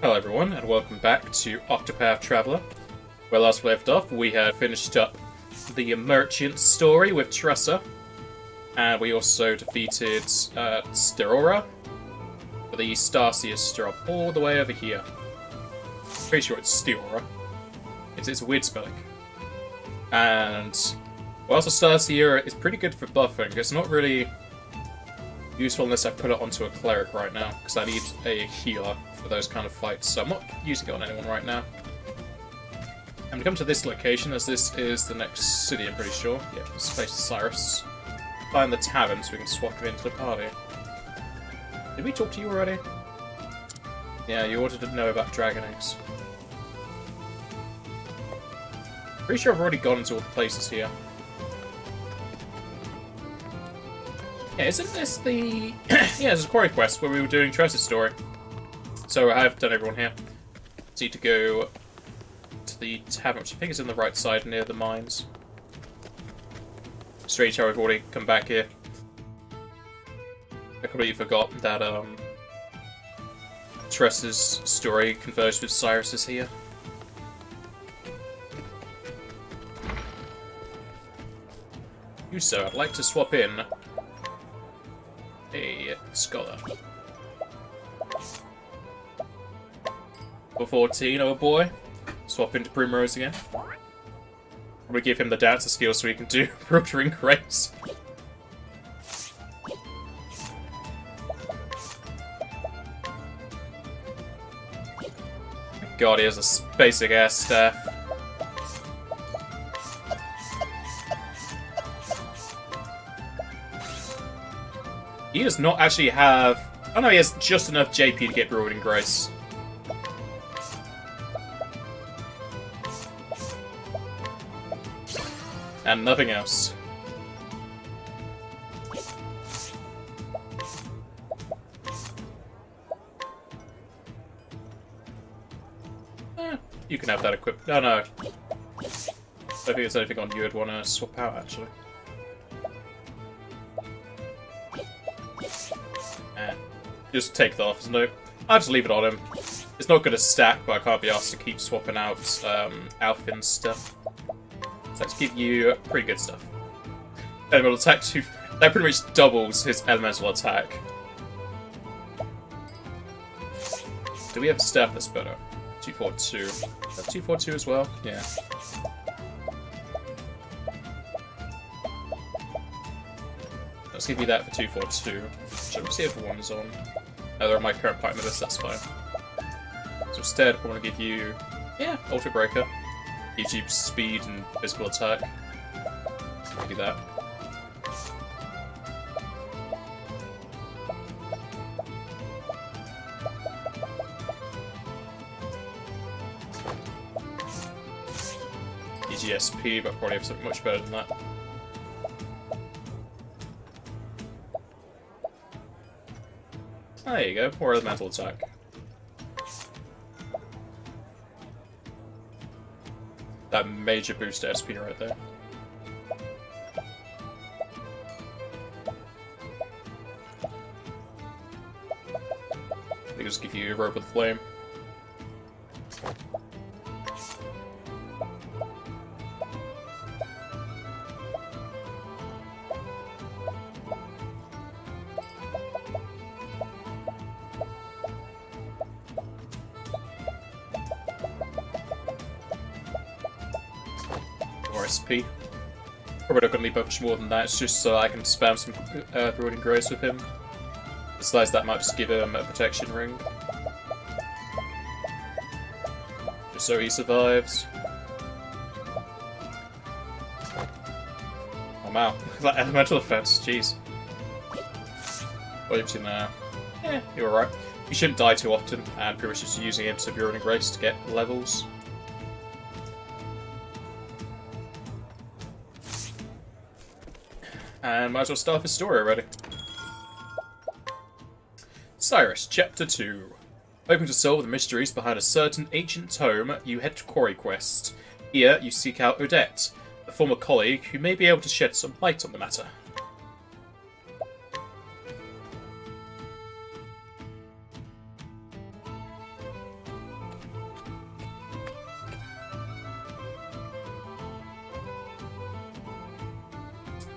Hello everyone, and welcome back to Octopath Traveler. Where last we left off, we had finished up the merchant story with Tressa, and we also defeated Sterora. But the Starseers are up all the way over here. Pretty sure it's Sterora. It's weird spelling. And whilst the Starseer is pretty good for buffing, it's not really useful unless I put it onto a cleric right now, because I need a healer for those kind of fights, so I'm not using it on anyone right now. I'm going to come to this location, as this is the next city, I'm pretty sure. Yeah, this place is Cyrus. Find the tavern so we can swap him into the party. Did we talk to you already? Yeah, you wanted to know about dragon eggs. Pretty sure I've already gone into all the places here. Yeah, isn't this the... yeah, this is Quarry Quest, where we were doing Tressa's story. So I have done everyone here. Just need to go to the tavern, which I think is in the right side, near the mines. Strange how I've already come back here. I completely forgot that, Tressa's story converged with Cyrus's here. You, sir, I'd like to swap in a scholar. For 14, oh boy. Swap into Primrose again. Probably give him the dancer skill so he can do Rotary Grace. God, he has a basic ass staff. He does not actually have... oh no, he has just enough JP to get Rewarding Grace. And nothing else. You can have that equipped. No, no. I don't think there's anything on you I'd want to swap out, actually. Just take that off, isn't it? I'll just leave it on him. It's not going to stack, but I can't be asked to keep swapping out Alfin's stuff. So let's give you pretty good stuff. Elemental attack, that pretty much doubles his elemental attack. Do we have a staff that's better? 242. Is that 242 as well? Yeah. Let's give you that for 242. Should we see if one is on? No, they're on my current partner list, that's fine. So instead, I want to give you... yeah, Ultra Breaker. Gives you speed and physical attack. I'll do that. EGSP, but probably have something much better than that. There you go, more elemental attack. That major boost to SP right there. They just give you a rope with flame. SP. Probably not going to need much more than that, it's just so I can spam some Rewarding Grace with him. Besides that, might just give him a protection ring. Just so he survives. Oh wow, that elemental offense, jeez. What have you now? Yeah, you're alright. You shouldn't die too often, and pretty much just using him to Rewarding Grace to get levels. And might as well start his story already. Cyrus, Chapter 2. Hoping to solve the mysteries behind a certain ancient tome, you head to Quarry Quest. Here, you seek out Odette, a former colleague who may be able to shed some light on the matter.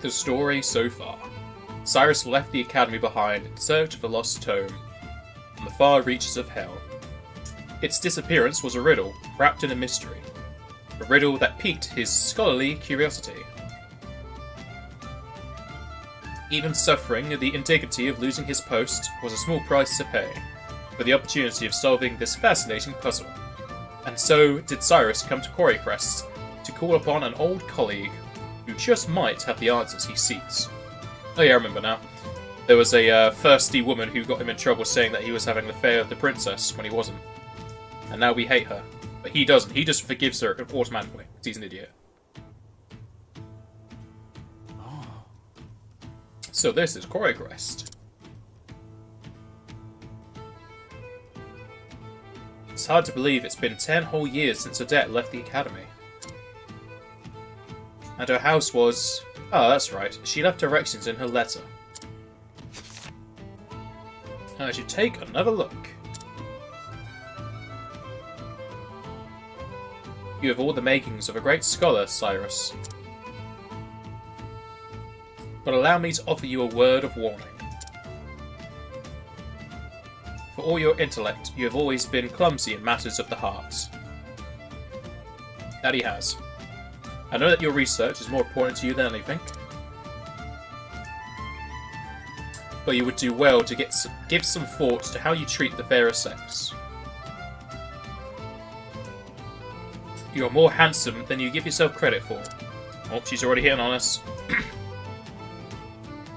The story so far. Cyrus left the academy behind in search of the lost tome on the far reaches of hell. Its disappearance was a riddle wrapped in a mystery. A riddle that piqued his scholarly curiosity. Even suffering the indignity of losing his post was a small price to pay for the opportunity of solving this fascinating puzzle. And so did Cyrus come to Quarry Crest to call upon an old colleague who just might have the answers he seeks. Oh yeah, I remember now. There was a thirsty woman who got him in trouble saying that he was having an affair with the princess when he wasn't. And now we hate her. But he doesn't. He just forgives her automatically, because he's an idiot. So this is Quarry Crest. It's hard to believe it's been 10 whole years since Odette left the academy. And her house was... Oh, that's right. She left directions in her letter. I should take another look. You have all the makings of a great scholar, Cyrus. But allow me to offer you a word of warning. For all your intellect, you have always been clumsy in matters of the heart. That he has. I know that your research is more important to you than anything. But you would do well to give some thought to how you treat the fairer sex. You are more handsome than you give yourself credit for. Oh, she's already hitting on us.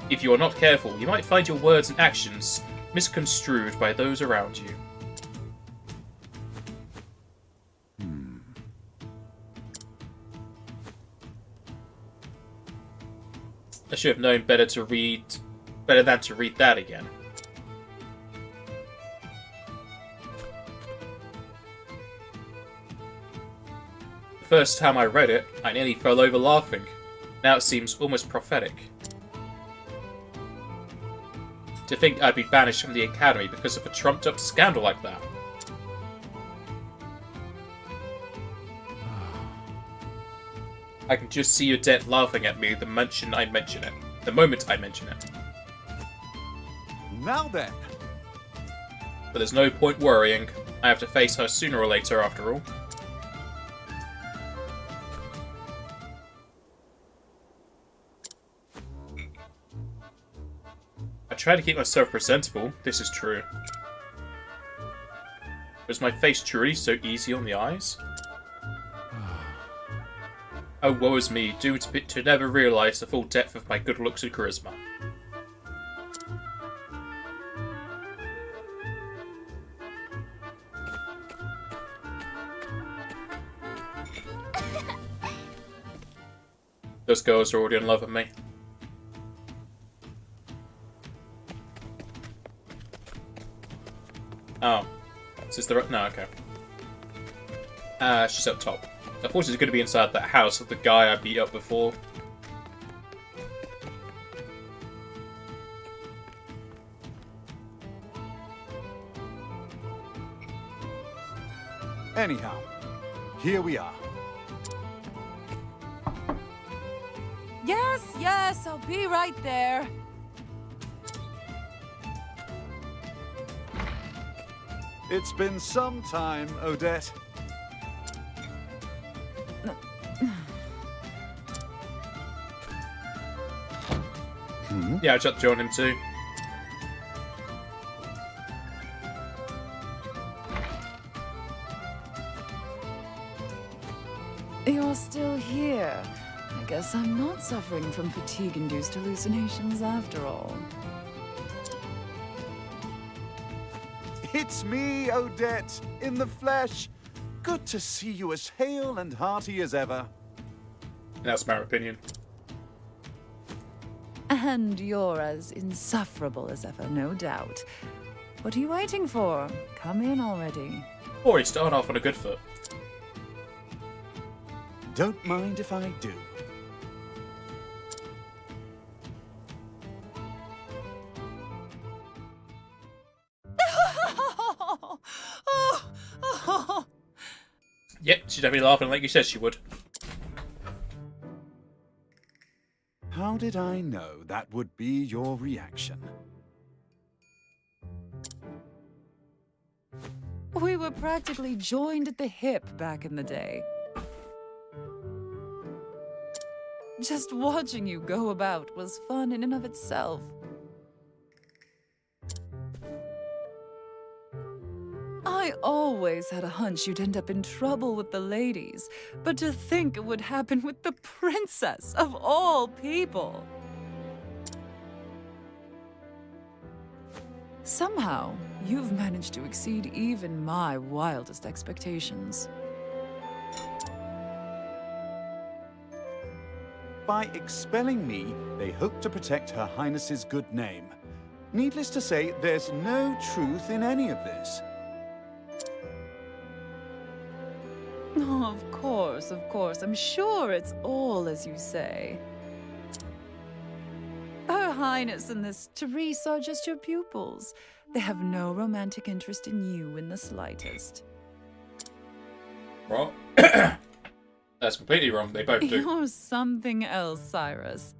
If you are not careful, you might find your words and actions misconstrued by those around you. I should have known better than to read that again. The first time I read it, I nearly fell over laughing. Now it seems almost prophetic. To think I'd be banished from the academy because of a trumped-up scandal like that. I can just see Odette laughing at me the moment I mention it. Now then! But there's no point worrying. I have to face her sooner or later, after all. I try to keep myself presentable, this is true. Was my face truly so easy on the eyes? Oh, woe is me, doomed to never realise the full depth of my good looks and charisma. Those girls are already in love with me. Oh. Is this the right... No, okay. She's up top. I thought she was going to be inside that house of the guy I beat up before. Anyhow, here we are. Yes, I'll be right there. It's been some time, Odette. Yeah, I just joined him too. You're still here. I guess I'm not suffering from fatigue-induced hallucinations after all. It's me, Odette, in the flesh. Good to see you as hale and hearty as ever. That's my opinion. And you're as insufferable as ever, no doubt. What are you waiting for? Come in already. Already started off on a good foot. Don't mind if I do. Yep, she's definitely laughing like you said she would. How How did I know that would be your reaction? We were practically joined at the hip back in the day. Just watching you go about was fun in and of itself. I always had a hunch you'd end up in trouble with the ladies, but to think it would happen with the princess of all people. Somehow, you've managed to exceed even my wildest expectations. By expelling me, they hope to protect Her Highness's good name. Needless to say, there's no truth in any of this. Oh, of course. I'm sure it's all as you say. Her Highness and this Therese are just your pupils. They have no romantic interest in you in the slightest. Wrong. That's completely wrong. They both do. You're something else, Cyrus.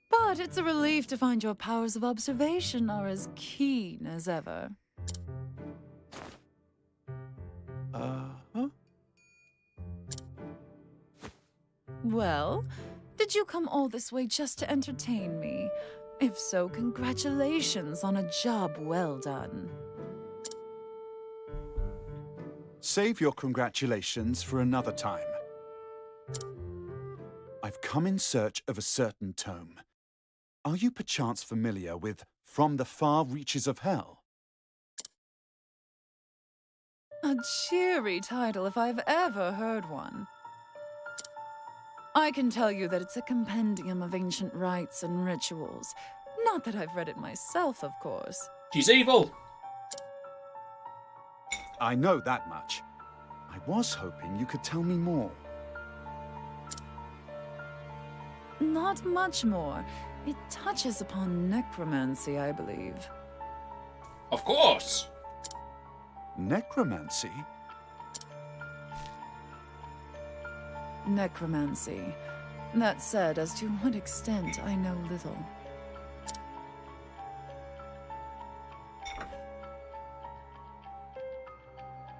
But it's a relief to find your powers of observation are as keen as ever. Uh-huh. Well, did you come all this way just to entertain me? If so, congratulations on a job well done. Save your congratulations for another time. I've come in search of a certain tome. Are you perchance familiar with From the Far Reaches of Hell? A cheery title if I've ever heard one. I can tell you that it's a compendium of ancient rites and rituals. Not that I've read it myself, of course. She's evil! I know that much. I was hoping you could tell me more. Not much more. It touches upon necromancy, I believe. Of course! Necromancy? Necromancy. That said, as to what extent, I know little.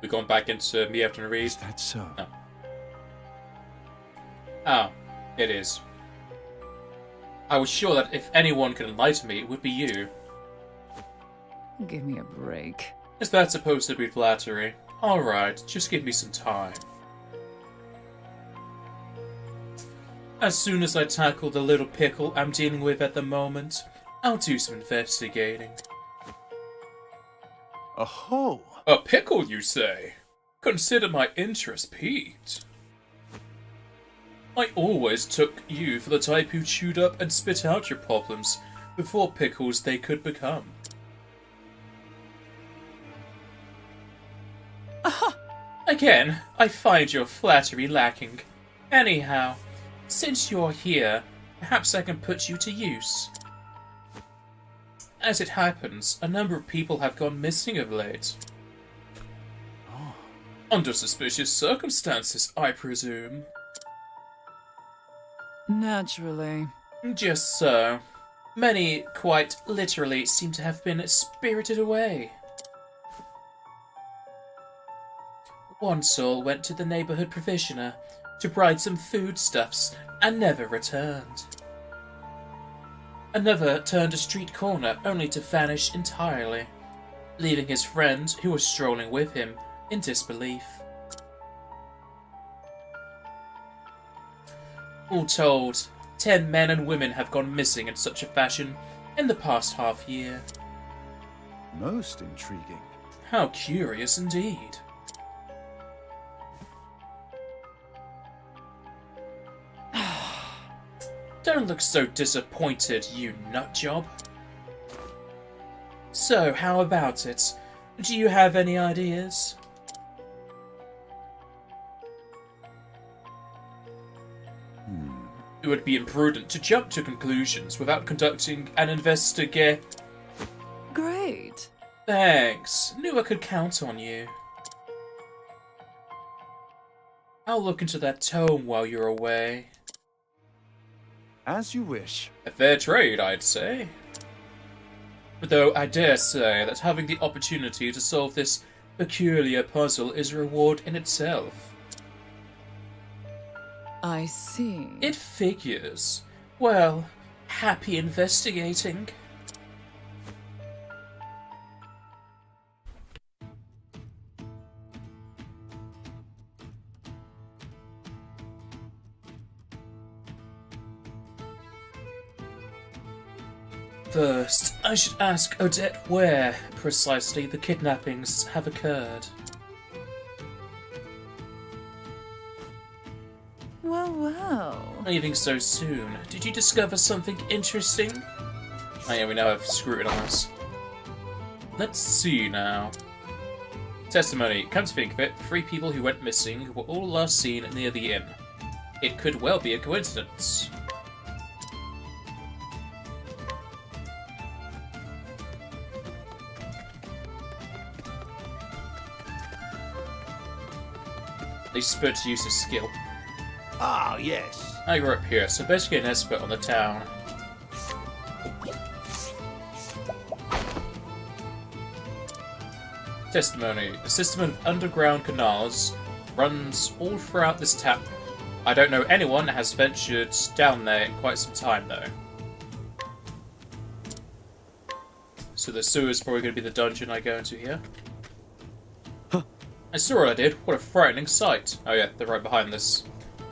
We've gone back into me having to read. Is that so? Oh. Oh, it is. I was sure that if anyone could enlighten me, it would be you. Give me a break. Is that supposed to be flattery? Alright, just give me some time. As soon as I tackle the little pickle I'm dealing with at the moment, I'll do some investigating. Oh, A pickle, you say? Consider my interest piqued. I always took you for the type who chewed up and spit out your problems before pickles they could become. Again, I find your flattery lacking. Anyhow, since you're here, perhaps I can put you to use. As it happens, a number of people have gone missing of late. Under suspicious circumstances, I presume. Naturally. Just so. Many, quite literally, seem to have been spirited away. One soul went to the neighbourhood provisioner to bribe some foodstuffs and never returned. Another turned a street corner only to vanish entirely, leaving his friend, who was strolling with him, in disbelief. All told, 10 men and women have gone missing in such a fashion in the past half year. most intriguing. How curious indeed. Don't look so disappointed, you nutjob. So, how about it? Do you have any ideas? It would be imprudent to jump to conclusions without conducting an investigation. Great. Thanks. Knew I could count on you. I'll look into that tome while you're away. As you wish. A fair trade, I'd say. Though I dare say that having the opportunity to solve this peculiar puzzle is a reward in itself. I see. It figures. Well, happy investigating. First, I should ask Odette where, precisely, the kidnappings have occurred. Well, well. Leaving so soon, did you discover something interesting? Oh yeah, we now have scrutinize. Let's see now. Testimony. Come to think of it, 3 people who went missing were all last seen near the inn. It could well be a coincidence. They prefer to use his skill. Ah, yes. I grew up here, so basically an expert on the town. Testimony. A system of underground canals runs all throughout this town. I don't know anyone that has ventured down there in quite some time, though. So the sewer is probably going to be the dungeon I go into here. I saw what I did. What a frightening sight. Oh yeah, they're right behind this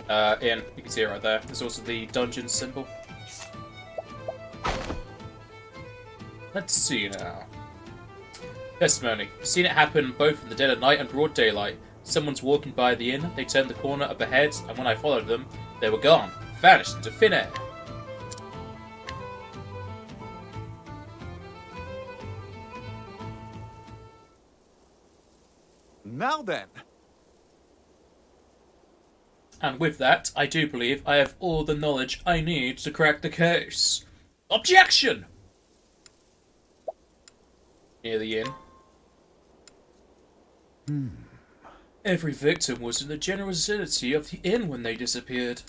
inn. You can see it right there. There's also the dungeon symbol. Let's see now. Testimony. Seen it happen both in the dead of night and broad daylight. Someone's walking by the inn, they turned the corner up ahead, and when I followed them, they were gone. Vanished into thin air. Now then. And with that, I do believe I have all the knowledge I need to crack the case. Objection! Near the inn. Every victim was in the general vicinity of the inn when they disappeared.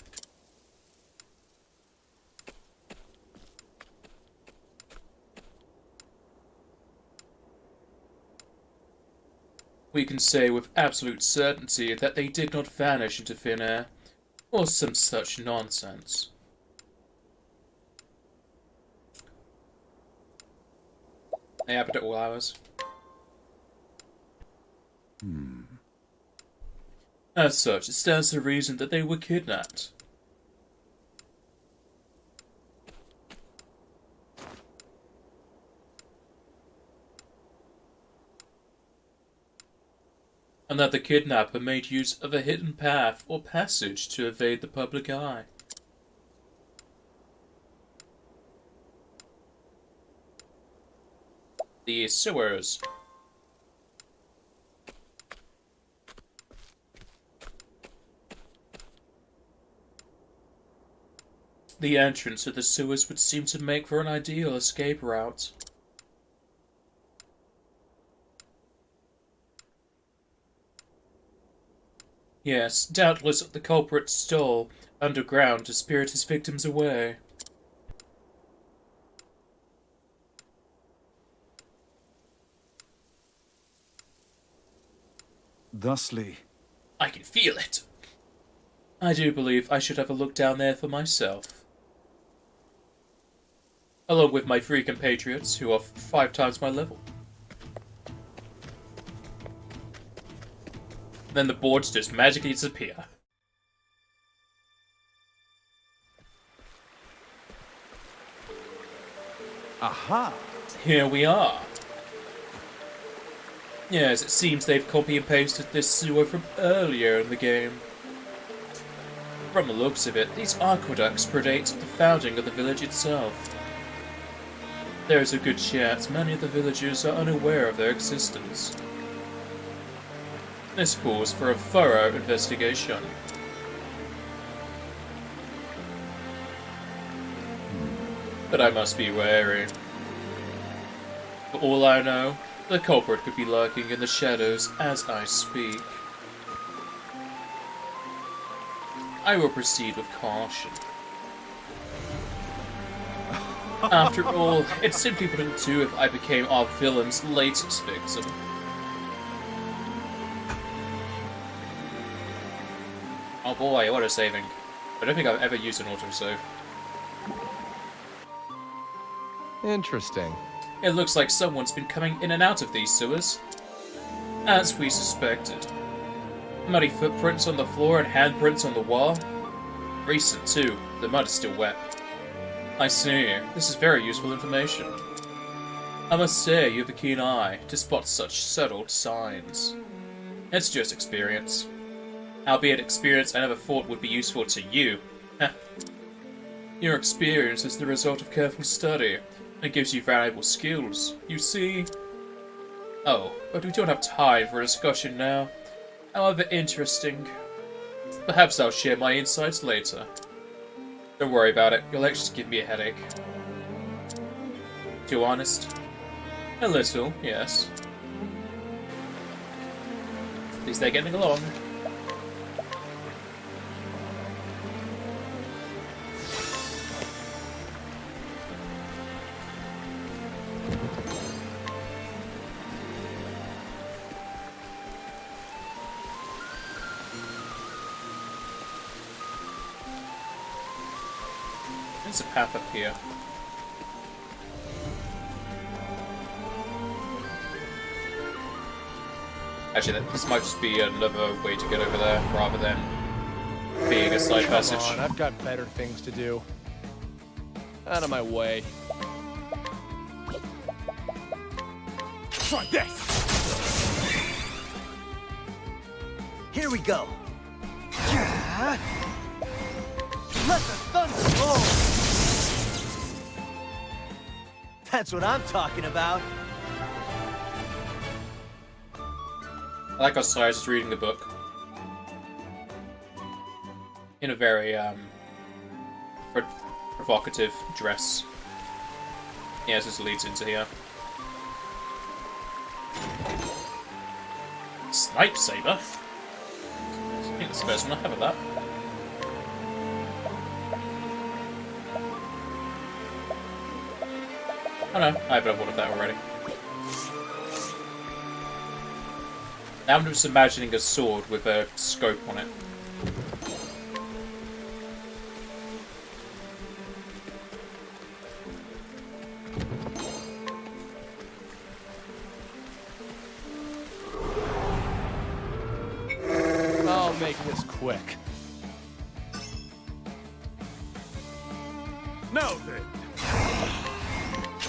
We can say with absolute certainty that they did not vanish into thin air, or some such nonsense. They happen at all hours. As such, it stands to reason that they were kidnapped. And that the kidnapper made use of a hidden path or passage to evade the public eye. The sewers. The entrance to the sewers would seem to make for an ideal escape route. Yes, doubtless the culprit stole underground to spirit his victims away. Thusly. I can feel it. I do believe I should have a look down there for myself. Along with my 3 compatriots, who are 5 times my level. Then the boards just magically disappear. Aha! Here we are. Yes, it seems they've copy and pasted this sewer from earlier in the game. From the looks of it, these aqueducts predate the founding of the village itself. There is a good chance many of the villagers are unaware of their existence. This calls for a thorough investigation. But I must be wary. For all I know, the culprit could be lurking in the shadows as I speak. I will proceed with caution. After all, it simply wouldn't do if I became our villain's latest victim. Oh boy, what a saving. I don't think I've ever used an autosave. Interesting. It looks like someone's been coming in and out of these sewers. As we suspected. Muddy footprints on the floor and handprints on the wall. Recent too, the mud is still wet. I see, this is very useful information. I must say, you have a keen eye to spot such subtle signs. It's just experience. Albeit experience I never thought would be useful to you. Your experience is the result of careful study. It gives you valuable skills, you see. Oh, but we don't have time for a discussion now. However interesting. Perhaps I'll share my insights later. Don't worry about it, your lectures give me a headache. Too honest? A little, yes. At least they're getting along. There's a path up here. Actually, this might just be another way to get over there, rather than being a side passage. Come on, I've got better things to do. Out of my way. Try this! Here we go! Let the thunder roll! That's what I'm talking about! I like how Cyrus is reading the book. In a very, provocative dress. Yes, this leads into here. Snipe saber? I think that's the first one I have of that. Oh no, I have one of that already. Now I'm just imagining a sword with a scope on it. I'll make this quick. Now then,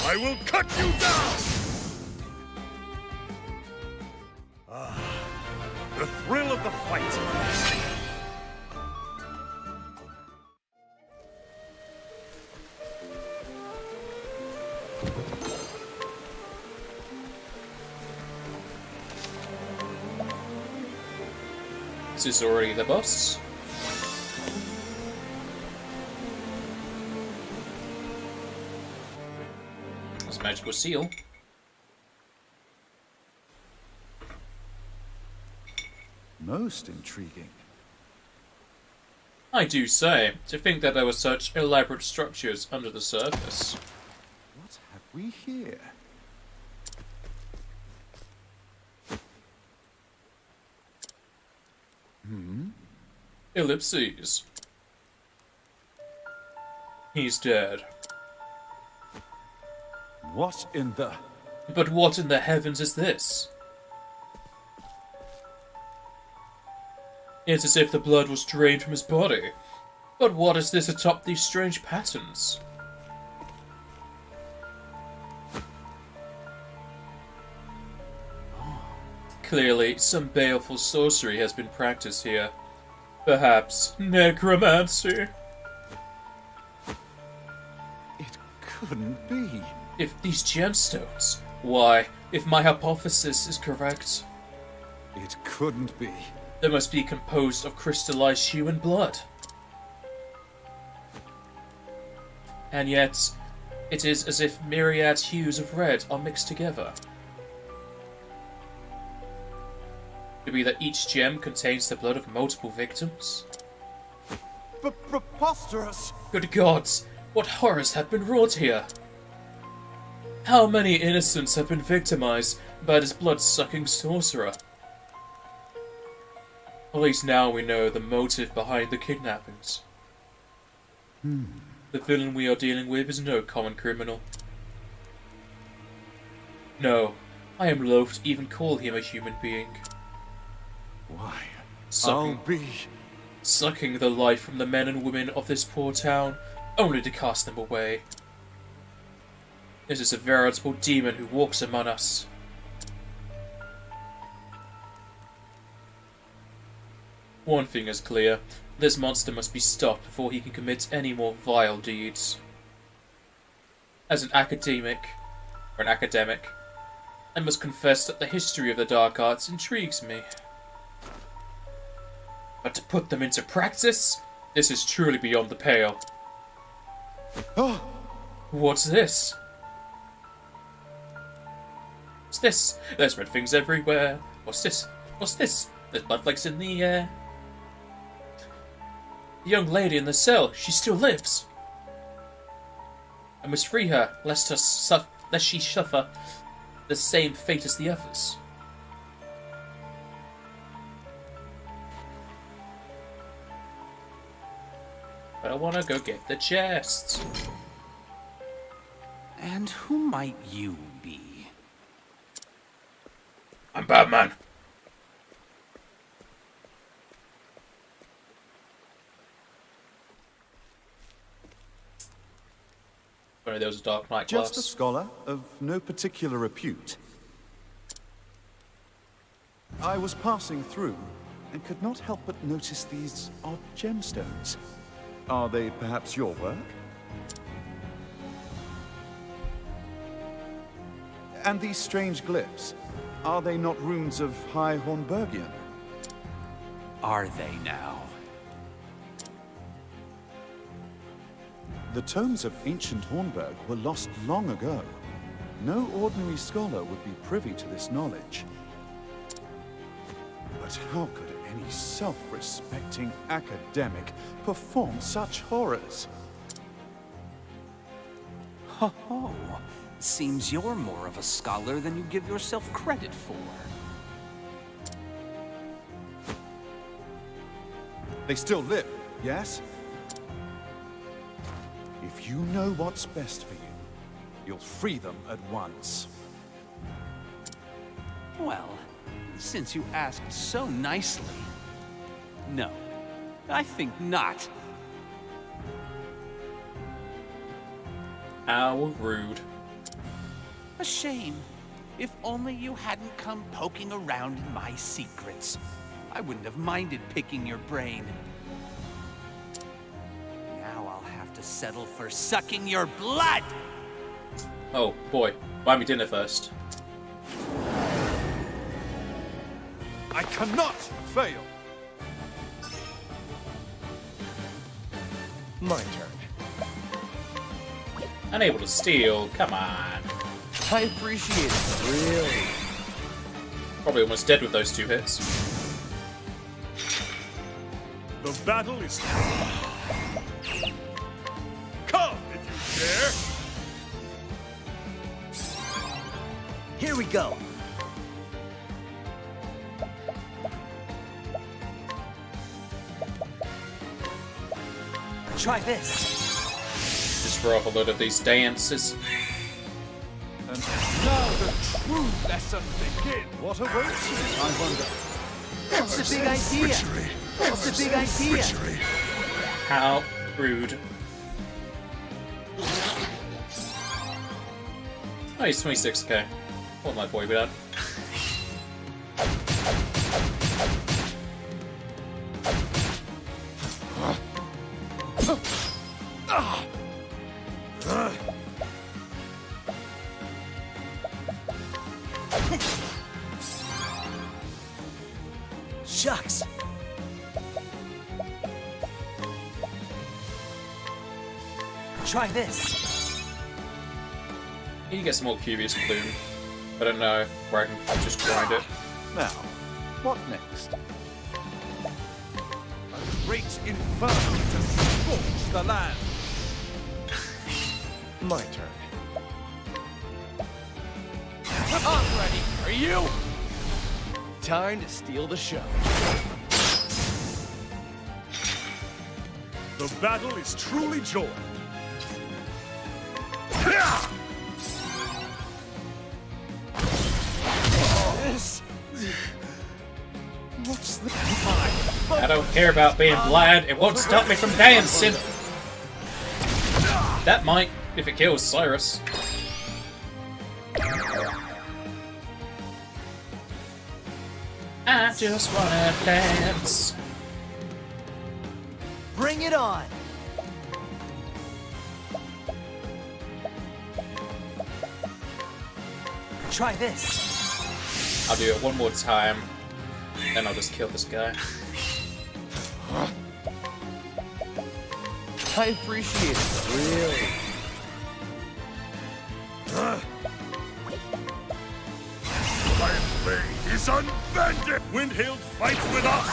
I will cut you down! The thrill of the fight! This is already the boss. There's a magical seal. Most intriguing. I do say, to think that there were such elaborate structures under the surface. What have we here? Ellipses. He's dead. What in the... But what in the heavens is this? It's as if the blood was drained from his body. But what is this atop these strange patterns? Clearly, some baleful sorcery has been practiced here. Perhaps necromancy? It couldn't be. If these gemstones... Why, if my hypothesis is correct, It couldn't be. they must be composed of crystallized human blood. And yet, it is as if myriad hues of red are mixed together. Could it be that each gem contains the blood of multiple victims? Preposterous! Good gods, what horrors have been wrought here? How many innocents have been victimized by this blood-sucking sorcerer? At least now we know the motive behind the kidnappings. The villain we are dealing with is no common criminal. No, I am loath to even call him a human being. Why, Sucking, I'll be... sucking the life from the men and women of this poor town, only to cast them away. This is a veritable demon who walks among us. One thing is clear. This monster must be stopped before he can commit any more vile deeds. As an academic, I must confess that the history of the dark arts intrigues me. But to put them into practice, this is truly beyond the pale. Oh, What's this? What's this? There's red things everywhere. What's this? What's this? There's blood flakes in the air. The young lady in the cell, she still lives. I must free her, lest she suffer the same fate as the others. But I want to go get the chests. And who might you be? I'm Batman. Sorry, there was a Dark Knight class. just a scholar of no particular repute. I was passing through and could not help but notice these odd gemstones. Are they perhaps your work? And these strange glyphs, are they not runes of High Hornburgian? Are they now? The tomes of ancient Hornburg were lost long ago. No ordinary scholar would be privy to this knowledge. But how could any self-respecting academic perform such horrors? Ho ho! Seems you're more of a scholar than you give yourself credit for. They still live, yes? If you know what's best for you, you'll free them at once. Well, since you asked so nicely, no, I think not. How rude. A shame. If only you hadn't come poking around in my secrets. I wouldn't have minded picking your brain. Now I'll have to settle for sucking your blood! Oh boy, buy me dinner first. I cannot fail! My turn. Unable to steal, come on. I appreciate it, really. Probably almost dead with those 2 hits. The battle is come if you dare. Here we go. Try this. Just throw off a load of these dances. And now the true lesson begins. What awaits you, I wonder? What's the big idea? What's the big idea? How rude. Oh, he's 26, okay. What my boy be done? Shucks. Try this. You can get some more curious bloom. I don't know where I can just grind it. Now, what next? A great inferno to scorch the land. My turn. I'm ready. Are you? Time to steal the show. The battle is truly joined. This. What's the I don't care about being blind. It won't stop me from dancing. That might, if it kills Cyrus. I just wanna dance. Bring it on. Try this. I'll do it one more time, then I'll just kill this guy. I appreciate it. Really. My blade is unbending! Windhailed fights with us!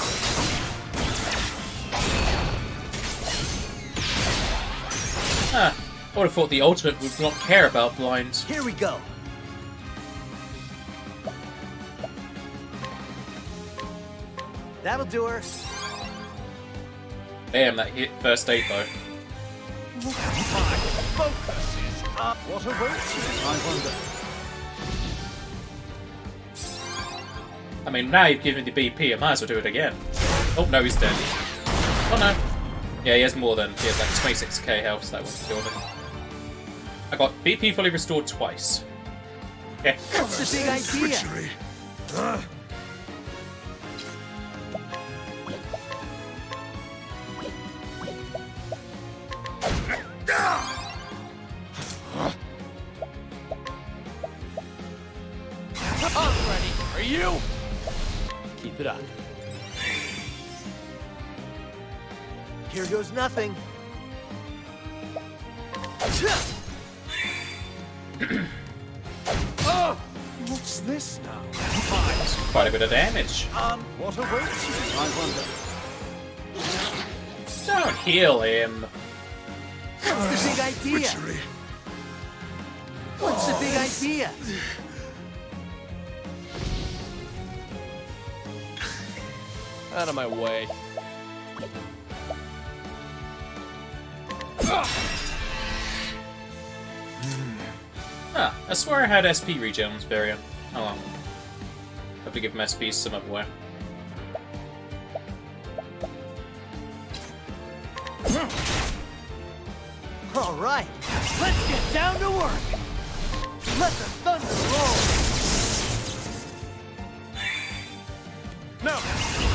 Ah, I would have thought the ultimate would not care about blind. Here we go. That'll do her. Damn, that hit first aid though. My focus is up. What awaits you, I wonder. I mean, now you've given me the BP, I might as well do it again. Oh no, he's dead. Oh no. Yeah, he has more than, he has like 26k health, so that wouldn't kill him. I got BP fully restored twice. Okay. What's the big idea? Treachery! I'm ready. Are you? Keep it up. Here goes nothing. What's this now? Quite a bit of damage. What awaits you, I wonder? Don't heal him. What's the big idea? Treachery! What's the big idea? Out of my way. Ah, I swear I had SP regens variant. Oh well. Have to give him SP some other way. All right, let's get down to work. Let the thunder roll. Now,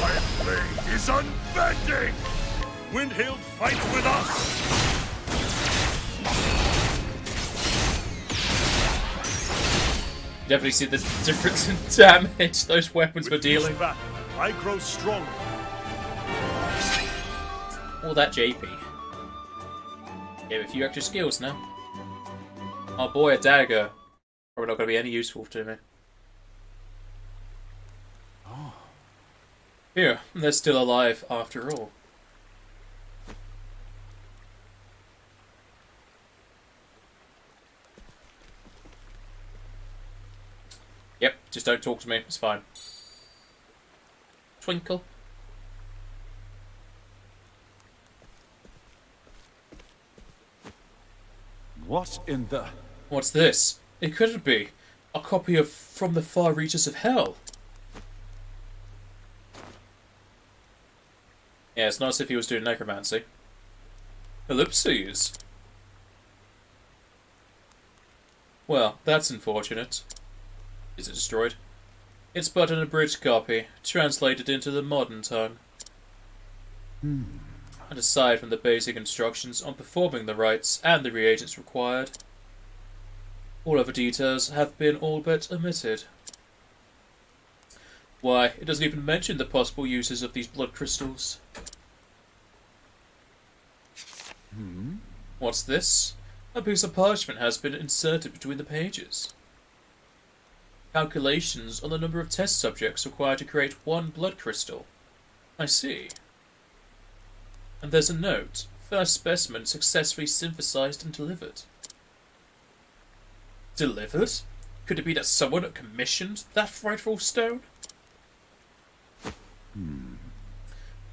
my blade is unbending! Windhailed fights with us! Definitely see the difference in damage those weapons were With each dealing. battle, I grow stronger. All that JP. Gave a few extra skills now. Oh boy, a dagger. Probably not going to be any useful to me. Here, they're still alive after all. Yep, just don't talk to me, it's fine. Twinkle. What in the... What's this? It couldn't be. A copy of From the Far Reaches of Hell. Yeah, it's not as if he was doing necromancy. Ellipses. Well, that's unfortunate. Is it destroyed? It's but an abridged copy, translated into the modern tongue. And aside from the basic instructions on performing the rites and the reagents required, all other details have been all but omitted. Why, it doesn't even mention the possible uses of these blood crystals. What's this? A piece of parchment has been inserted between the pages. Calculations on the number of test subjects required to create one blood crystal. I see. And there's a note. First specimen successfully synthesized and delivered. Delivered? Could it be that someone commissioned that frightful stone?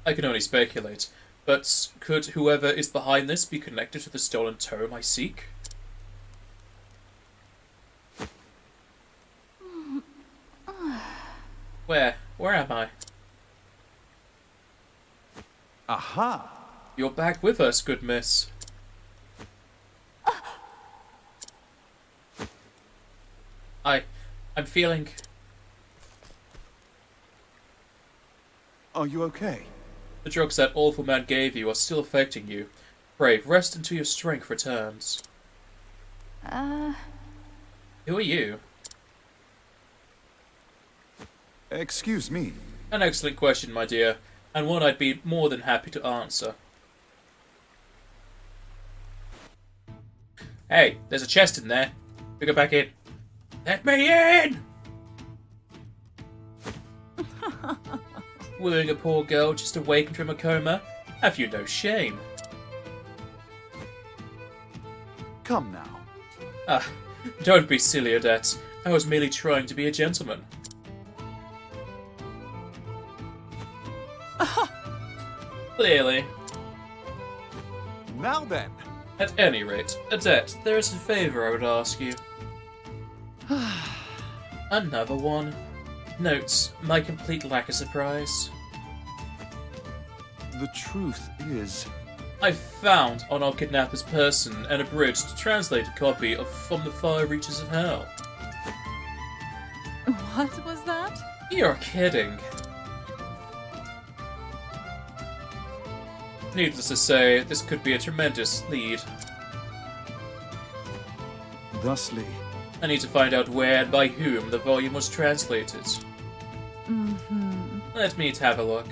I can only speculate, but could whoever is behind this be connected to the stolen tome I seek? Where am I? Aha! You're back with us, good miss. I'm feeling... Are you okay? The drugs that awful man gave you are still affecting you. Pray, rest until your strength returns. Who are you? Excuse me. An excellent question, my dear, and one I'd be more than happy to answer. Hey, there's a chest in there. We go back in. Let me in! Wooing a poor girl just awakened from a coma? Have you no shame? Come now. Ah, don't be silly, Odette. I was merely trying to be a gentleman. Clearly. Now then. At any rate, Odette, there is a favour I would ask you. Another one. Notes my complete lack of surprise. The truth is... I found on our kidnapper's person an abridged, translated copy of From the Far Reaches of Hell. What was that? You're kidding. Needless to say, this could be a tremendous lead. Thusly... I need to find out where and by whom the volume was translated. Let me have a look.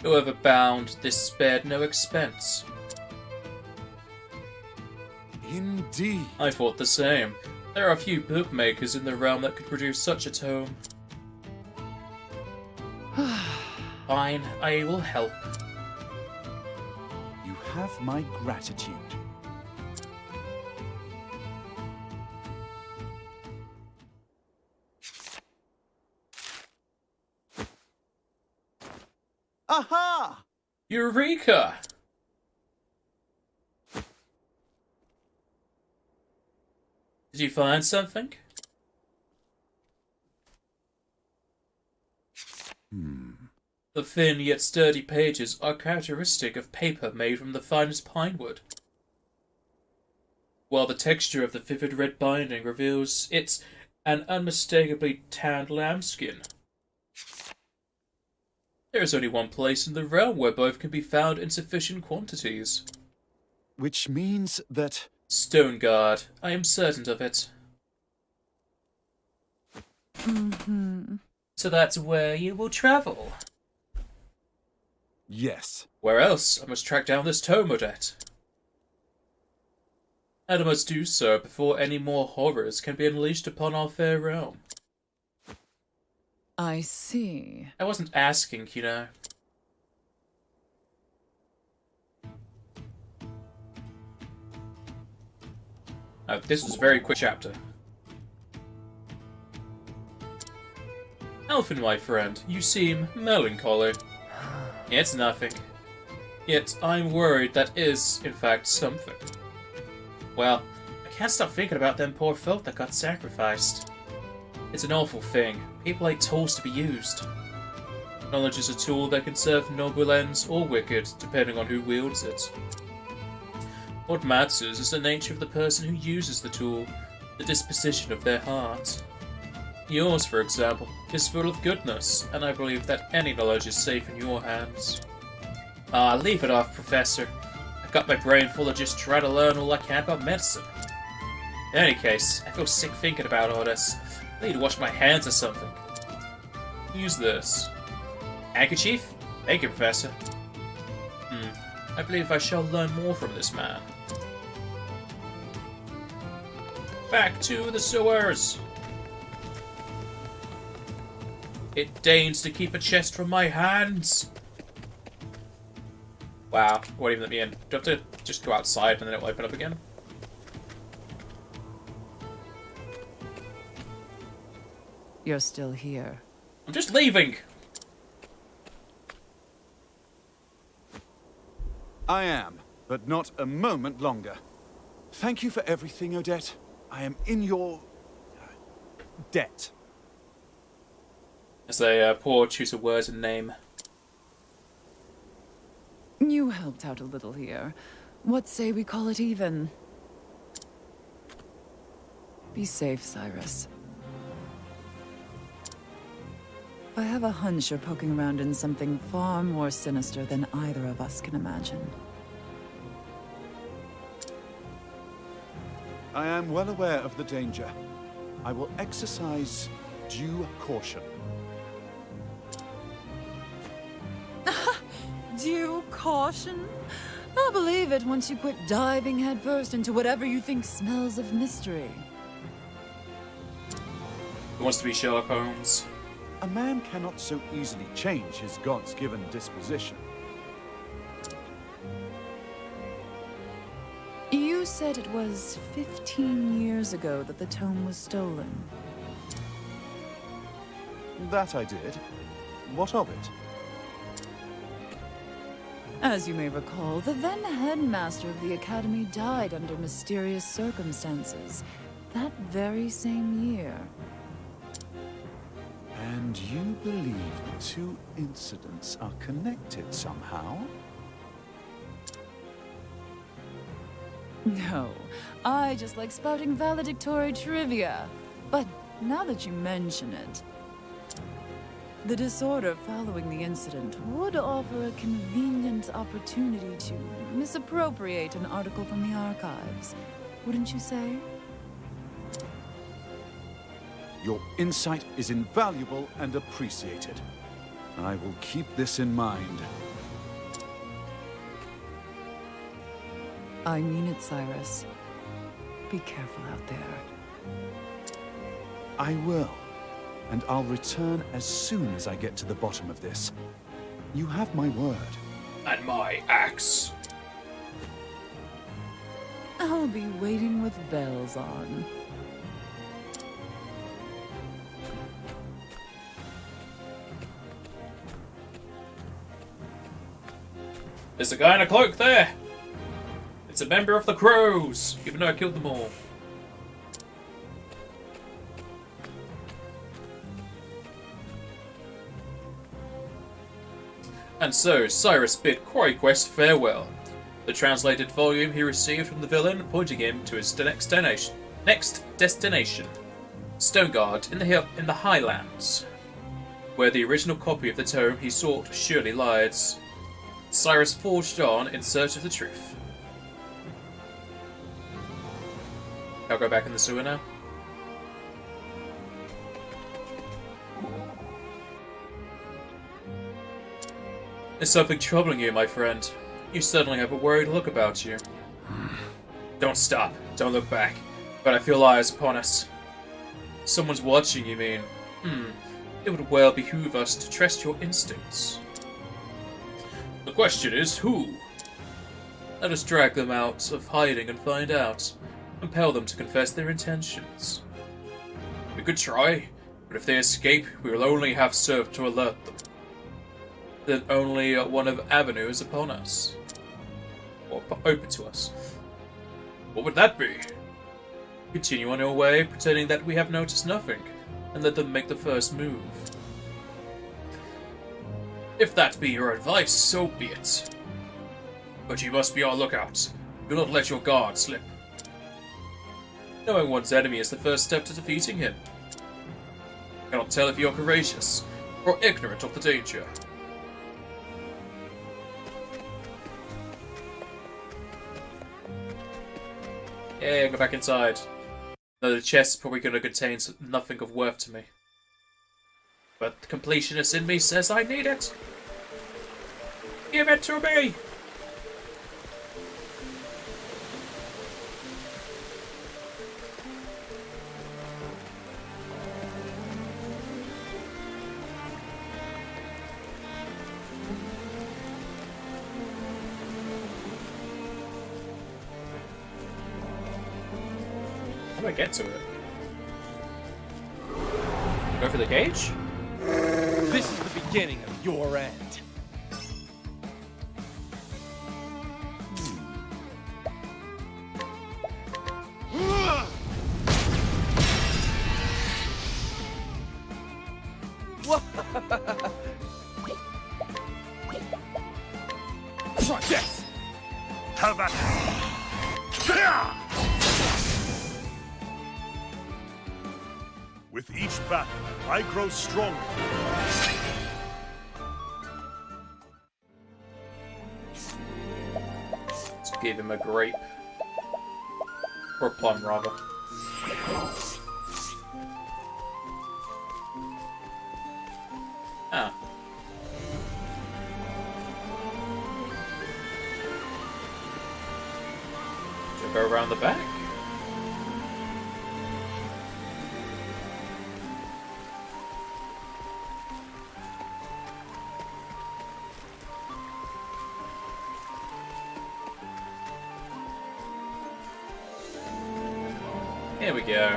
Whoever bound this spared no expense. Indeed. I thought the same. There are few bookmakers in the realm that could produce such a tome. Fine, I will help. You have my gratitude. Aha! Eureka! Did you find something? The thin yet sturdy pages are characteristic of paper made from the finest pine wood, while the texture of the vivid red binding reveals it's an unmistakably tanned lambskin. There is only one place in the realm where both can be found in sufficient quantities. Which means that... Stoneguard, I am certain of it. So that's where you will travel? Yes. Where else? I must track down this tome, Odette. And I must do so before any more horrors can be unleashed upon our fair realm. I see. I wasn't asking, you know. This was a very quick chapter. Elfin, my friend, you seem melancholy. It's nothing. Yet I'm worried that is, in fact, something. Well, I can't stop thinking about them poor folk that got sacrificed. It's an awful thing. People like tools to be used. Knowledge is a tool that can serve noble ends or wicked, depending on who wields it. What matters is the nature of the person who uses the tool, the disposition of their heart. Yours, for example, is full of goodness, and I believe that any knowledge is safe in your hands. Ah, leave it off, Professor. I've got my brain full of just trying to learn all I can about medicine. In any case, I feel sick thinking about all this. I need to wash my hands or something. Use this. Handkerchief? Thank you, Professor. I believe I shall learn more from this man. Back to the sewers! It deigns to keep a chest from my hands. Wow, it won't even let me in. Do I have to just go outside and then it'll open up again? You're still here. I'm just leaving! I am, but not a moment longer. Thank you for everything, Odette. I am in your... debt. As a poor choose of words and name. You helped out a little here. What say we call it even? Be safe, Cyrus. I have a hunch you're poking around in something far more sinister than either of us can imagine. I am well aware of the danger. I will exercise due caution. Due caution? I'll believe it once you quit diving headfirst into whatever you think smells of mystery. Who wants to be Sherlock Holmes? A man cannot so easily change his God's-given disposition. You said it was 15 years ago that the tome was stolen. That I did. What of it? As you may recall, the then headmaster of the academy died under mysterious circumstances that very same year. And you believe the two incidents are connected somehow? No, I just like spouting valedictory trivia. But now that you mention it, the disorder following the incident would offer a convenient opportunity to misappropriate an article from the archives. Wouldn't you say? Your insight is invaluable and appreciated. I will keep this in mind. I mean it, Cyrus. Be careful out there. I will. And I'll return as soon as I get to the bottom of this. You have my word. And my axe. I'll be waiting with bells on. There's a guy in a cloak there! It's a member of the Crows, even though I killed them all. And so, Cyrus bid Quarry Quest farewell. The translated volume he received from the villain pointing him to his next destination, Stoneguard in the Highlands, where the original copy of the tome he sought surely lies. Cyrus forged on in search of the truth. I'll go back in the sewer now. There's something troubling you, my friend. You suddenly have a worried look about you. Don't stop. Don't look back. But I feel eyes upon us. Someone's watching, you mean? It would well behoove us to trust your instincts. The question is, who? Let us drag them out of hiding and find out. Compel them to confess their intentions. We could try, but if they escape, we will only have served to alert them that only one of avenue is upon us. Or open to us. What would that be? Continue on your way, pretending that we have noticed nothing, and let them make the first move. If that be your advice, so be it. But you must be on lookout. Do not let your guard slip. Knowing one's enemy is the first step to defeating him. I cannot tell if you are courageous, or ignorant of the danger. Yeah, go back inside. No, the chest's probably going to contain nothing of worth to me. But the completionist in me says I need it. Give it to me! How do I get to it? Go for the cage? This is the beginning of your end. Try this! Have at With each battle, I grow stronger. Let's give him a grape. Or a plum, rather. Ah. Should I go around the back? Here we go.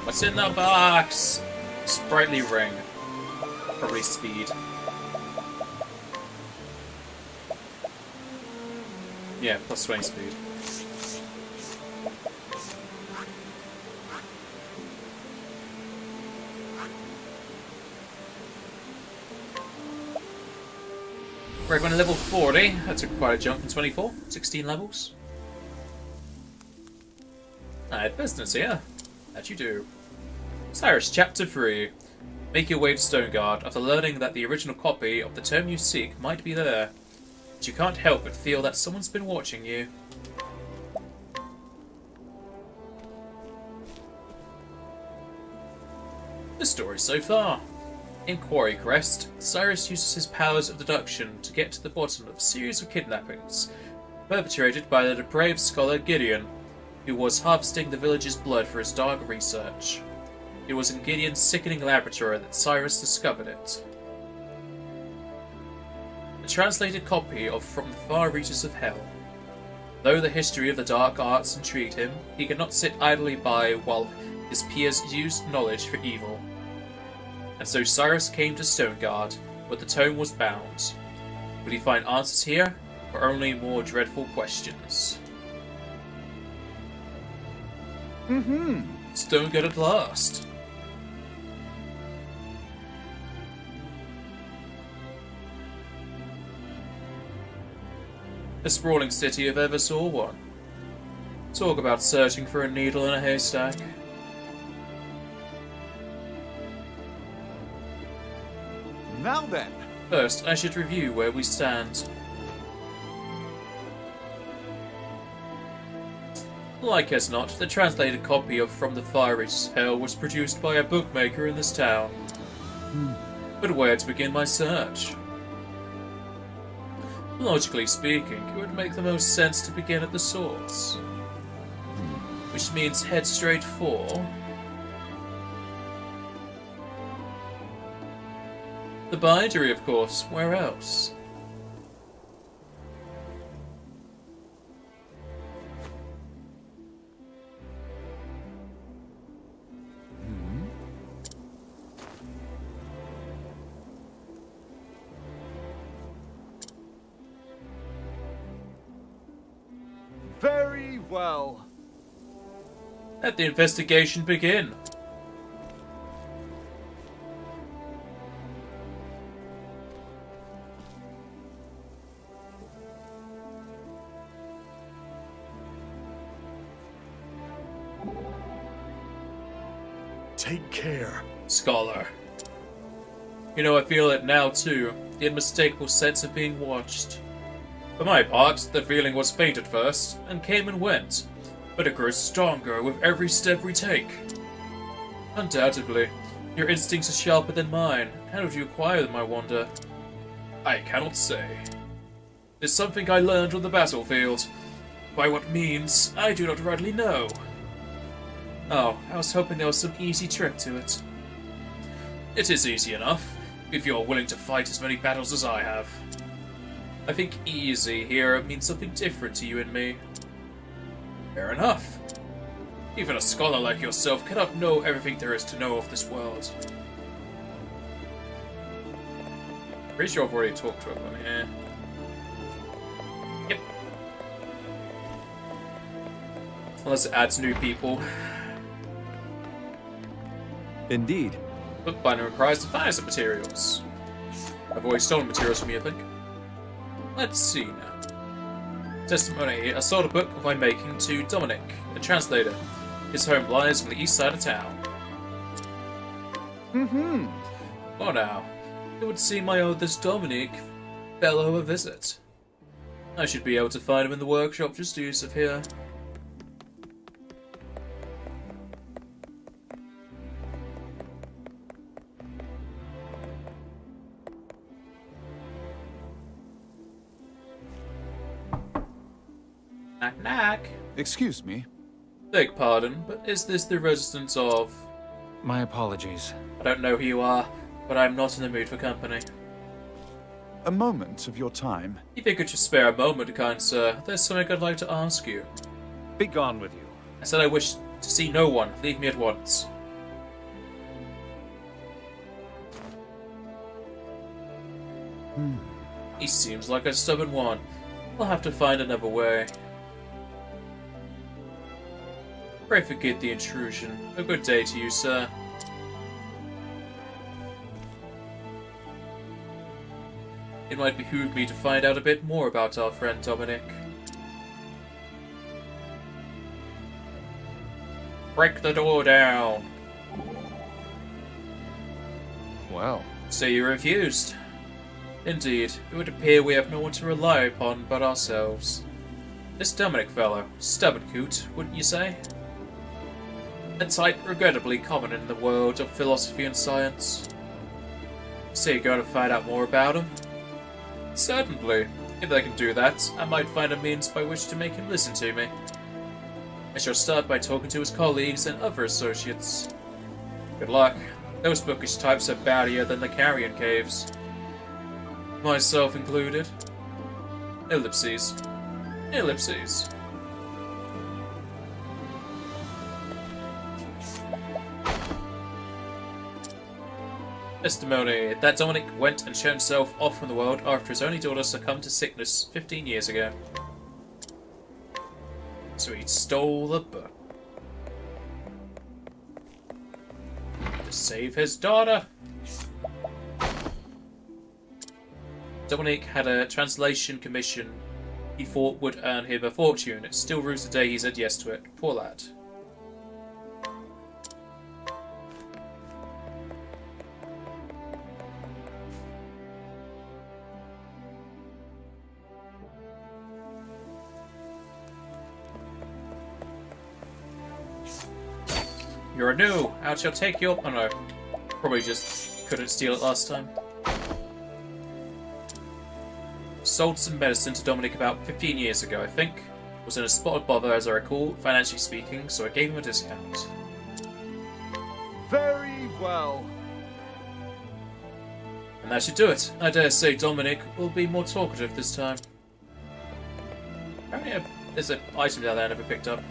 What's in the box? Sprightly ring. Probably speed. Yeah, plus 20 speed. Right, when level 40, that took quite a jump from 24, 16 levels. I had business here. That you do. Cyrus, Chapter 3. Make your way to Stoneguard after learning that the original copy of the tome you seek might be there. But you can't help but feel that someone's been watching you. The story so far. In Quarry Crest, Cyrus uses his powers of deduction to get to the bottom of a series of kidnappings perpetrated by the depraved scholar Gideon, who was harvesting the village's blood for his dark research. It was in Gideon's sickening laboratory that Cyrus discovered it. A translated copy of From the Far Reaches of Hell. Though the history of the dark arts intrigued him, he could not sit idly by while his peers used knowledge for evil. And so Cyrus came to Stoneguard, where the tome was bound. Would he find answers here, or only more dreadful questions? Stoneguard at last. A sprawling city if ever saw one. Talk about searching for a needle in a haystack. Now then, First, I should review where we stand. Like as not, the translated copy of From the Far Reaches of Hell was produced by a bookmaker in this town. But where to begin my search? Logically speaking, it would make the most sense to begin at the source. Which means head straight for... the bindery, of course. Where else? very well. Let the investigation begin. Take care. Scholar. You know, I feel it now too, the unmistakable sense of being watched. For my part, the feeling was faint at first, and came and went, but it grows stronger with every step we take. Undoubtedly, your instincts are sharper than mine. How did you acquire them, I wonder? I cannot say. It's something I learned on the battlefield. By what means, I do not rightly know. Oh, I was hoping there was some easy trick to it. It is easy enough, if you're willing to fight as many battles as I have. I think easy here means something different to you and me. Fair enough. Even a scholar like yourself cannot know everything there is to know of this world. Pretty sure I've already talked to everyone here. Yep. Unless it adds new people. Indeed. Bookbinding requires the finest of materials. I've always stolen materials from you, I think. Let's see now. Testimony. I sold a book of my making to Dominic, a translator. His home lies on the east side of town. Oh now. It would seem I owe this Dominic fellow a visit. I should be able to find him in the workshop just east of here. Knock knock. Excuse me. Beg pardon, but is this the residence of... My apologies. I don't know who you are, but I'm not in the mood for company. A moment of your time. If you could just spare a moment, kind sir, there's something I'd like to ask you. Be gone with you. I said I wish to see no one. Leave me at once. He seems like a stubborn one. We'll have to find another way. Pray forgive the intrusion. A good day to you, sir. It might behoove me to find out a bit more about our friend Dominic. Break the door down. Well, So you refused. Indeed, it would appear we have no one to rely upon but ourselves. This Dominic fellow, stubborn coot, wouldn't you say? A type regrettably common in the world of philosophy and science. So you're going to find out more about him? Certainly. If I can do that, I might find a means by which to make him listen to me. I shall start by talking to his colleagues and other associates. Good luck. Those bookish types are bowdier than the carrion caves. Myself included. Ellipses. Ellipses. Testimony. That Dominic went and shut himself off from the world after his only daughter succumbed to sickness 15 years ago. So he stole the book. To save his daughter. Dominic had a translation commission he thought would earn him a fortune. It still rues the day he said yes to it. Poor lad. You're new. I shall take your... Oh no. Probably just couldn't steal it last time. Sold some medicine to Dominic about 15 years ago, I think. Was in a spot of bother, as I recall, financially speaking, so I gave him a discount. Very well. And that should do it. I dare say Dominic will be more talkative this time. Apparently there's an item down there I never picked up.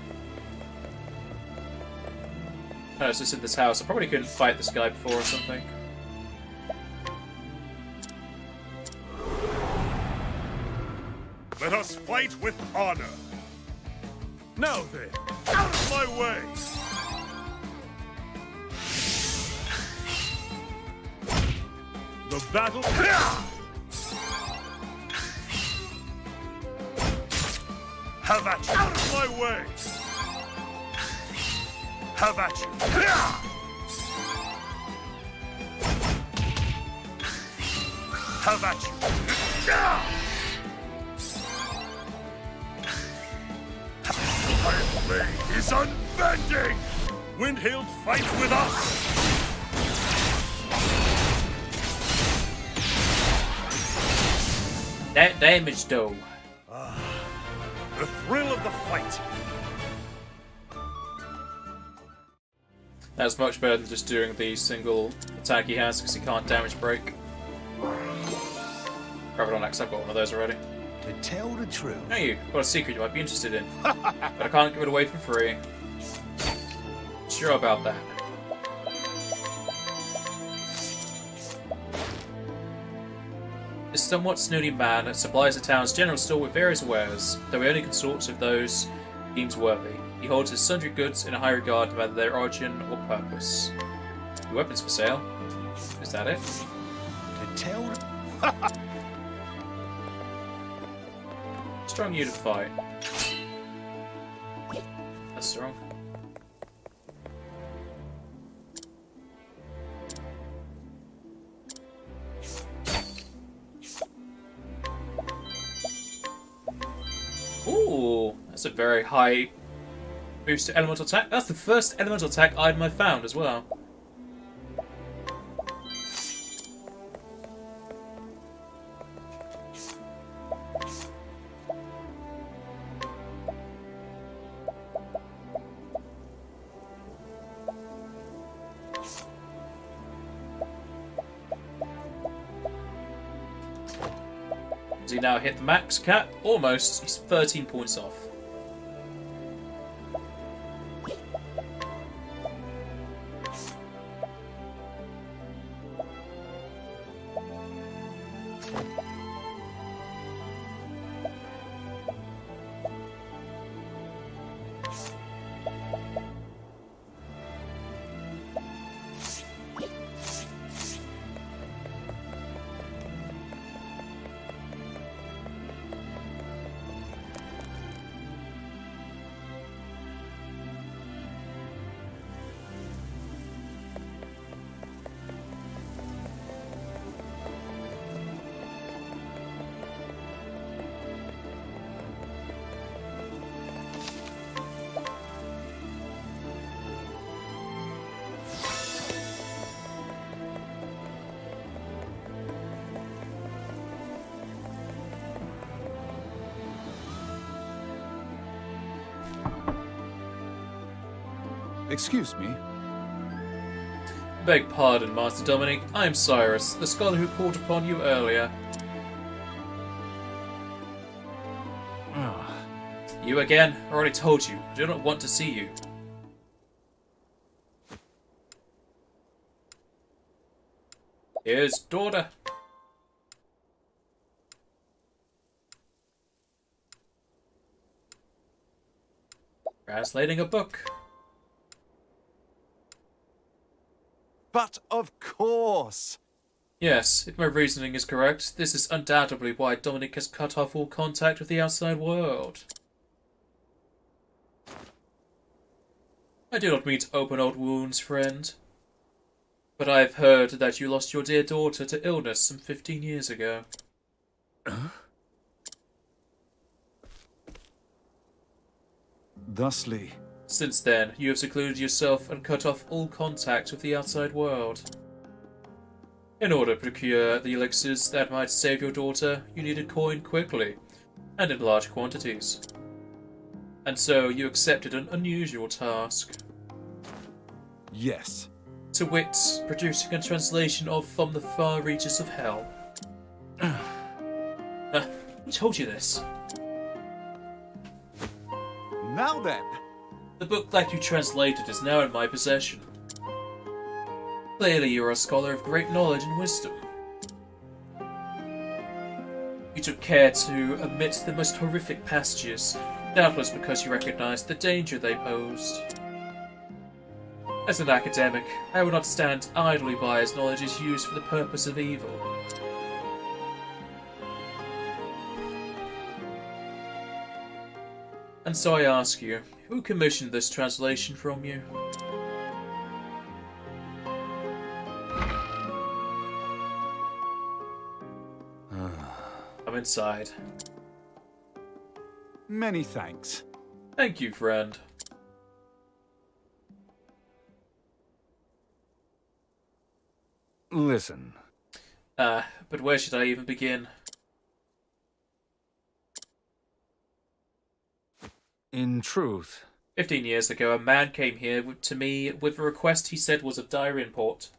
Oh, it's just in this house. I probably couldn't fight this guy before or something. Let us fight with honor. Now then, out of my way! The battle... Have at you! Out of my way! Have at you! Have at you! My blade is unbending! Windhild fights with us! That damage, though. The thrill of the fight! That's much better than just doing the single attack he has, because he can't damage break. Grab it on X, I've got one of those already. To tell the truth, Hey, you, got a secret you might be interested in. But I can't give it away for free. Sure about that. This somewhat snooty man supplies the town's general store with various wares, though he only consorts with those he deems worthy. He holds his sundry goods in a high regard, no matter their origin or purpose. Your weapons for sale? Is that it? to tell Strong you to fight. That's strong. Ooh, that's a very high boost to elemental attack. That's the first elemental attack item I've found as well. Does he now hit the max cap? Almost. He's 13 points off. Excuse me. Beg pardon, Master Dominic. I am Cyrus, the scholar who called upon you earlier. You again? I already told you. I do not want to see you. Here's daughter. Translating a book. But of course! Yes, if my reasoning is correct, this is undoubtedly why Dominic has cut off all contact with the outside world. I do not mean to open old wounds, friend. But I have heard that you lost your dear daughter to illness some 15 years ago. Thusly, Since then, you have secluded yourself and cut off all contact with the outside world. In order to procure the elixirs that might save your daughter, you needed coin quickly, and in large quantities. And so you accepted an unusual task. yes. To wit, producing a translation of From the Far Reaches of Hell. Who told you this? Now then, The book that you translated is now in my possession. Clearly you are a scholar of great knowledge and wisdom. You took care to omit the most horrific passages, doubtless because you recognized the danger they posed. As an academic, I will not stand idly by as knowledge is used for the purpose of evil. And so I ask you, who commissioned this translation from you? I'm inside. many thanks. Thank you, friend. Listen. But where should I even begin? In truth, 15 years ago, a man came here to me with a request he said was of dire import.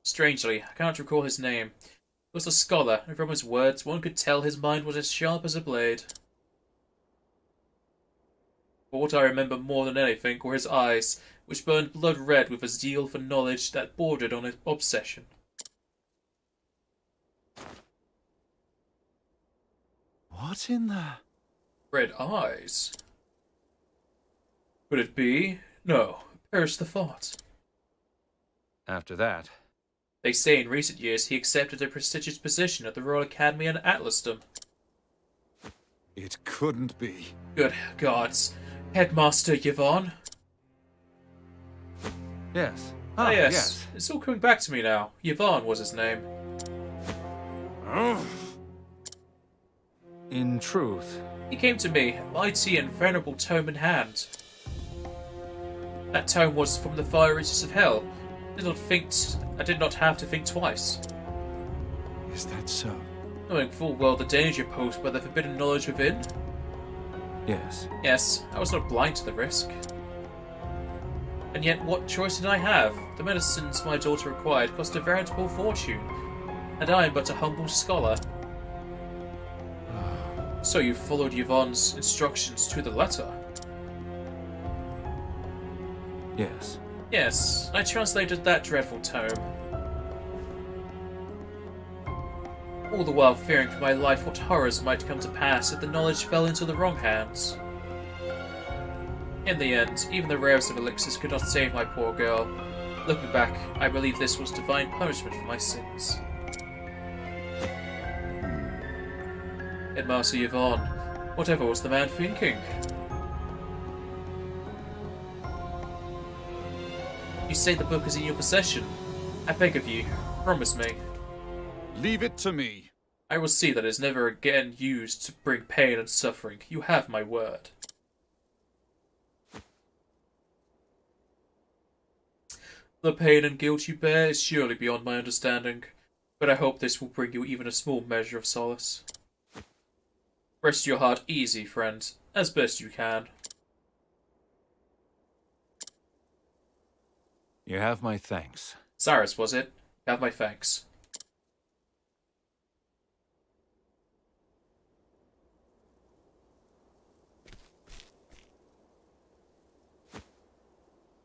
Strangely, I cannot recall his name. He was a scholar, and from his words one could tell his mind was as sharp as a blade. But what I remember more than anything were his eyes, which burned blood red with a zeal for knowledge that bordered on obsession. What in the... Red eyes? Could it be? No, perish the thought. After that, They say in recent years he accepted a prestigious position at the Royal Academy in Atlasdom. It couldn't be. Good gods. Headmaster Yvonne? yes. Ah, yes. It's all coming back to me now. Yvonne was his name. In truth, He came to me, mighty and venerable tome in hand. That tome was from the fire reaches of hell. I did not have to think twice. Is that so? Knowing full well the danger posed by the forbidden knowledge within. yes. Yes, I was not blind to the risk. And yet what choice did I have? The medicines my daughter required cost a veritable fortune, and I am but a humble scholar. So you followed Yvonne's instructions to the letter? Yes. Yes, I translated that dreadful tome. All the while fearing for my life what horrors might come to pass if the knowledge fell into the wrong hands. In the end, even the rarest of elixirs could not save my poor girl. Looking back, I believe this was divine punishment for my sins. Headmaster Yvonne, whatever was the man thinking? You say the book is in your possession. I beg of you, promise me. Leave it to me. I will see that it is never again used to bring pain and suffering. You have my word. The pain and guilt you bear is surely beyond my understanding, but I hope this will bring you even a small measure of solace. Rest your heart easy, friend, as best you can. You have my thanks. Cyrus, was it? Have my thanks.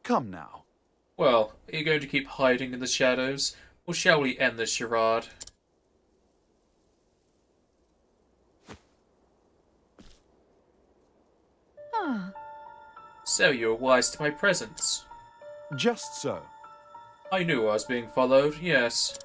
Come now. Well, are you going to keep hiding in the shadows, or shall we end this charade? Ah, So you were wise to my presence. Just so. I knew I was being followed, yes.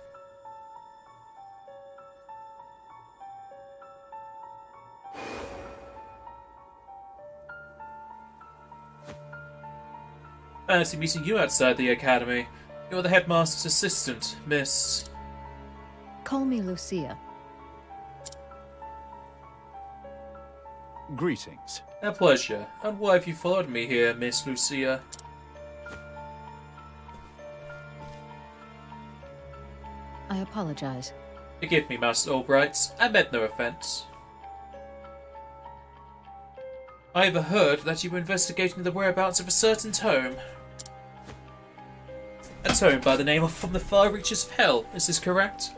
Fancy meeting you outside the academy. You're the headmaster's assistant, Miss... Call me Lucia. Greetings. A pleasure. And why have you followed me here, Miss Lucia? I apologize. Forgive me, Master Albright. I meant no offence. I overheard that you were investigating the whereabouts of a certain tome. A tome by the name of From the Far Reaches of Hell, is this correct?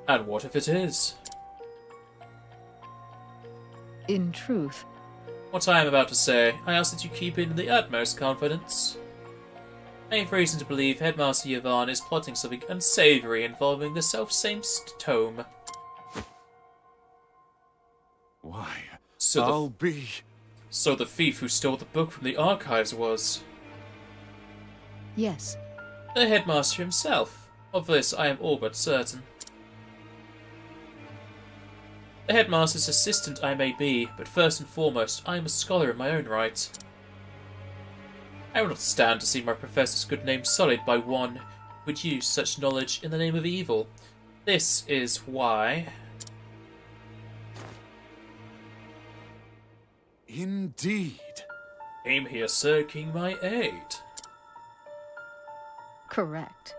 And what if it is? In truth, What I am about to say, I ask that you keep in the utmost confidence. I have reason to believe Headmaster Yvonne is plotting something unsavory involving the self-same tome. Why, So I'll be... So the thief who stole the book from the archives was... yes. the headmaster himself. Of this I am all but certain. The headmaster's assistant I may be, but first and foremost I am a scholar in my own right. I will not stand to see my professor's good name sullied by one who would use such knowledge in the name of evil. This is why... Indeed. Came here seeking my aid. Correct.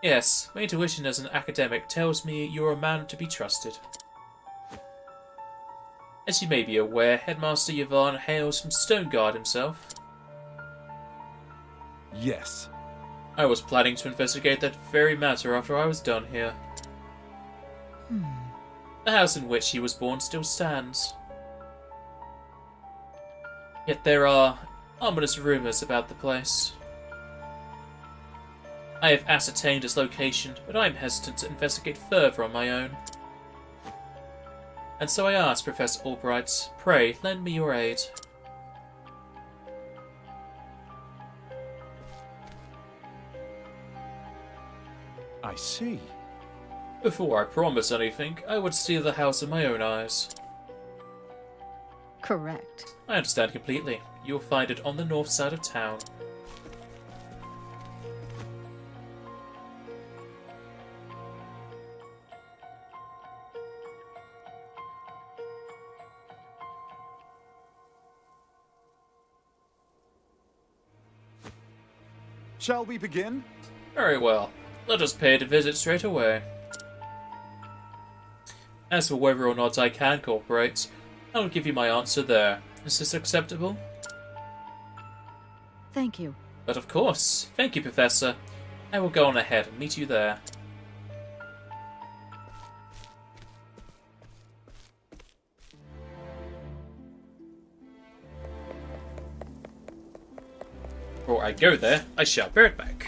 Yes, my intuition as an academic tells me you're a man to be trusted. As you may be aware, Headmaster Yvonne hails from Stoneguard himself. Yes. I was planning to investigate that very matter after I was done here. The house in which he was born still stands. Yet there are ominous rumors about the place. I have ascertained its location, but I am hesitant to investigate further on my own. And so I asked Professor Albright, pray lend me your aid. I see. Before I promise anything, I would see the house in my own eyes. Correct. I understand completely. You'll find it on the north side of town. Shall we begin? Very well. Let us pay it a visit straight away. As for whether or not I can cooperate, I will give you my answer there. Is this acceptable? Thank you. But of course. Thank you, Professor. I will go on ahead and meet you there. Before I go there, I shall bear it back.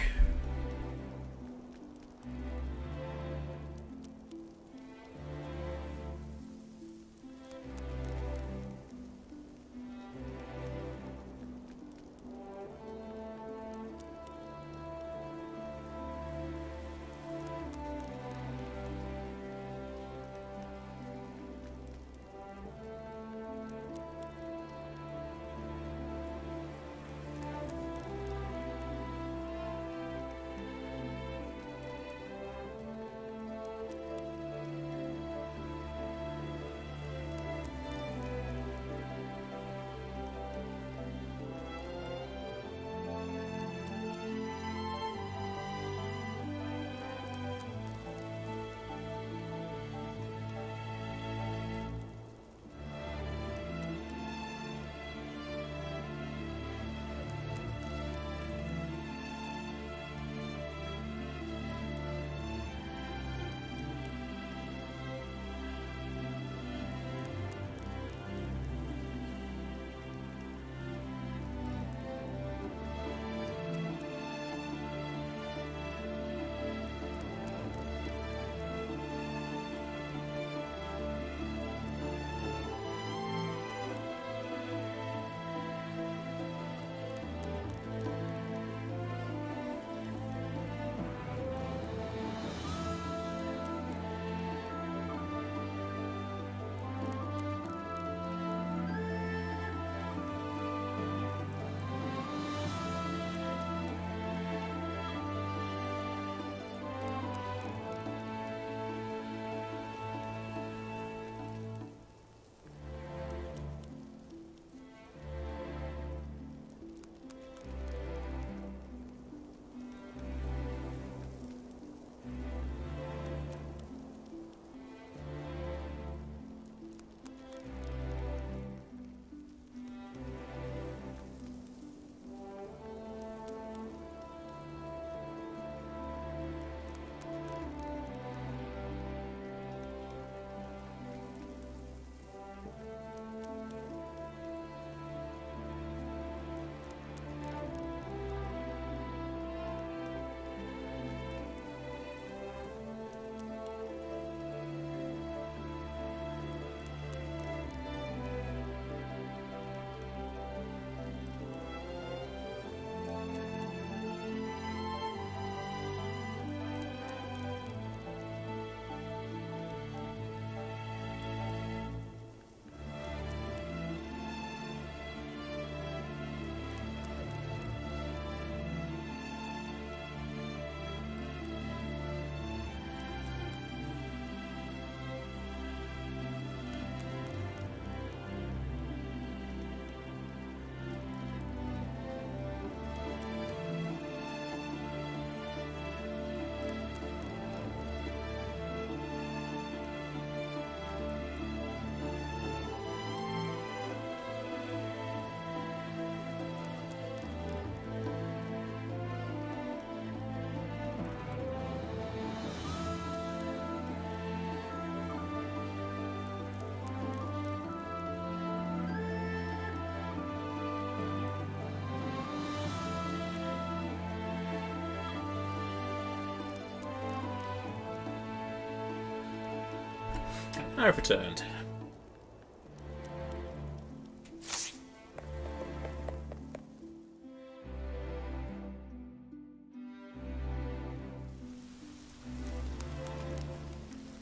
I've returned.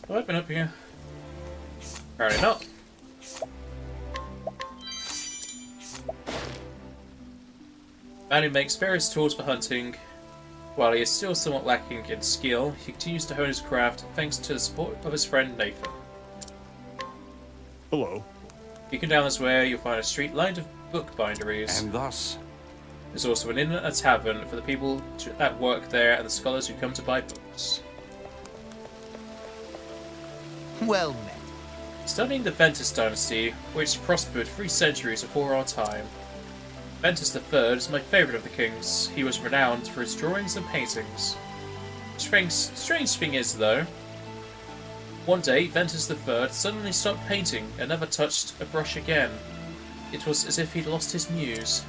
Have I been up here? Apparently not. Man who makes various tools for hunting. While he is still somewhat lacking in skill, he continues to hone his craft thanks to the support of his friend Nathan. Hello. You can down this way, you'll find a street lined with bookbinderies. And thus, There's also an inn and a tavern for the people that work there and the scholars who come to buy books. Well met. Studying the Ventus dynasty, which prospered 3 centuries before our time. Ventus III is my favourite of the kings. He was renowned for his drawings and paintings. Strange thing is, though, one day Ventus III suddenly stopped painting and never touched a brush again. It was as if he'd lost his muse.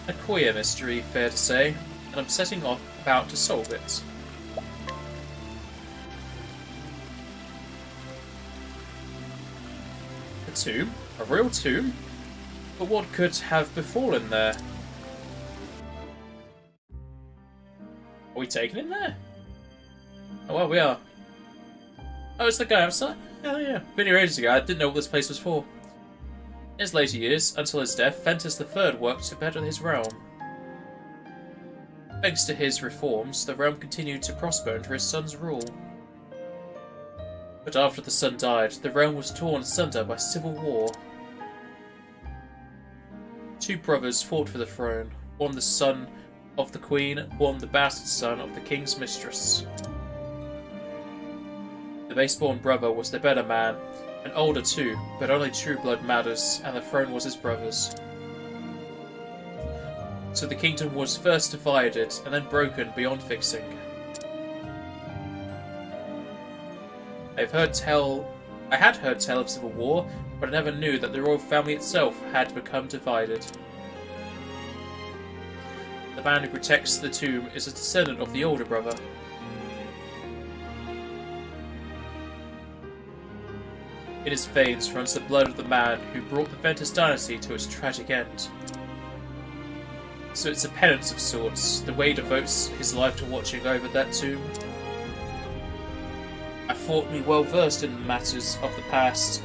A queer mystery, fair to say, and I'm setting off about to solve it. A tomb? A real tomb? But what could have befallen there? Are we taking him there? Oh, well, we are. Oh, it's the guy outside? Oh, yeah. Been here ages ago. I didn't know what this place was for. In his later years, until his death, Ventus III worked to better his realm. Thanks to his reforms, the realm continued to prosper under his son's rule. But after the son died, the realm was torn asunder by civil war. 2 brothers fought for the throne, one the son of the queen, one the bastard son of the king's mistress. The base-born brother was the better man, and older too, but only true blood matters, and the throne was his brother's. So the kingdom was first divided, and then broken beyond fixing. I had heard tell of civil war, but I never knew that the royal family itself had become divided. The man who protects the tomb is a descendant of the older brother. In his veins runs the blood of the man who brought the Ventus dynasty to its tragic end. So it's a penance of sorts, the way he devotes his life to watching over that tomb. I thought me well versed in the matters of the past,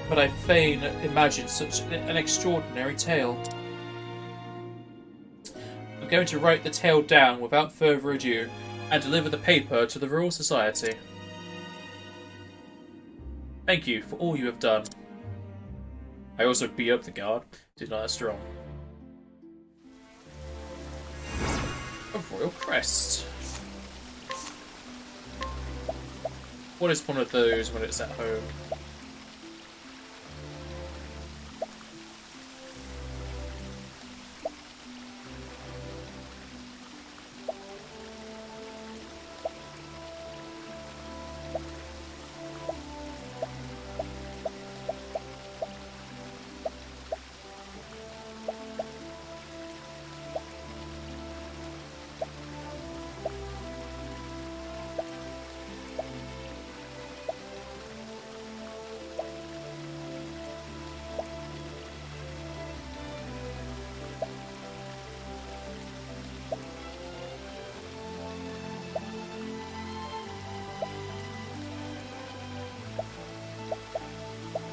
but I fain imagine such an extraordinary tale. I'm going to write the tale down without further ado, and deliver the paper to the Royal Society. Thank you for all you have done. I also beat up the guard, did not that strong. A royal crest. What is one of those when it's at home?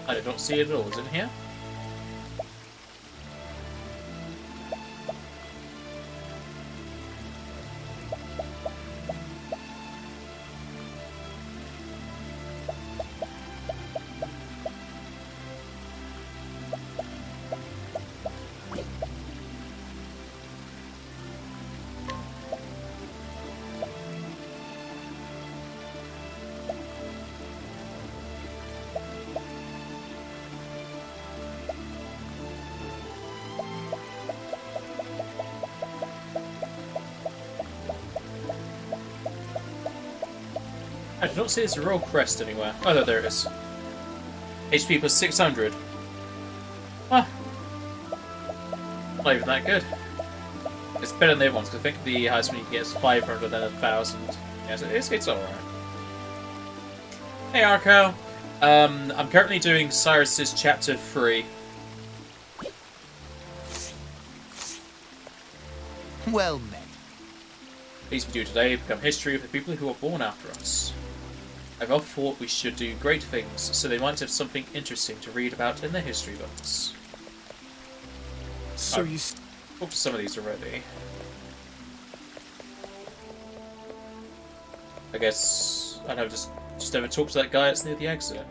I did not see it at all. Is it in here? I did not see this royal crest anywhere. Oh, no, there it is. HP plus 600. Ah. Not even that good. It's better than the other ones, because I think the highest one you can get is 500 and then 1,000. Yeah, so it's alright. Hey, Arco! I'm currently doing Cyrus's chapter 3. Well met. These we do today become history of the people who were born after us. I've often thought we should do great things, so they might have something interesting to read about in their history books. So I've you... talked to some of these already. I guess I know just never talked to that guy that's near the exit.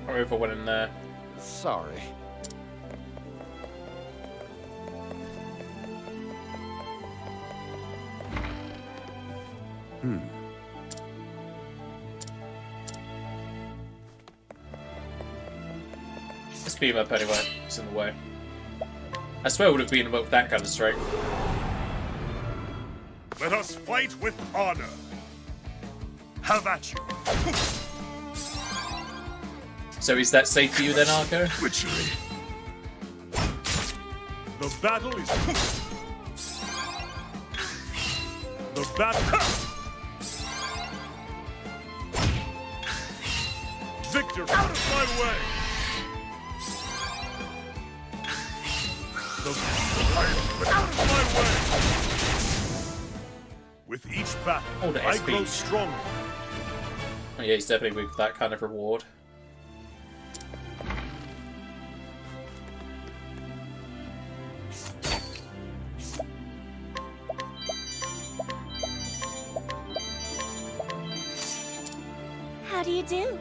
I remember if I went in there. Sorry. Let's beat him up anyway. It's in the way. I swear I would have beaten him up with that kind of strength. Let us fight with honor. Have at you. So is that safe for you then, Arco? Witchery. The battle is... The battle... Victor, out of my way! Out of my way! With each battle, Oh, the I SP. grow stronger. Oh yeah, he's definitely weak for that kind of reward. How do you do?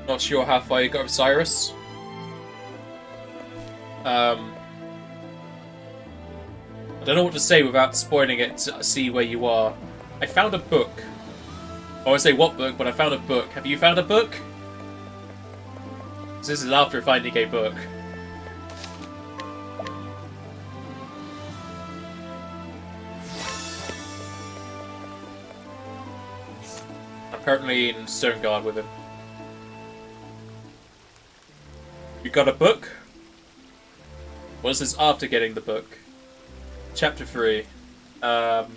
Not sure how far you got with Cyrus. I don't know what to say without spoiling it to see where you are. I found a book. I won't say what book, but I found a book. Have you found a book? 'Cause this is after finding a book. I'm currently in Stoneguard with him. You got a book? What is this after getting the book? Chapter 3. I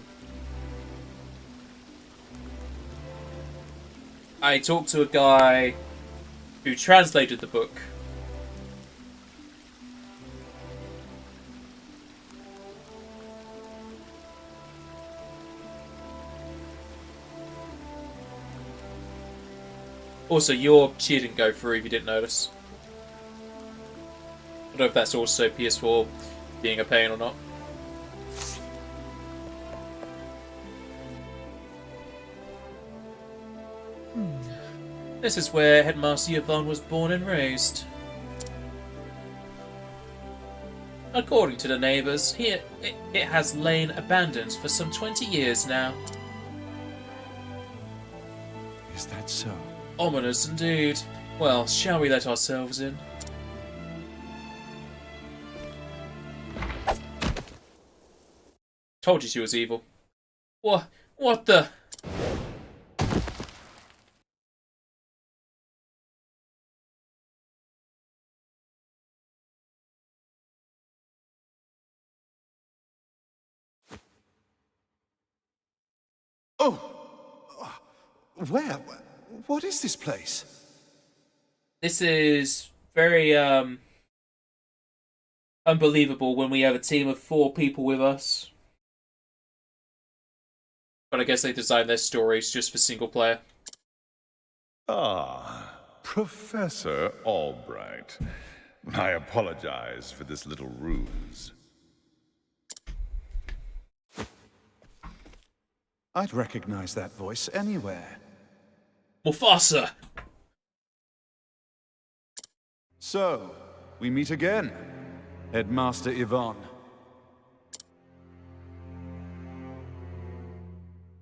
talked to a guy who translated the book. Also, your cheer didn't go through if you didn't notice. I don't know if that's also PS4 being a pain or not. This is where Headmaster Yvonne was born and raised. According to the neighbours, it has lain abandoned for some 20 years now. Is that so? Ominous indeed. Well, shall we let ourselves in? Told you she was evil. What the... Oh! Where? What is this place? This is very, unbelievable when we have a team of 4 people with us. But I guess they designed their stories just for single player. Ah, Professor Albright. I apologize for this little ruse. I'd recognize that voice anywhere. Mufasa! So, we meet again, Headmaster Yvonne.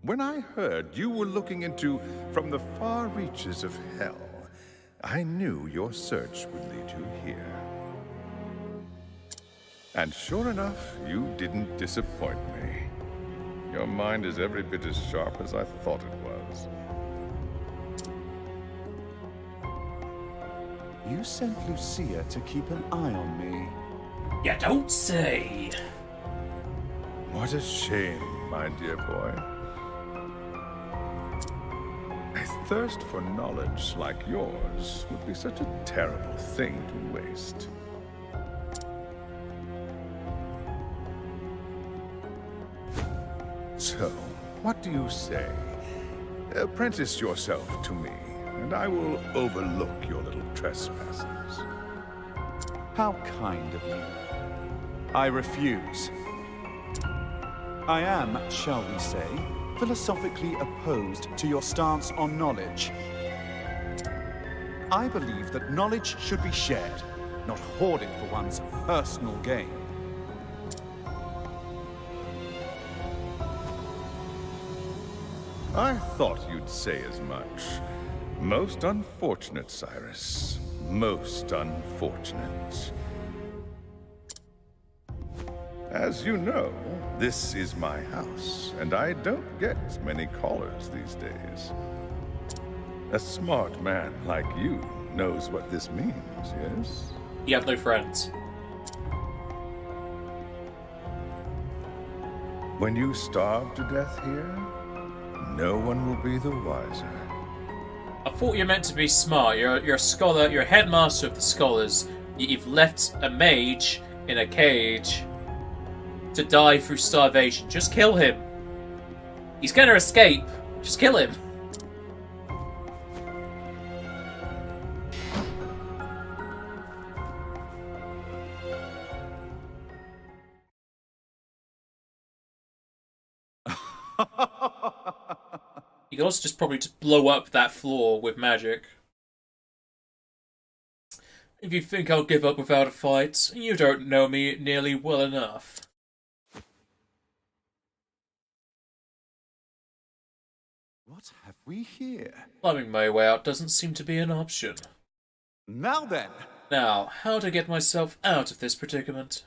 When I heard you were looking into from the far reaches of hell, I knew your search would lead you here. And sure enough, you didn't disappoint me. Your mind is every bit as sharp as I thought it was. You sent Lucia to keep an eye on me. You don't say. What a shame, my dear boy. A thirst for knowledge like yours would be such a terrible thing to waste. So, what do you say? Apprentice yourself to me, and I will overlook your little trespasses. How kind of you. I refuse. I am, shall we say, philosophically opposed to your stance on knowledge. I believe that knowledge should be shared, not hoarded for one's personal gain. I thought you'd say as much. Most unfortunate, Cyrus. Most unfortunate. As you know, this is my house, and I don't get many callers these days. A smart man like you knows what this means, yes? You have no friends. When you starve to death here, no one will be the wiser. I thought you were meant to be smart. You're a scholar. You're a headmaster of the scholars. You've left a mage in a cage to die through starvation. Just kill him. He's gonna escape. Just kill him. You can also just probably just blow up that floor with magic. If you think I'll give up without a fight, you don't know me nearly well enough. What have we here? Climbing my way out doesn't seem to be an option. Now then! Now, how to get myself out of this predicament?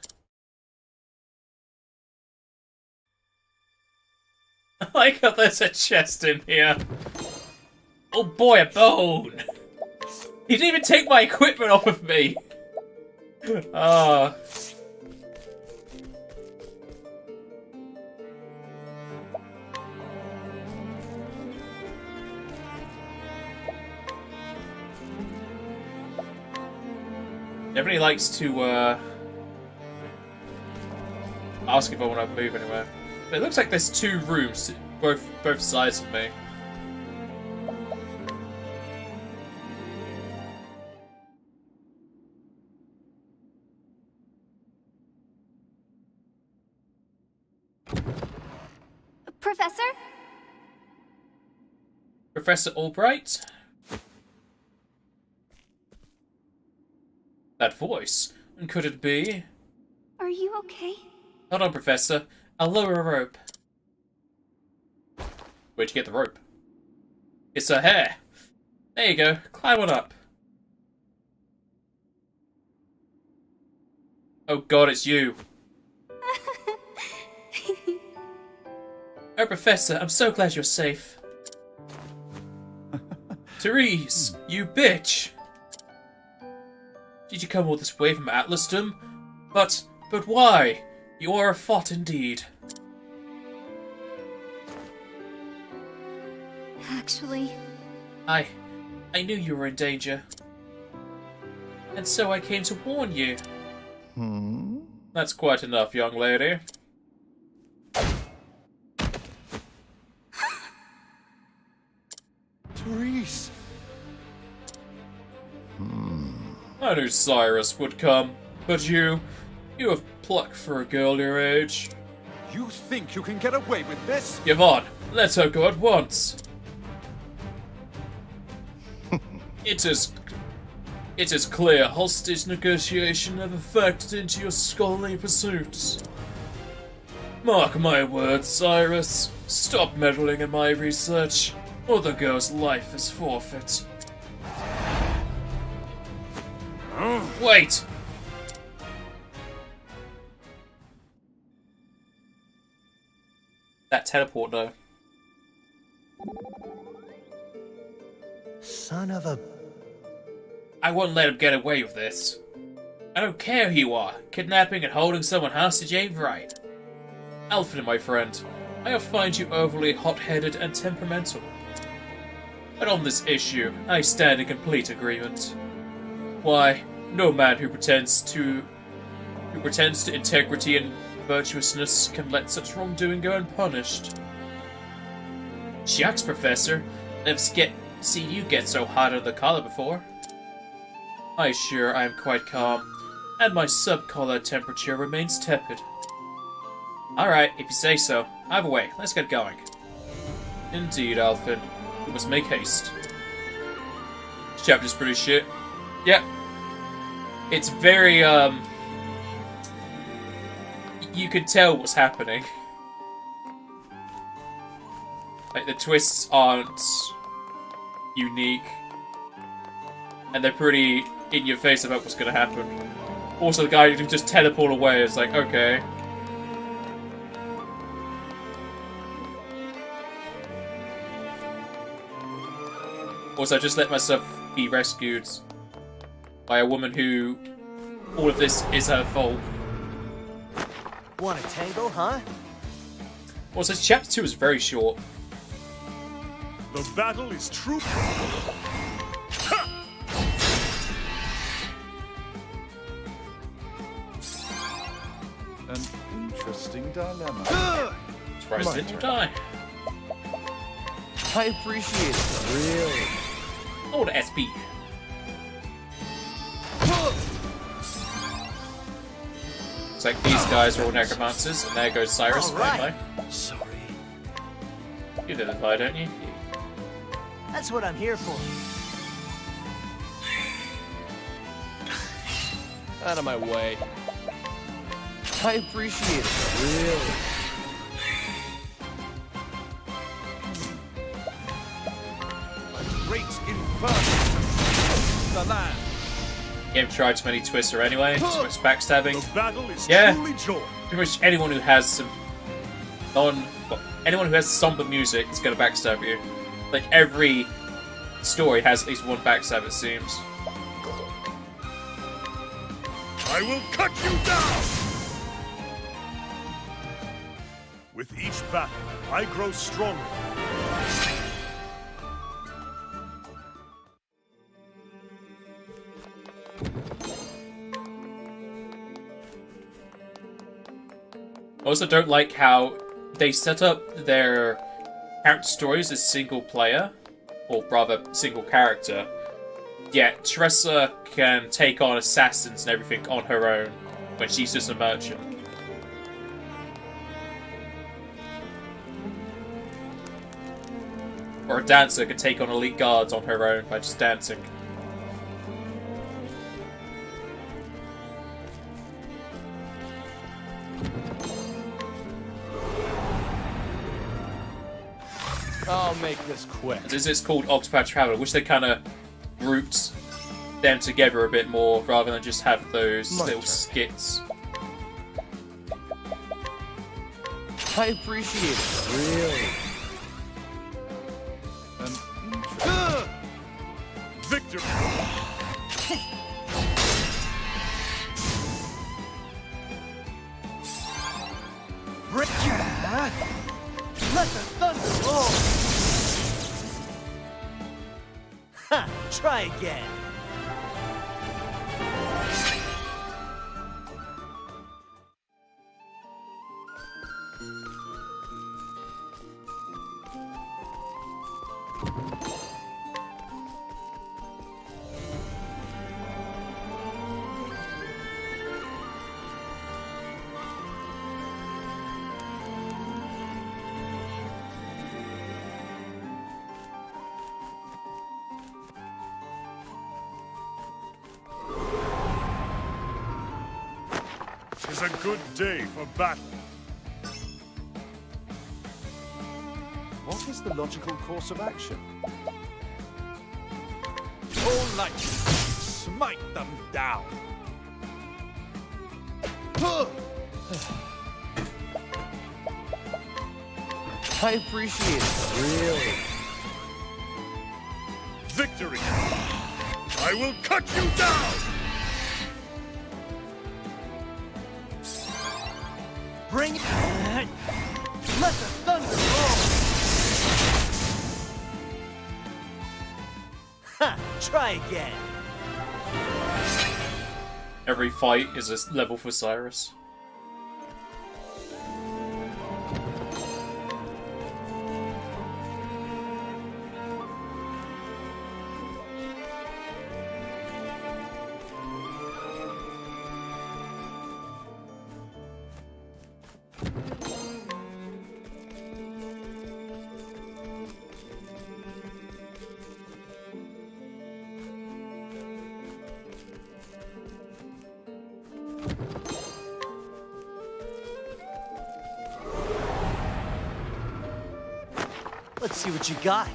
I like how there's a chest in here. Oh boy, a bone! He didn't even take my equipment off of me! Ah. Everybody likes to, ask if I want to move anywhere. But it looks like there's two rooms, both sides of me. Professor? Professor Albright? That voice. And could it be? Are you okay? Hold on, Professor. I'll lower a rope. Where'd you get the rope? It's her hair. There you go. Climb on up. Oh god, it's you. Oh, Professor, I'm so glad you're safe. Therese, you bitch! Did you come all this way from Atlasdom? But why? You are a fot indeed. Actually... I knew you were in danger. And so I came to warn you. That's quite enough, young lady. Therese! I knew Cyrus would come, but you have pluck for a girl your age. You think you can get away with this? Yvonne, let her go at once. It is clear hostage negotiation have affected into your scholarly pursuits. Mark my words, Cyrus. Stop meddling in my research, or the girl's life is forfeit. Wait! that teleport though. Son of a... I won't let him get away with this. I don't care who you are. Kidnapping and holding someone hostage ain't right. Alfred, my friend, I find you overly hot-headed and temperamental. But on this issue, I stand in complete agreement. Why, no man who pretends to integrity and virtuousness can let such wrongdoing go unpunished. Shucks, Professor. Never seen you get so hot under the collar before. I assure I am quite calm, and my sub-collar temperature remains tepid. Alright, if you say so. Either way, let's get going. Indeed, Alfred. We must make haste. This chapter's pretty shit. Yep. It's very, you can tell what's happening. Like, the twists aren't unique. And they're pretty in your face about what's gonna happen. Also, the guy who can just teleport away is like, okay. Also, I just let myself be rescued by a woman who... all of this is her fault. Want a tangle, huh? Also, chapter 2 is very short. The battle is true. An interesting dilemma. Surprised it didn't die. I appreciate it. Really? Oh, the SP. It's like these guys are all necromancers, and there goes Cyrus, finally. Sorry. You didn't lie, don't you? That's what I'm here for. Out of my way. I appreciate it. Really? Great inferno. The land. Game tried too many twists anyway, too much backstabbing. The battle is Yeah. truly joy. Pretty much anyone who has some anyone who has somber music is gonna backstab you. Like every story has at least one backstab, it seems. I will cut you down! With each battle, I grow stronger. I also don't like how they set up their character stories as single player, or rather single character, yet Tressa can take on assassins and everything on her own when she's just a merchant. Or a dancer can take on elite guards on her own by just dancing. I'll make this quick. This is called Octopath Traveler. I wish they kind of grouped them together a bit more rather than just have those little skits. I appreciate it. Really? An interesting... Victory! Let the thunder roll! Ha! Try again! It's a good day for battle. What is the logical course of action? All light, smite them down. I appreciate it. Really. Victory! I will cut you down! Bring it. Let the thunder roll. Ha! Try again. Every fight is a level for Cyrus. Let's see what you got.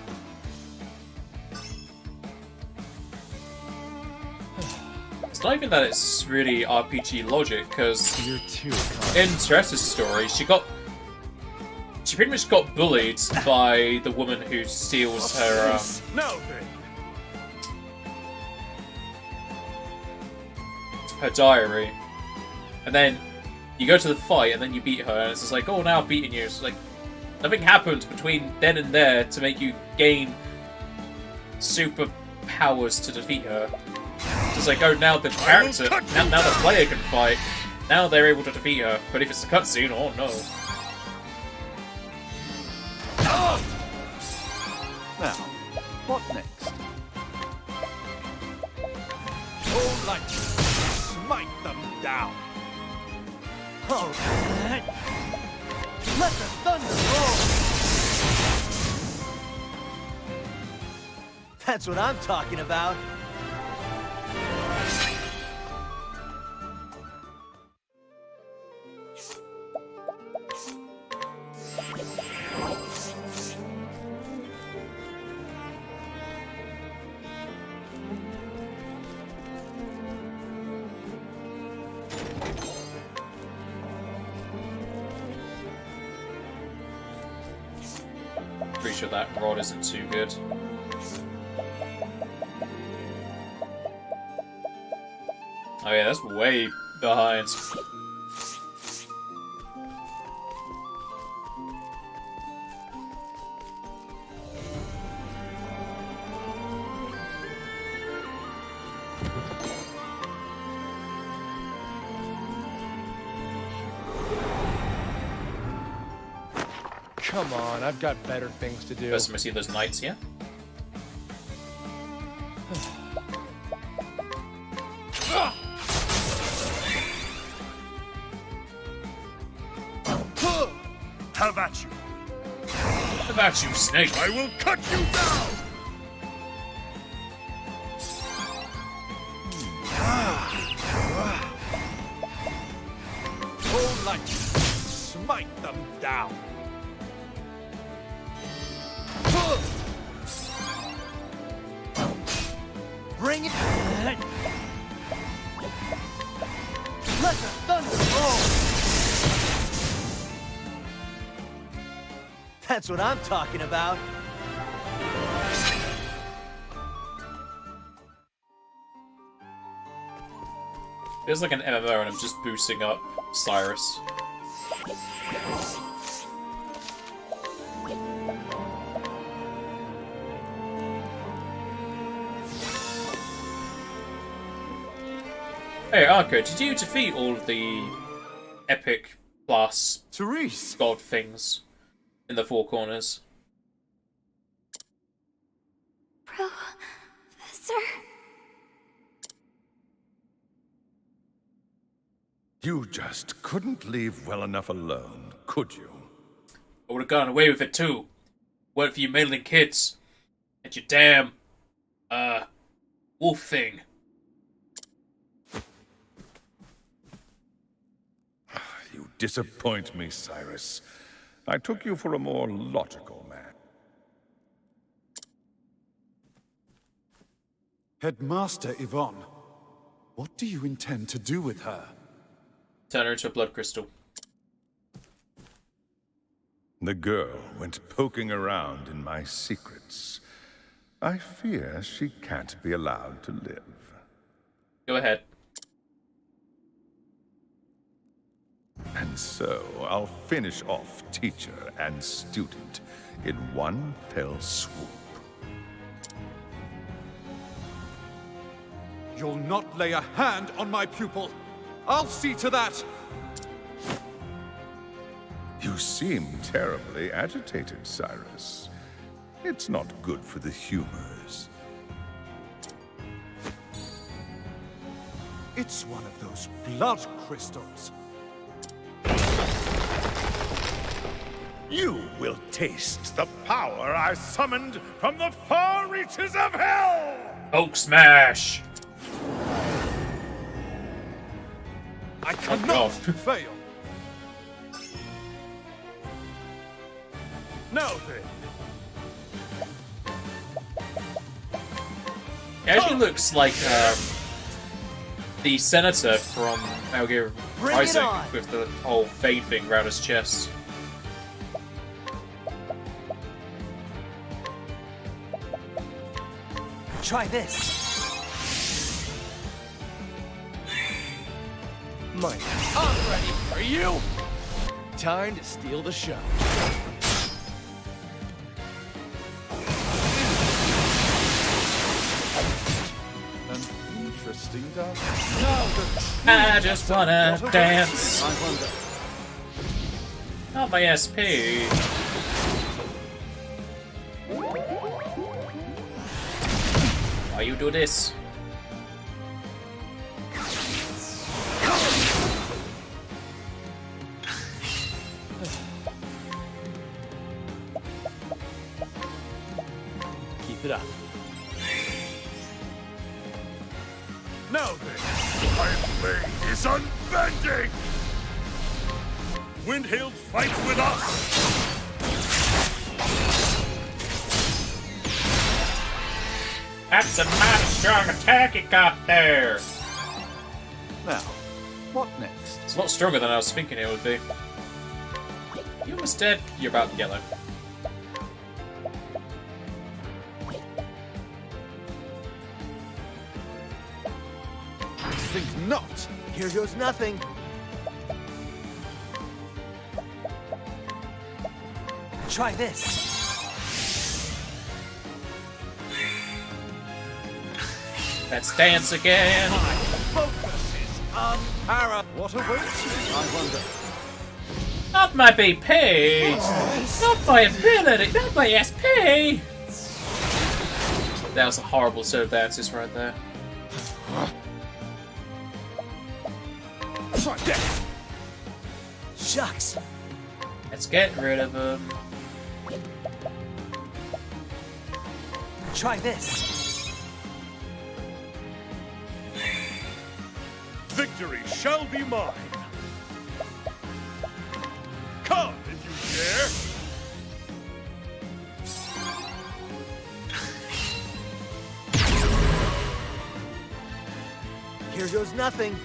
It's not even that it's really RPG logic, because You're too in Cyrus's story, she pretty much got bullied by the woman who steals her, Now then, her diary. And then you go to the fight, and then you beat her, and it's just like, oh, now I've beaten you. It's like, nothing happened between then and there to make you gain super powers to defeat her. It's just like, oh, now the character, now the player can fight. Now they're able to defeat her. But if it's a cutscene, oh no. Now, what next? Oh, like smite them down. All right. Let the thunder roll. That's what I'm talking about. Pretty sure that rod isn't too good. Oh yeah, that's way behind. Come on, I've got better things to do. First time I see those knights here. have at you. Have at you, snake. I will cut you down. Oh, like smite them down. Bring it. Let the thunder roll. That's what I'm talking about. Feels like an MMO and I'm just boosting up Cyrus. Hey, Arco, did you defeat all of the epic class Cyrus! god things in the Four Corners? Professor? You just couldn't leave well enough alone, could you? I would have gone away with it too. Weren't for you meddling kids. And your damn, wolf thing. You disappoint me, Cyrus. I took you for a more logical man. Headmaster Yvonne, what do you intend to do with her? Turn her into a blood crystal. The girl went poking around in my secrets. I fear she can't be allowed to live. Go ahead. And so I'll finish off teacher and student in one fell swoop. You'll not lay a hand on my pupil. I'll see to that. You seem terribly agitated, Cyrus. It's not good for the humors. It's one of those blood crystals. You will taste the power I summoned from the far reaches of hell! Hulk smash! I Oh, cannot God. fail. Now then, It actually looks like the senator from Metal Gear Bring it Rising on. with the whole fade thing around his chest. Try this. Mike, I'm ready. Are you? Time to steal the show. An interesting dance. I just wanna What a dance. I wonder. Not my SP. Why you do this? Keep it up. now then, my blade is unbending! Windhild fights with us! That's a mighty strong attack you got there. Now, what next? It's a lot stronger than I was thinking it would be. You almost dead. You're about yellow. Think not. Here goes nothing. Try this. Let's dance again. Focus is unparalleled. What awaits me, I wonder. Not my BP. Not my ability. Not my SP. That was a horrible set of dances right there. Try that. Shucks. Let's get rid of him. Try this. Victory shall be mine! Come, if you dare! Here goes nothing.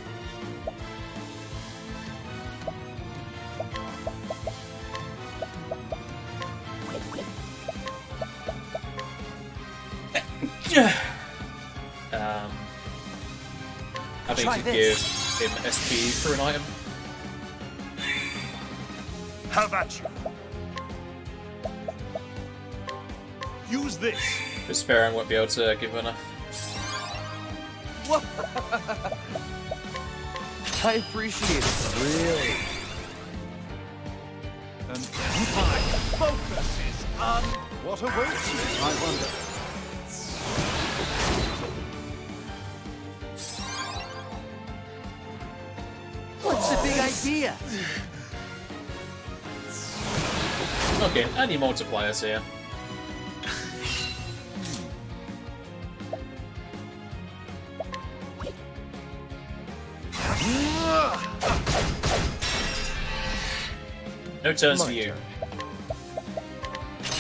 I think Try you this. give him SP for an item. Have at you! Use this! Because Farron won't be able to give him enough. I appreciate it. Really. And my focus is what awaits me, I wonder. What's the big idea? Okay, any multipliers here. No turns for you.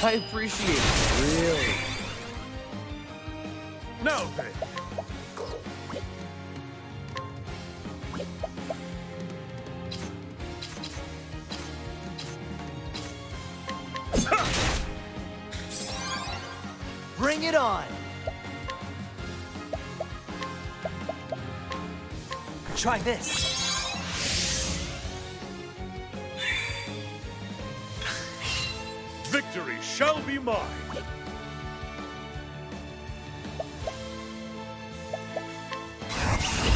I appreciate it. Really. Now then! Bring it on! Try this. Victory shall be mine.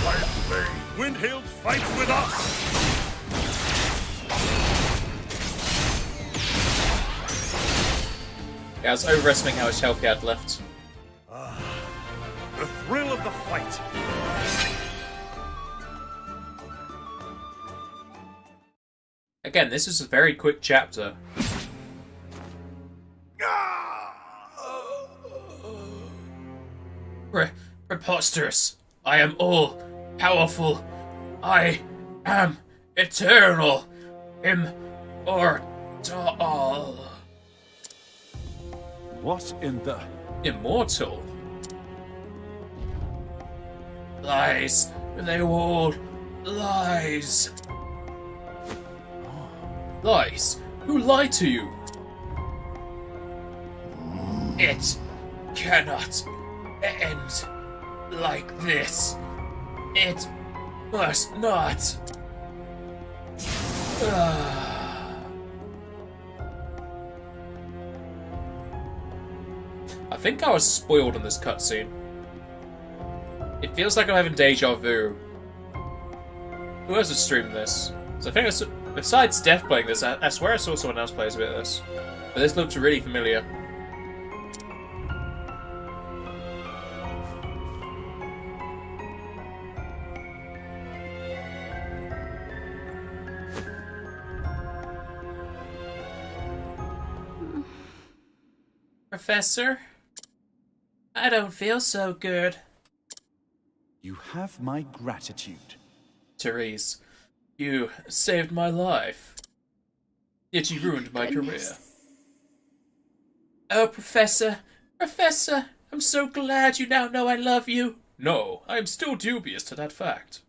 Quiet play. Windhailed fights with us. Yeah, I was overestimating how much health he had left. The thrill of the fight. Again, this is a very quick chapter. Preposterous. I am all powerful. I am eternal. Immortal. What in the... Immortal? Lies. They were all lies. Lies? Who lied to you? It cannot end like this. It must not. I think I was spoiled in this cutscene. It feels like I'm having deja vu. Who else has streamed this? So I think besides Death playing this, I swear I saw someone else play a bit of this. But this looks really familiar. Professor? I don't feel so good. You have my gratitude. Therese, you saved my life. Yet you ruined my career. Oh, Professor! Professor! I'm so glad you now know I love you! No, I am still dubious to that fact.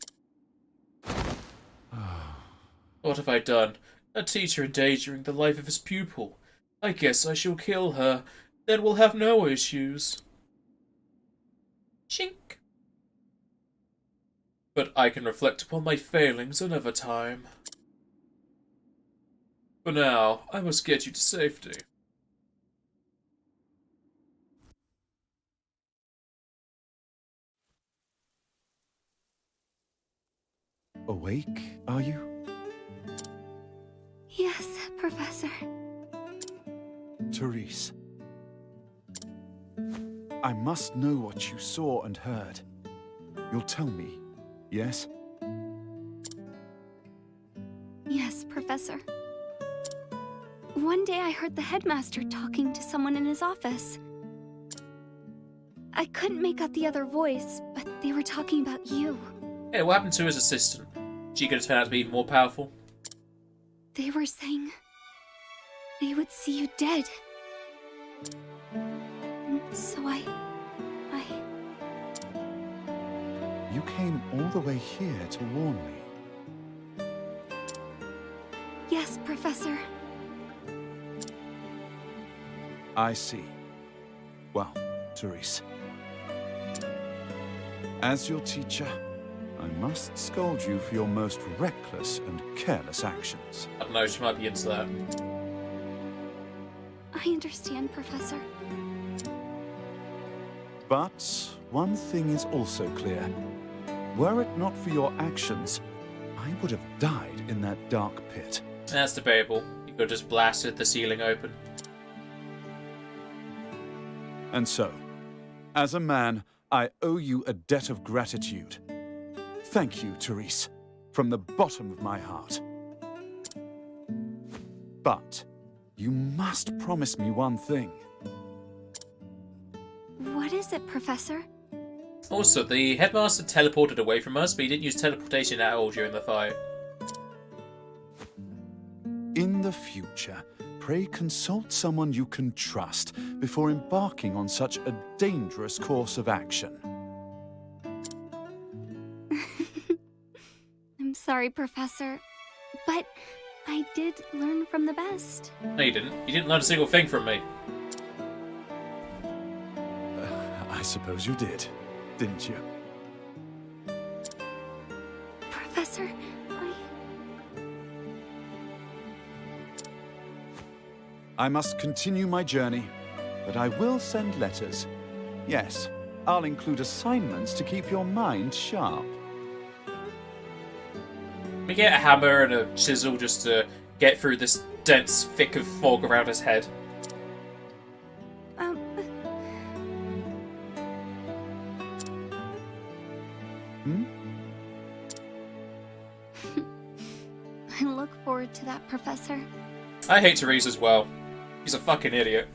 What have I done? A teacher endangering the life of his pupil. I guess I shall kill her. Then we'll have no issues. Chink. But I can reflect upon my failings another time. For now, I must get you to safety. Awake, are you? Yes, Professor. Therese. I must know what you saw and heard. You'll tell me, yes? Yes, Professor. One day I heard the headmaster talking to someone in his office. I couldn't make out the other voice, but they were talking about you. Hey, what happened to his assistant? Is she going to turn out to be even more powerful? They were saying they would see you dead. And so I... You came all the way here to warn me. Yes, Professor. I see. Well, Therese. As your teacher, I must scold you for your most reckless and careless actions. I don't know, she might be into that. I understand, Professor. But one thing is also clear. Were it not for your actions, I would have died in that dark pit. That's debatable. You could have just blasted the ceiling open. And so, as a man, I owe you a debt of gratitude. Thank you, Therese, from the bottom of my heart. But you must promise me one thing. What is it, Professor? Also, the headmaster teleported away from us, but he didn't use teleportation at all during the fight. In the future, pray consult someone you can trust before embarking on such a dangerous course of action. I'm sorry, Professor, but I did learn from the best. No, you didn't. You didn't learn a single thing from me. I suppose you did, didn't you? Professor, I must continue my journey, but I will send letters. Yes, I'll include assignments to keep your mind sharp. We get a hammer and a chisel just to get through this dense, thick of fog around his head. I look forward to that, Professor. I hate Therese as well. He's a fucking idiot.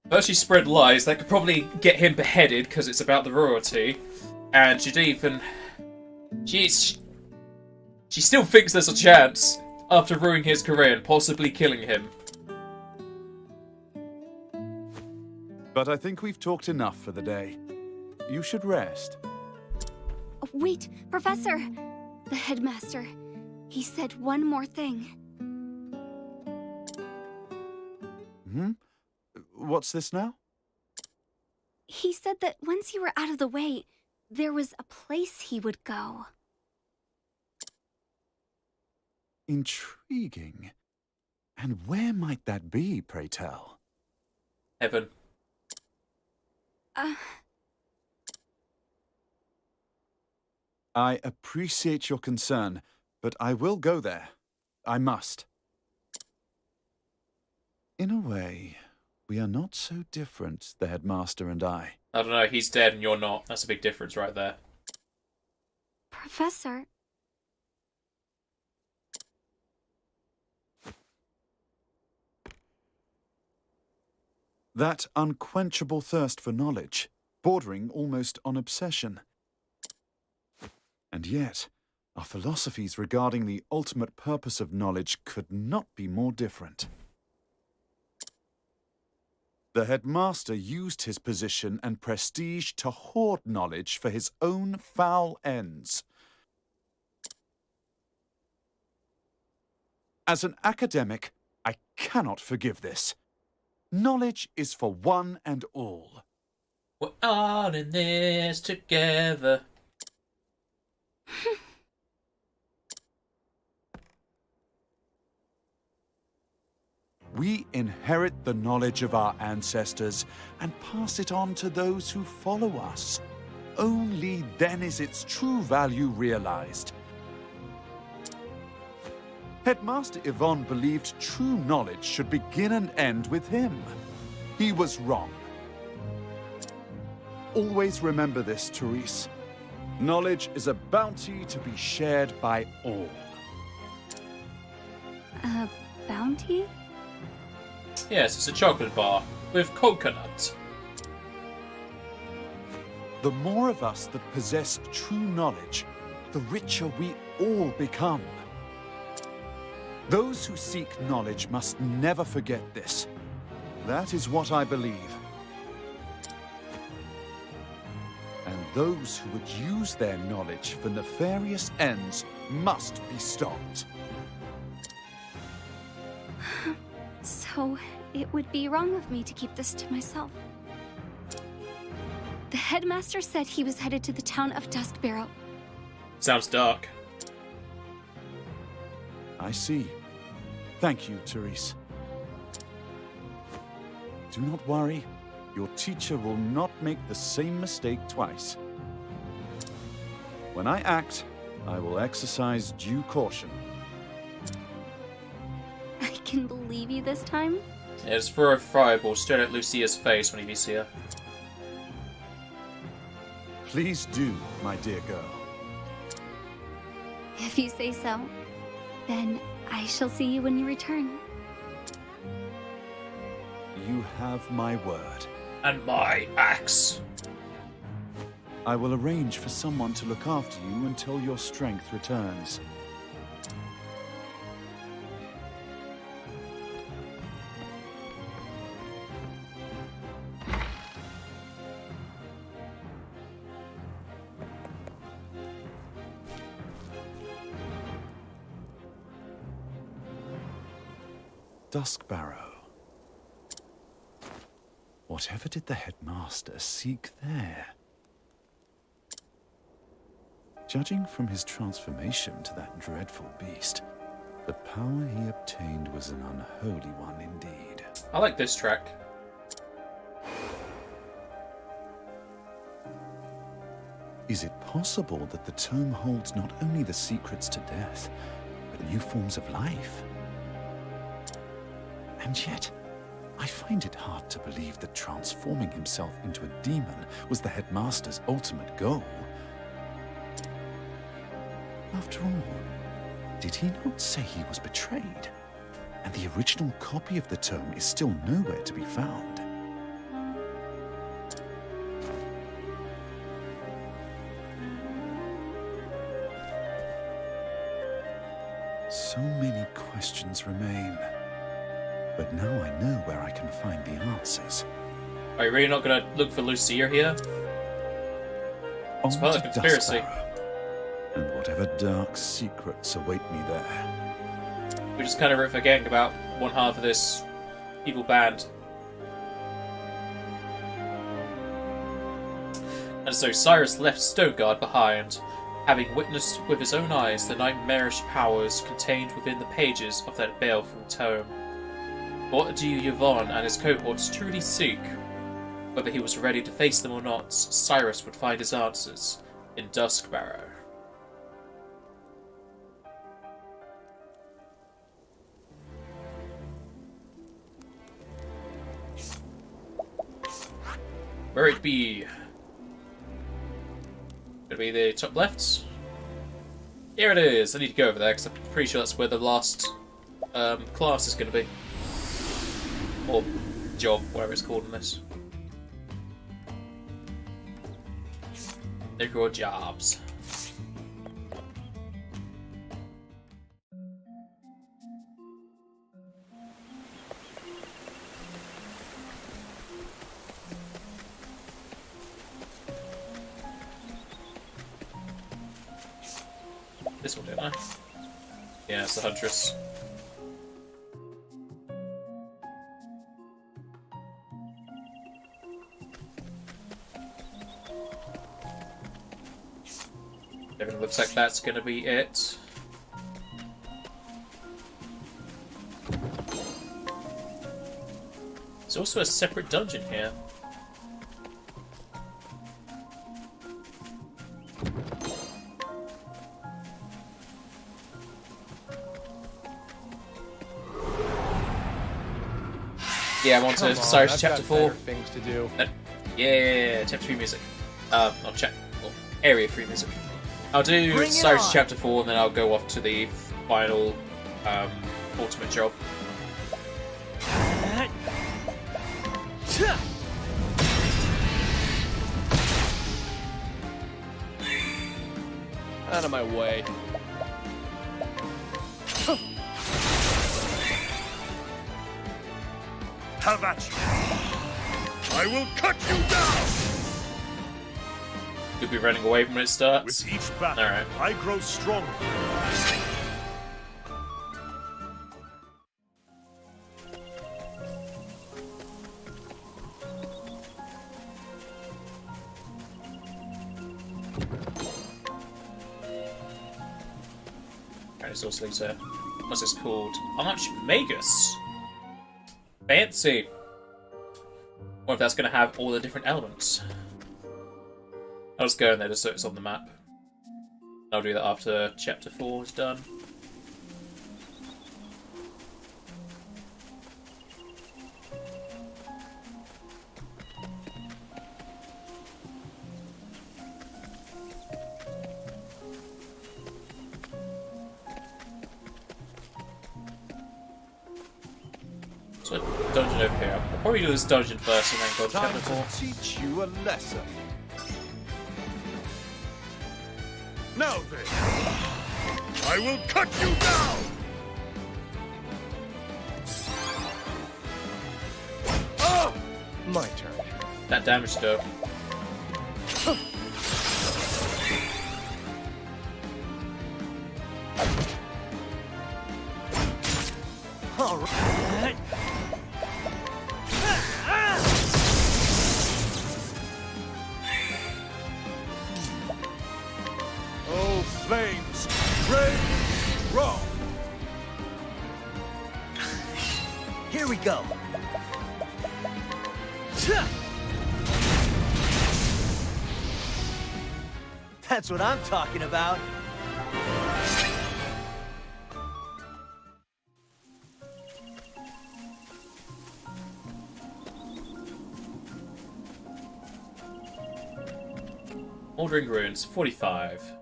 But she spread lies that could probably get him beheaded because it's about the royalty. And she'd even... She still thinks there's a chance after ruining his career and possibly killing him. But I think we've talked enough for the day. You should rest. Wait, Professor! The headmaster. He said one more thing. What's this now? He said that once you were out of the way, there was a place he would go. Intriguing. And where might that be, pray tell? Heaven. I appreciate your concern, but I will go there. I must. In a way, we are not so different, the headmaster and I. I don't know, he's dead and you're not. That's a big difference right there. Professor? That unquenchable thirst for knowledge, bordering almost on obsession. And yet, our philosophies regarding the ultimate purpose of knowledge could not be more different. The headmaster used his position and prestige to hoard knowledge for his own foul ends. As an academic, I cannot forgive this. Knowledge is for one and all. We're all in this together. We inherit the knowledge of our ancestors and pass it on to those who follow us. Only then is its true value realized. Headmaster Yvonne believed true knowledge should begin and end with him. He was wrong. Always remember this, Therese. Knowledge is a bounty to be shared by all. A bounty? Yes, it's a chocolate bar with coconut. The more of us that possess true knowledge, the richer we all become. Those who seek knowledge must never forget this. That is what I believe. And those who would use their knowledge for nefarious ends must be stopped. So, it would be wrong of me to keep this to myself. The headmaster said he was headed to the town of Duskbarrow. Sounds dark. I see. Thank you, Therese. Do not worry. Your teacher will not make the same mistake twice. When I act, I will exercise due caution. I can believe you this time? Yeah, just throw a fireball straight at Lucia's face when you see her. Please do, my dear girl. If you say so, then I shall see you when you return. You have my word. And my axe. I will arrange for someone to look after you until your strength returns. Duskbarrow. Whatever did the headmaster seek there? Judging from his transformation to that dreadful beast, the power he obtained was an unholy one indeed. I like this track. Is it possible that the tome holds not only the secrets to death, but new forms of life? And yet, I find it hard to believe that transforming himself into a demon was the headmaster's ultimate goal. After all, did he not say he was betrayed? And the original copy of the tome is still nowhere to be found. So many questions remain. But now I know where I can find the answers. Are you really not going to look for Lucia here? It's part of the conspiracy. And whatever dark secrets await me there. We just kind of forgetting about one half of this evil band. And so Cyrus left Stogard behind, having witnessed with his own eyes the nightmarish powers contained within the pages of that baleful tome. What do Yvonne and his cohorts truly seek? Whether he was ready to face them or not, Cyrus would find his answers in Duskbarrow. Where it be? Gonna be the top left? Here it is! I need to go over there because I'm pretty sure that's where the last class is gonna be. Or job, whatever it's called in this. They're called jobs. This one, didn't I? Yeah, it's the Huntress. Everything looks like that's going to be it. There's also a separate dungeon here. Yeah, I'm on to Cyrus Chapter 4. Things to do. Yeah, Chapter 3 music. Not Area 3 music. I'll do Cyrus Chapter 4 and then I'll go off to the final ultimate job. Out of my way. Have at you! I will cut you down! You'll be running away from when it starts? With each battle, Alright. I grow stronger. There's also these, what's this called? Archmagus! Fancy! What if that's going to have all the different elements? I'll just go in there just so it's on the map. I'll do that after Chapter 4 is done. So, dungeon over here. I'll probably do this dungeon first and then go to Chapter 4. Teach you a lesson. Now then, I will cut you down! Oh! My turn. That damage though. All right. flames, rage roll. Here we go. That's what I'm talking about. Mouldering Ruins, 45.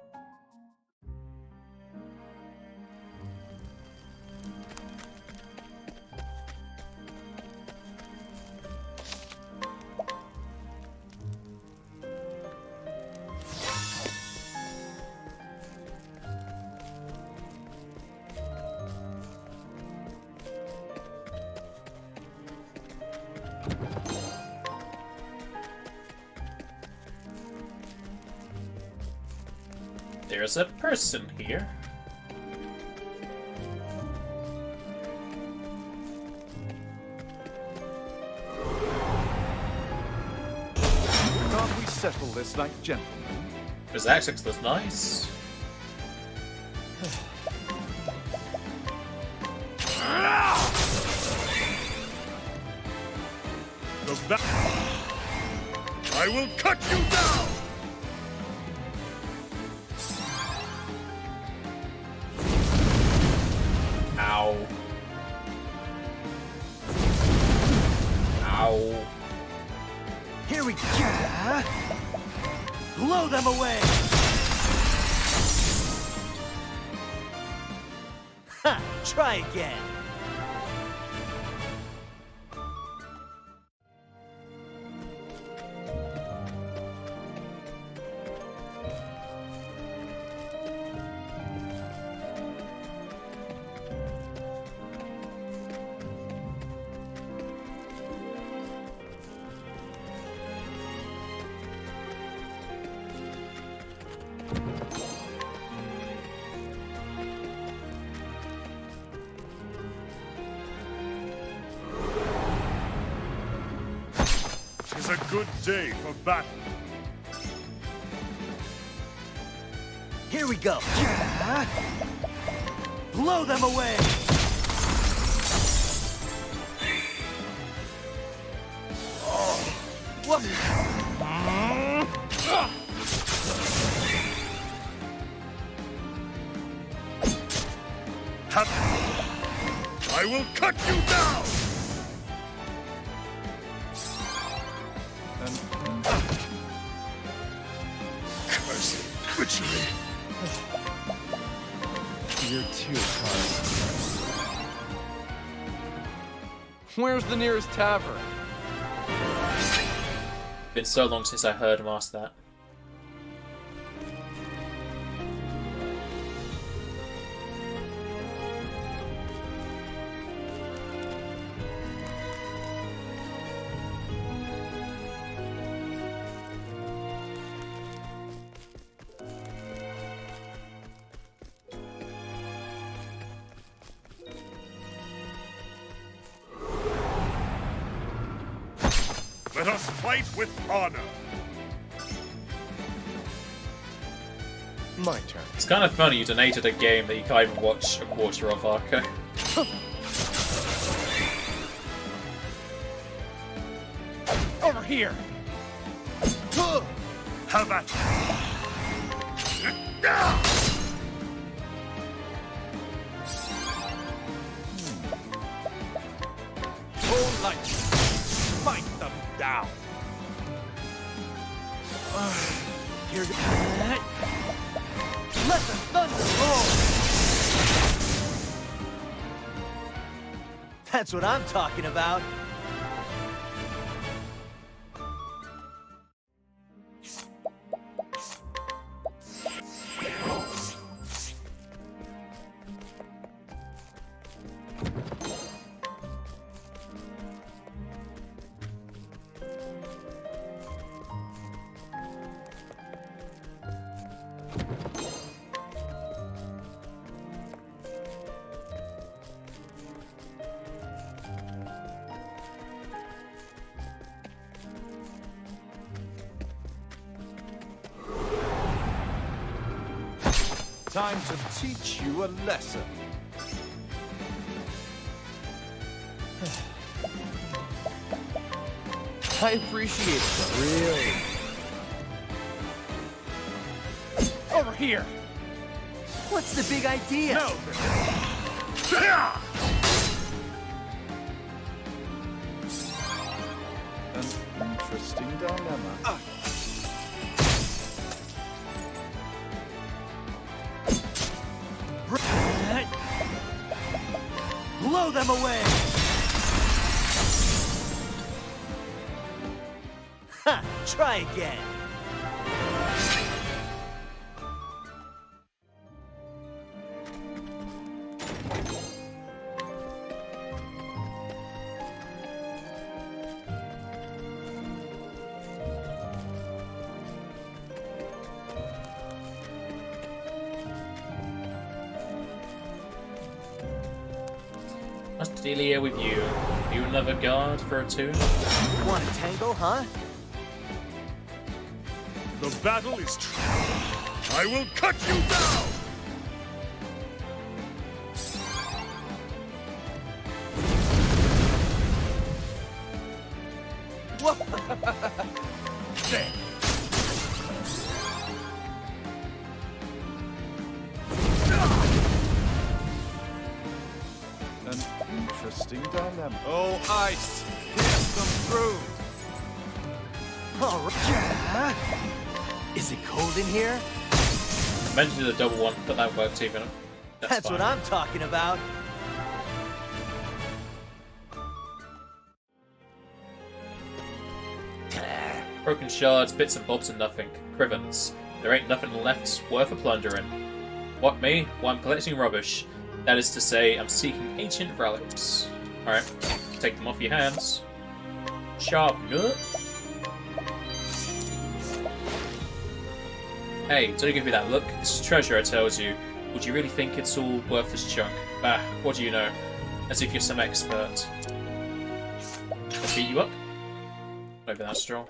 There's a person here. Can't we settle this like gentlemen? His accent was nice. I will cut you down! Ow. Ow. Here we go. Blow them away. Ha! Try again. It's a good day for battle. Here we go. Blow them away. What? I will cut you down! Cursed witchery. You're too kind. Where's the nearest tavern? Been so long since I heard him ask that. Let us fight with honor. My turn. It's kind of funny you donated a game that you can't even watch a quarter of, Arco. Over here! Have at Full light! Fight them down! Here. Let the thunder roll. That's what I'm talking about. Time to teach you a lesson. I appreciate it, though. Really? Over here! What's the big idea? No! An interesting dilemma. Blow them away! Ha! Try again! What's the dealio with you? Are you another guard for a tune? Want a tango, huh? The battle is true. I will cut you down! There. An interesting dilemma. Oh, ice! Pierce them through! All right. Is it cold in here? I meant to do the double one, but that worked even. That's fine. what I'm talking about. Broken shards, bits and bobs and nothing. Crivens. There ain't nothing left worth a plundering. What, me? Well, I'm collecting rubbish. That is to say, I'm seeking ancient relics. Alright, take them off your hands. Sharp nut. Hey, don't give me that look. This is treasure, I tells you. Would you really think it's all worth this junk? Bah, what do you know? As if you're some expert. I'll beat you up? Maybe that's strong.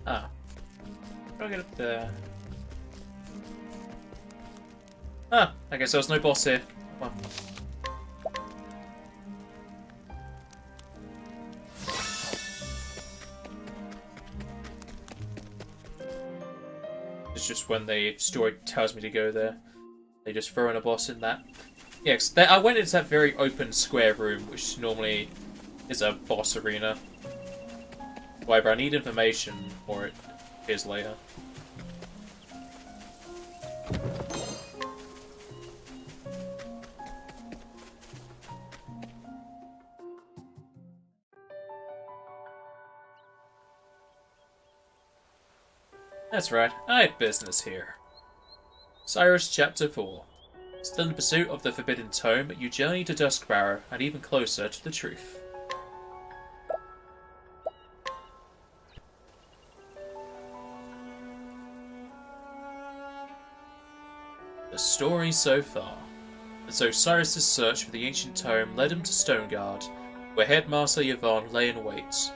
Ah. How do I get up there? Ah, I guess there was no boss here. Well. It's just when the story tells me to go there. They just throw in a boss in that. Yes, I went into that very open square room, which normally is a boss arena. However, I need information for it. Here's later. That's right, I have business here. Cyrus Chapter 4. Still in pursuit of the Forbidden Tome, you journey to Duskbarrow, and even closer to the truth. The story so far. And so Cyrus's search for the ancient tome led him to Stonegard, where Headmaster Yvonne lay in wait.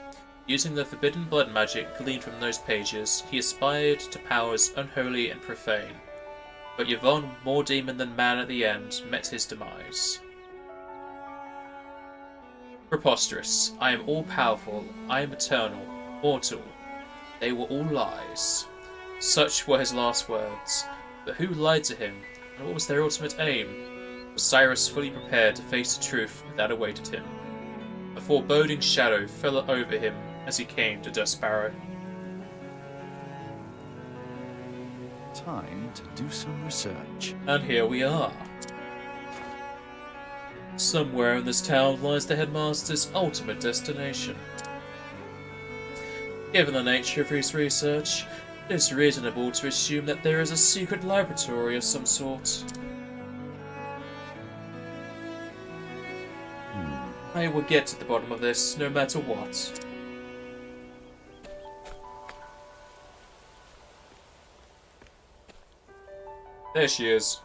Using the forbidden blood magic gleaned from those pages, he aspired to powers unholy and profane. But Yvonne, more demon than man at the end, met his demise. Preposterous. I am all-powerful. I am eternal. Mortal. They were all lies. Such were his last words. But who lied to him, and what was their ultimate aim? Was Cyrus fully prepared to face the truth that awaited him? A foreboding shadow fell over him as he came to Duskbarrow. Time to do some research. And here we are. Somewhere in this town lies the headmaster's ultimate destination. Given the nature of his research, it is reasonable to assume that there is a secret laboratory of some sort. I will get to the bottom of this, no matter what. There she is.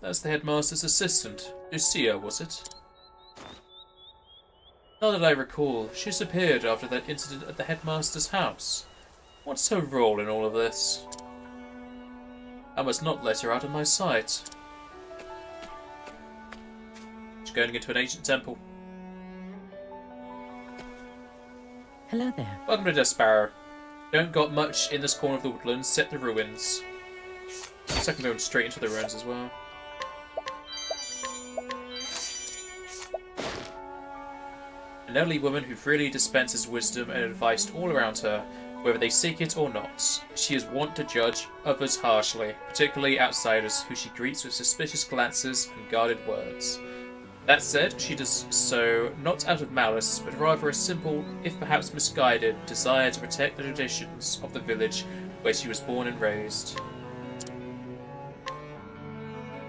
That's the headmaster's assistant. Lucia, was it? Now that I recall, she disappeared after that incident at the headmaster's house. What's her role in all of this? I must not let her out of my sight. She's going into an ancient temple. Hello there. Welcome to Desparrow. Don't got much in this corner of the woodlands, except the ruins. Looks like I'm going straight into the ruins as well. An elderly woman who freely dispenses wisdom and advice to all around her, whether they seek it or not. She is wont to judge others harshly, particularly outsiders, who she greets with suspicious glances and guarded words. That said, she does so not out of malice, but rather a simple, if perhaps misguided, desire to protect the traditions of the village where she was born and raised.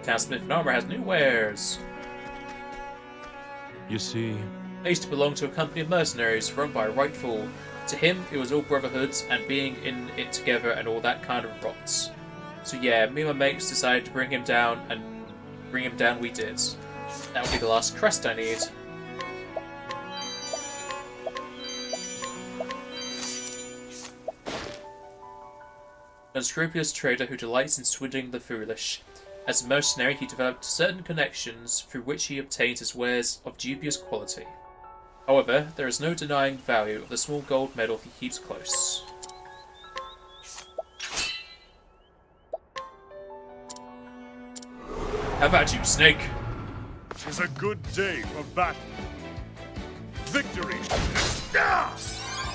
Townsmith and Armor has new wares. You see, I used to belong to a company of mercenaries run by a right fool. To him, it was all brotherhoods and being in it together and all that kind of rot. So yeah, me and my mates decided to bring him down, and bring him down we did. That will be the last crest I need. An unscrupulous trader who delights in swindling the foolish. As a mercenary, he developed certain connections through which he obtains his wares of dubious quality. However, there is no denying the value of the small gold medal he keeps close. How about you, Snake? 'Tis a good day for battle. Victory!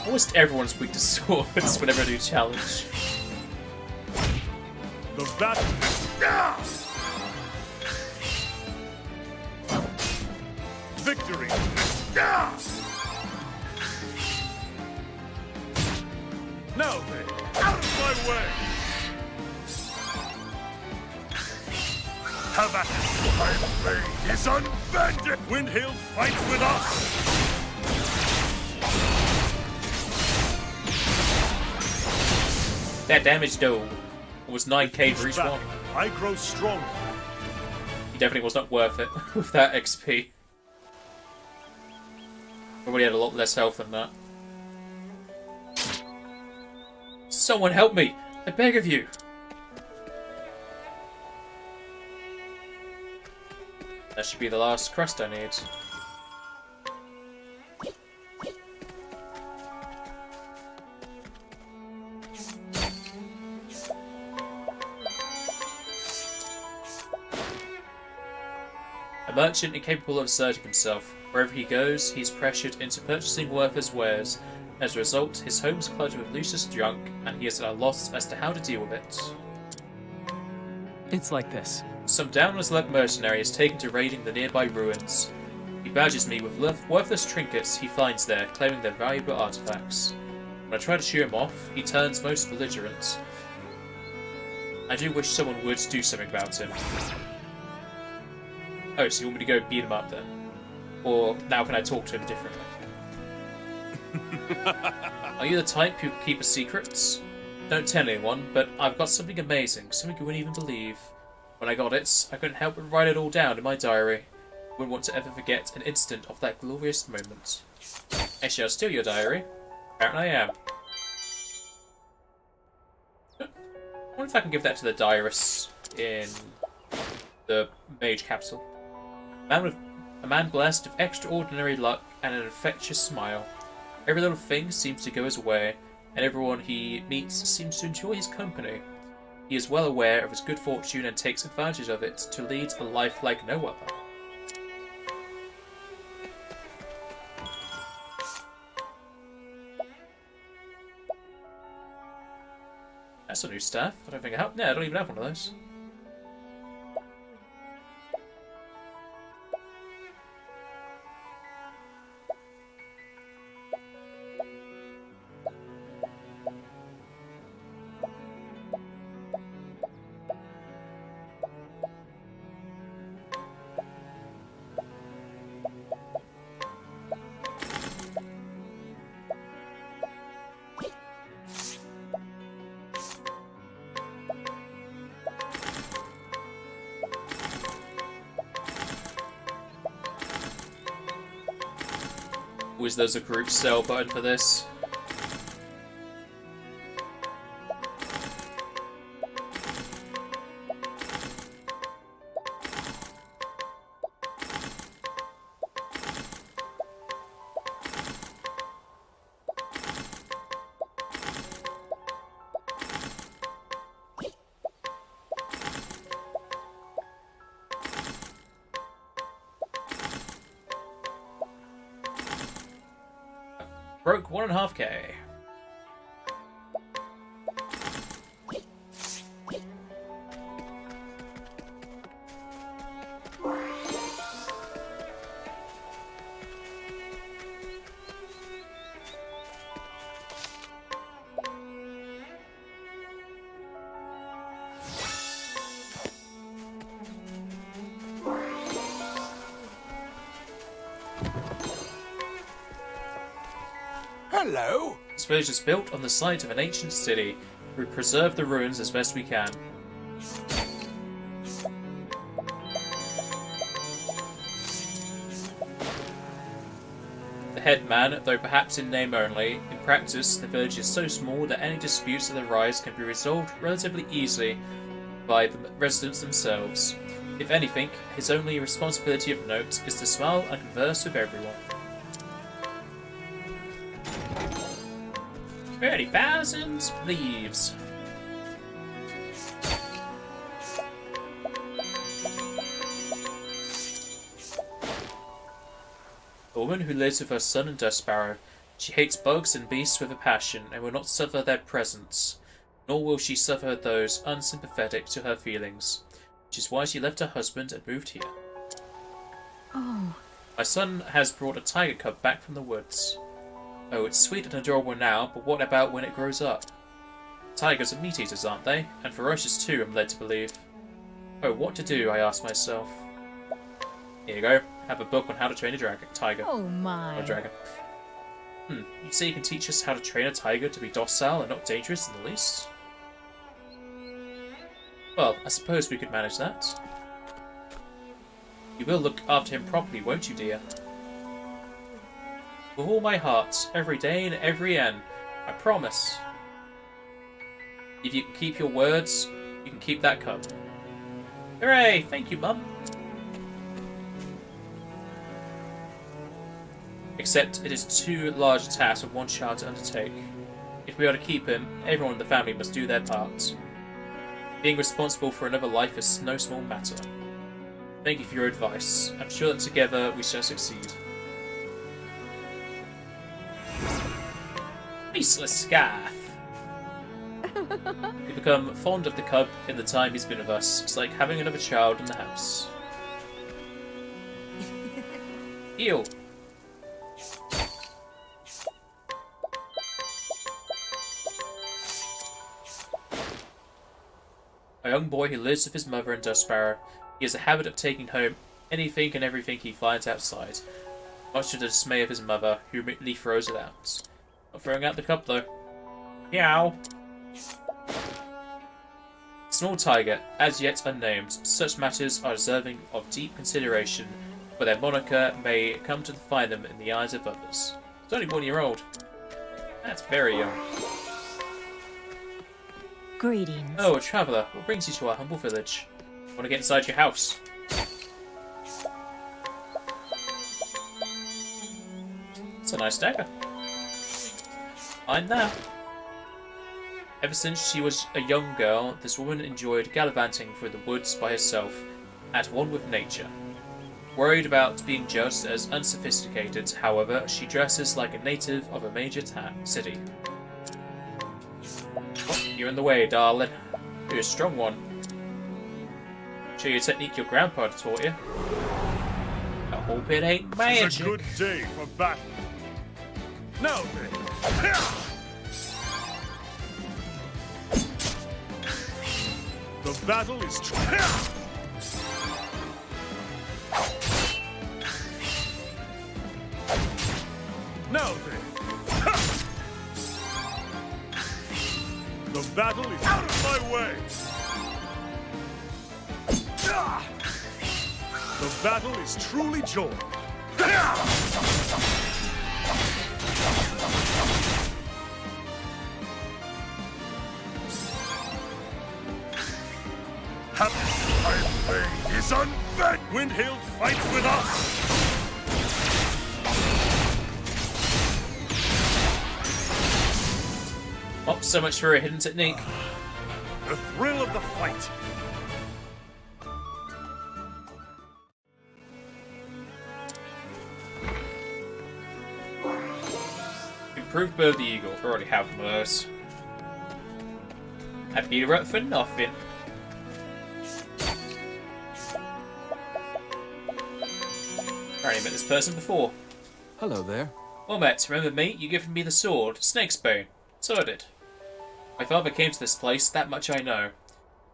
Almost everyone's weak to swords whenever I do challenge. The battle! Victory! Now then, out of my way! Have at it! My blade is unbending! Windhill fights with us! That damage though was 9k for each one. I grow stronger. He definitely was not worth it with that XP. Probably had a lot less health than that. Someone help me! I beg of you! That should be the last crest I need. A merchant incapable of asserting himself. Wherever he goes, he's pressured into purchasing worthless wares. As a result, his home's cluttered with Lucius drunk, and he is at a loss as to how to deal with it. It's like this. Some downwards-led mercenary is taken to raiding the nearby ruins. He badges me with worthless trinkets he finds there, claiming they're valuable artifacts. When I try to shoo him off, he turns most belligerent. I do wish someone would do something about him. Oh, so you want me to go beat him up then? Or now can I talk to him differently? Are you the type who keep secrets? Don't tell anyone, but I've got something amazing, something you wouldn't even believe. When I got it, I couldn't help but write it all down in my diary. I wouldn't want to ever forget an instant of that glorious moment. Actually, I'll steal your diary. Apparently I am. I wonder if I can give that to the diarist in the mage capsule. A man blessed with extraordinary luck and an infectious smile. Every little thing seems to go his way, and everyone he meets seems to enjoy his company. He is well aware of his good fortune and takes advantage of it to lead a life like no other. That's a new staff. I don't think I have. No, I don't even have one of those. Was there's a group sell button for this? Broke 1.5k. Hello? This village is built on the site of an ancient city. We preserve the ruins as best we can. The headman, though perhaps in name only, in practice the village is so small that any disputes that arise can be resolved relatively easily by the residents themselves. If anything, his only responsibility of note is to smile and converse with everyone. 30,000 leaves. A woman who lives with her son and Dust Sparrow. She hates bugs and beasts with a passion and will not suffer their presence, nor will she suffer those unsympathetic to her feelings, which is why she left her husband and moved here. Oh. My son has brought a tiger cub back from the woods. Oh, it's sweet and adorable now, but what about when it grows up? Tigers are meat-eaters, aren't they? And ferocious too, I'm led to believe. Oh, what to do, I ask myself. Here you go. Have a book on how to train a tiger. Oh my. Or dragon. You say you can teach us how to train a tiger to be docile and not dangerous in the least? Well, I suppose we could manage that. You will look after him properly, won't you, dear? With all my heart, every day and every end. I promise. If you can keep your words, you can keep that cub. Hooray! Thank you, Mum. Except it is too large a task for one child to undertake. If we are to keep him, everyone in the family must do their part. Being responsible for another life is no small matter. Thank you for your advice. I'm sure that together we shall succeed. Faceless Scarf! We become fond of the cub in the time he's been with us. It's like having another child in the house. Heal! A young boy who lives with his mother and Dust Sparrow. He has a habit of taking home anything and everything he finds outside, much to the dismay of his mother, who immediately throws it out. Not throwing out the cup, though. Meow! Small tiger, as yet unnamed. Such matters are deserving of deep consideration, but their moniker may come to define them in the eyes of others. It's only 1 year old. That's very young. Greetings. Oh, a traveller. What brings you to our humble village? I want to get inside your house. It's a nice dagger. Mine now. Ever since she was a young girl, this woman enjoyed gallivanting through the woods by herself, at one with nature. Worried about being judged as unsophisticated, however, she dresses like a native of a major city. Oh, you're in the way, darling. You're a strong one. Show you a technique your grandpa taught you. I hope it ain't magic. It's a good day for battle. Now then. The battle is now then. The battle is out of my way. The battle is truly joined. Our blade is unbent! Windhild fights with us! Oh, so much for a hidden technique. The thrill of the fight! Improved Bow of the Eagle. I already have one of those. I beat her up for nothing. Already met this person before. Hello there. Well met, remember me? You given me the sword, Snake's Bone. So I did. My father came to this place, that much I know.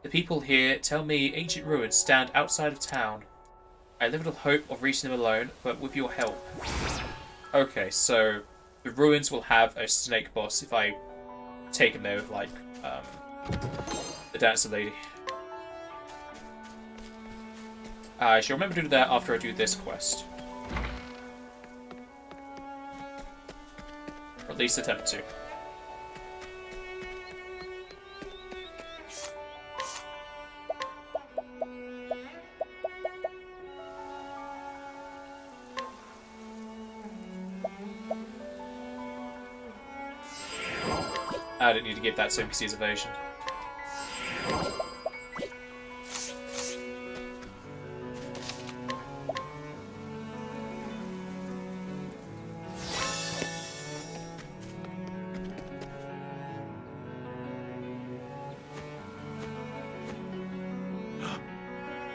The people here tell me ancient ruins stand outside of town. I have little hope of reaching them alone, but with your help. Okay, so the ruins will have a snake boss if I take him there with, like, the dancer lady. I shall remember to do that after I do this quest. Or at least attempt to. I didn't need to give that to him because he's evasion.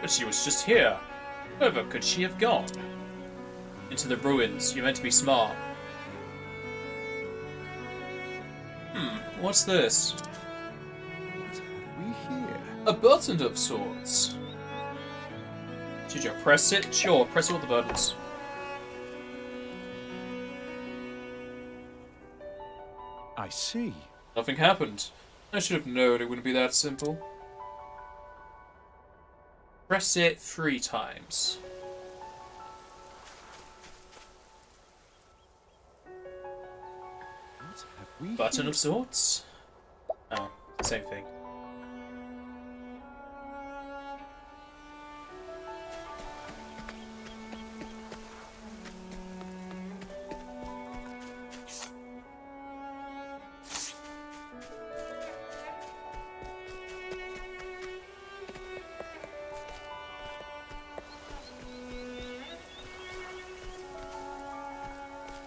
But she was just here. Wherever could she have gone? Into the ruins. You're meant to be smart. What's this? What have we here? A button of sorts. Should you press it? Sure, press all the buttons. I see. Nothing happened. I should have known it wouldn't be that simple. Press it 3 times. Button of sorts? Oh, same thing.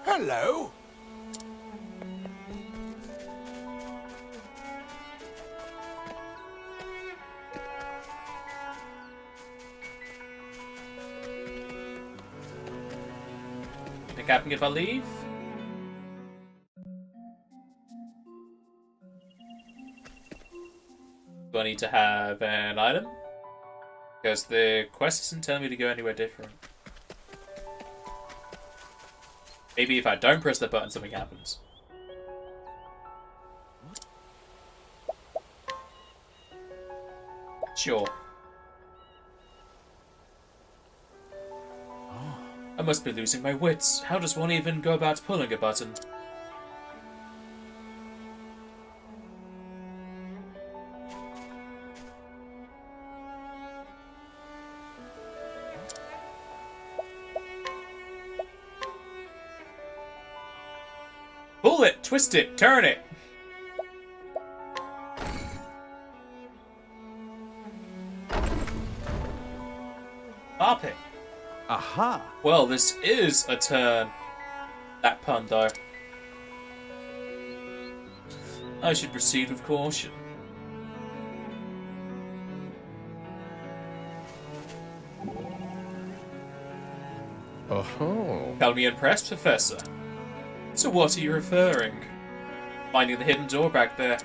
Hello? Think I can if I leave? Do I need to have an item? Because the quest isn't telling me to go anywhere different. Maybe if I don't press the button, something happens. Sure. I must be losing my wits. How does one even go about pulling a button? Pull it, twist it, turn it. Pop it. Aha! Well, this is a turn. That pun, though. I should proceed with caution. Oh. Tell me impressed, Professor. To what are you referring? Finding the hidden door back there.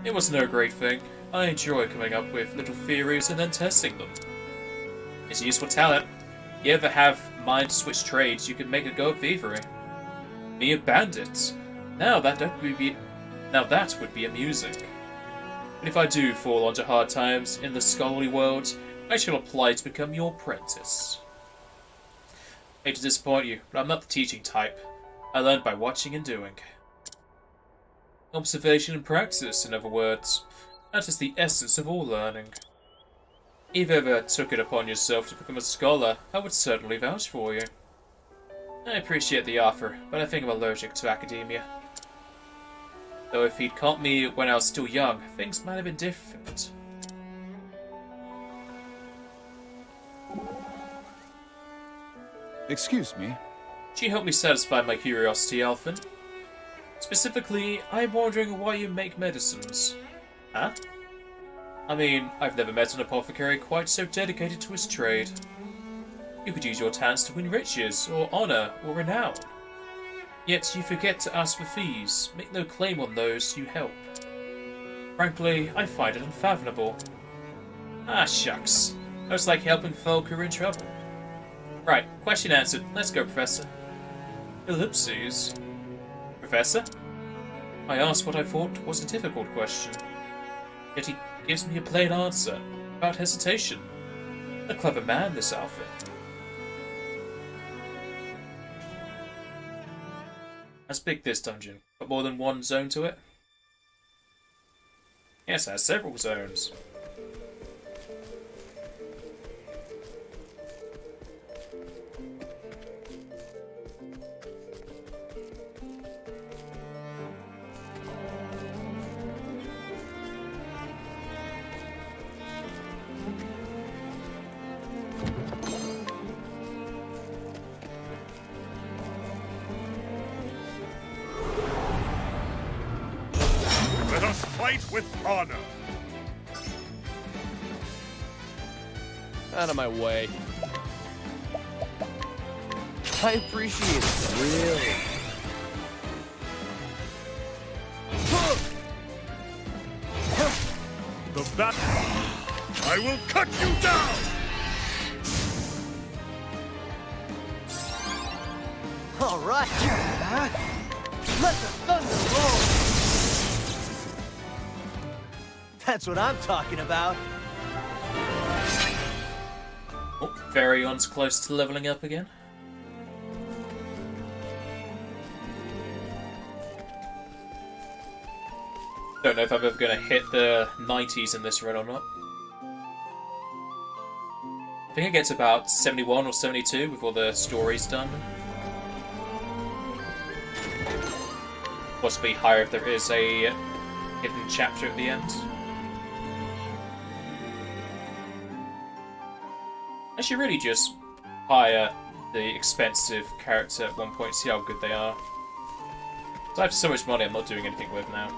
It was no great thing. I enjoy coming up with little theories and then testing them. It's a useful talent. You ever have mind to switch trades, you can make a go of thievery. Be a bandit. Now that would be amusing. And if I do fall onto hard times in the scholarly world, I shall apply to become your apprentice. Hate to disappoint you, but I'm not the teaching type. I learn by watching and doing. Observation and practice, in other words. That is the essence of all learning. If you ever took it upon yourself to become a scholar, I would certainly vouch for you. I appreciate the offer, but I think I'm allergic to academia. Though if he'd caught me when I was still young, things might have been different. Excuse me? She helped me satisfy my curiosity, Alphen. Specifically, I'm wondering why you make medicines. Huh? I mean, I've never met an apothecary quite so dedicated to his trade. You could use your talents to win riches, or honor, or renown. Yet you forget to ask for fees, make no claim on those you help. Frankly, I find it unfathomable. Ah, shucks. Most like helping folk who are in trouble. Right, question answered. Let's go, Professor. Ellipses. Professor? I asked what I thought was a difficult question. Yet he gives me a plain answer, without hesitation. A clever man, this outfit. Let's pick this dungeon. Got more than one zone to it? Yes, it has several zones. Let us fight with honor. Out of my way. I appreciate it. Really? The battle. I will cut you down. All right. Let the thunder roll. That's what I'm talking about. Oh, Varion's close to leveling up again. Don't know if I'm ever going to hit the 90s in this run or not. I think it gets about 71 or 72 before the story's done. Possibly higher if there is a hidden chapter at the end. I should really just hire the expensive character at one point, see how good they are. I have so much money I'm not doing anything with now.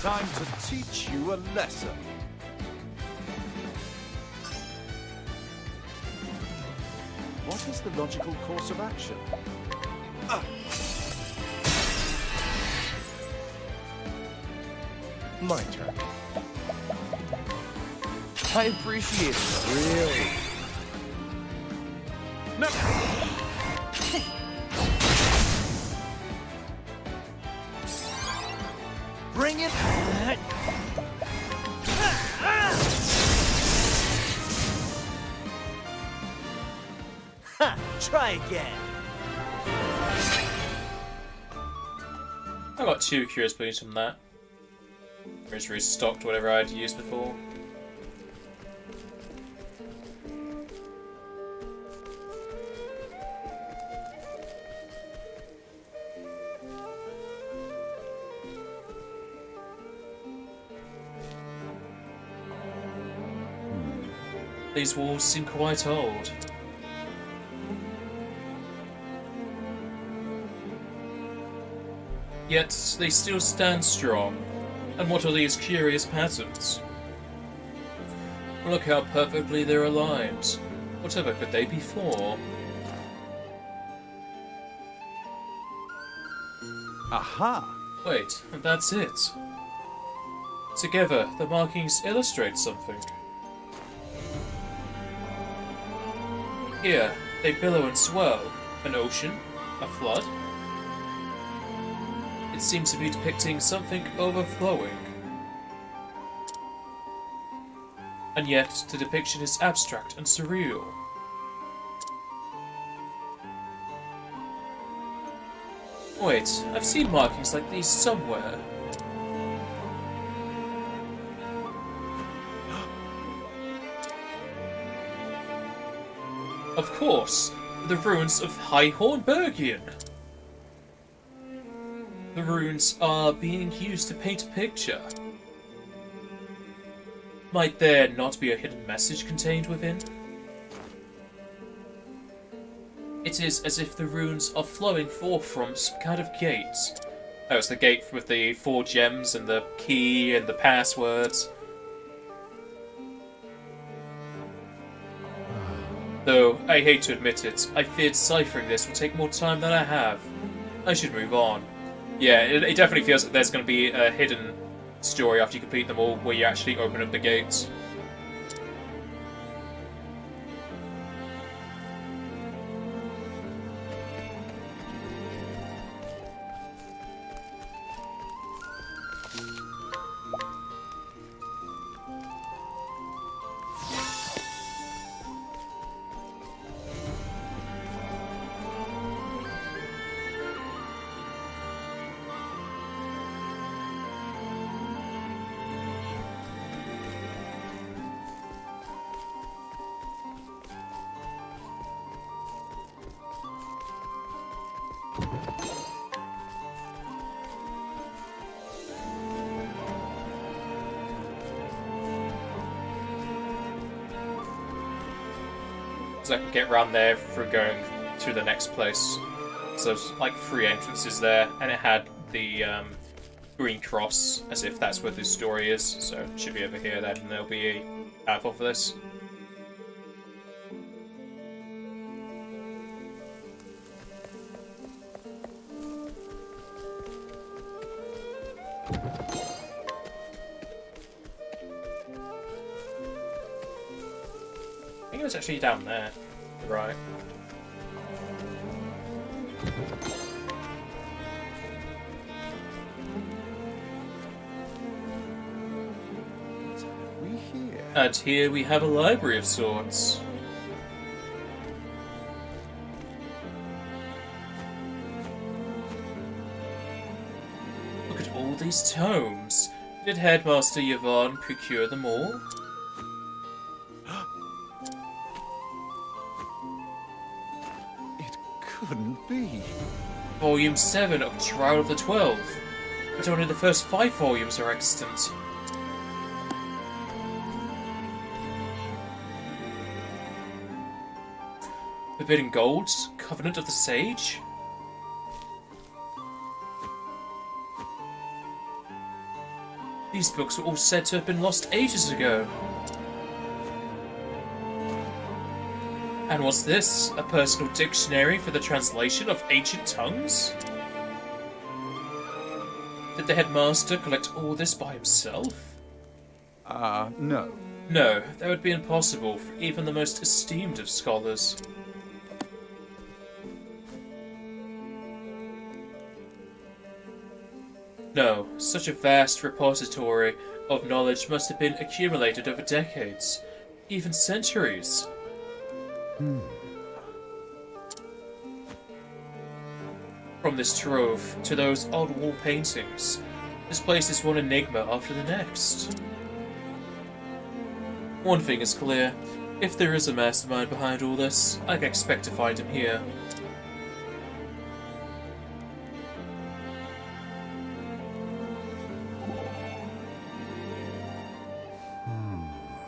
Time to teach you a lesson. What is the logical course of action? My turn. I appreciate it. Really? No. Bring it. Ha! Try again. I got 2 curious points from that. Just restocked whatever I'd used before. These walls seem quite old. Yet they still stand strong. And what are these curious patterns? Look how perfectly they're aligned. Whatever could they be for? Aha! Wait, and that's it. Together, the markings illustrate something. Here, they billow and swirl. An ocean? A flood? It seems to be depicting something overflowing. And yet, the depiction is abstract and surreal. Wait, I've seen markings like these somewhere. Of course, the ruins of High Hornbergian. The runes are being used to paint a picture. Might there not be a hidden message contained within? It is as if the runes are flowing forth from some kind of gate. Oh, it's the gate with the 4 gems and the key and the passwords. Though, I hate to admit it, I fear deciphering this will take more time than I have. I should move on. Yeah, it definitely feels like there's going to be a hidden story after you complete them all, where you actually open up the gates. So I can get around there through going to the next place. So there's like 3 entrances there, and it had the green cross, as if that's where the story is. So it should be over here then, and there'll be a path off of this. I think it's actually down there. Right. And here we have a library of sorts. Look at all these tomes. Did Headmaster Yvonne procure them all? Couldn't be. Volume 7 of Trial of the 12. But only the first 5 volumes are extant. Forbidden Gold? Covenant of the Sage? These books were all said to have been lost ages ago. And was this a personal dictionary for the translation of ancient tongues? Did the headmaster collect all this by himself? No. No, that would be impossible for even the most esteemed of scholars. No, such a vast repository of knowledge must have been accumulated over decades, even centuries. From this trove to those odd wall paintings, this place is one enigma after the next. One thing is clear, if there is a mastermind behind all this, I can expect to find him here.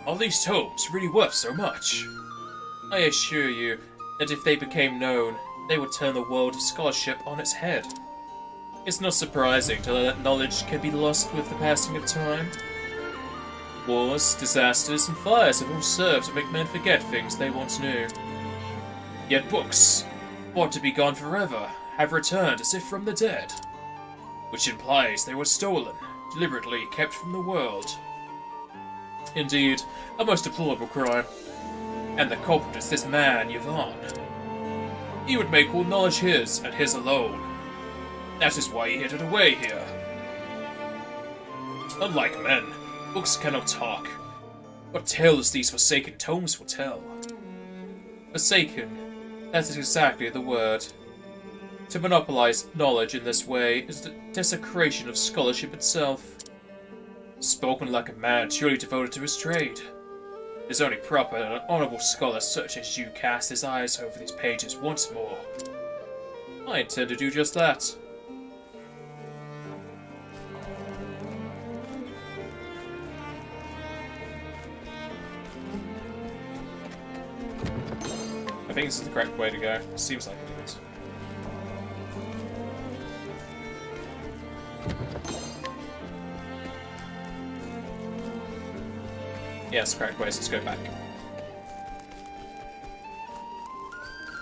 Are these tomes really worth so much? I assure you that if they became known, they would turn the world of scholarship on its head. It's not surprising to learn that knowledge can be lost with the passing of time. Wars, disasters, and fires have all served to make men forget things they once knew. Yet books, thought to be gone forever, have returned as if from the dead, which implies they were stolen, deliberately kept from the world. Indeed, a most deplorable crime. And the culprit is this man, Yvonne. He would make all knowledge his, and his alone. That is why he hid it away here. Unlike men, books cannot talk. What tales these forsaken tomes will tell. Forsaken, that is exactly the word. To monopolize knowledge in this way is the desecration of scholarship itself. Spoken like a man truly devoted to his trade. It is only proper that an honourable scholar such as you cast his eyes over these pages once more. I intend to do just that. I think this is the correct way to go. It seems like it is. Yes, correct way, so let's go back.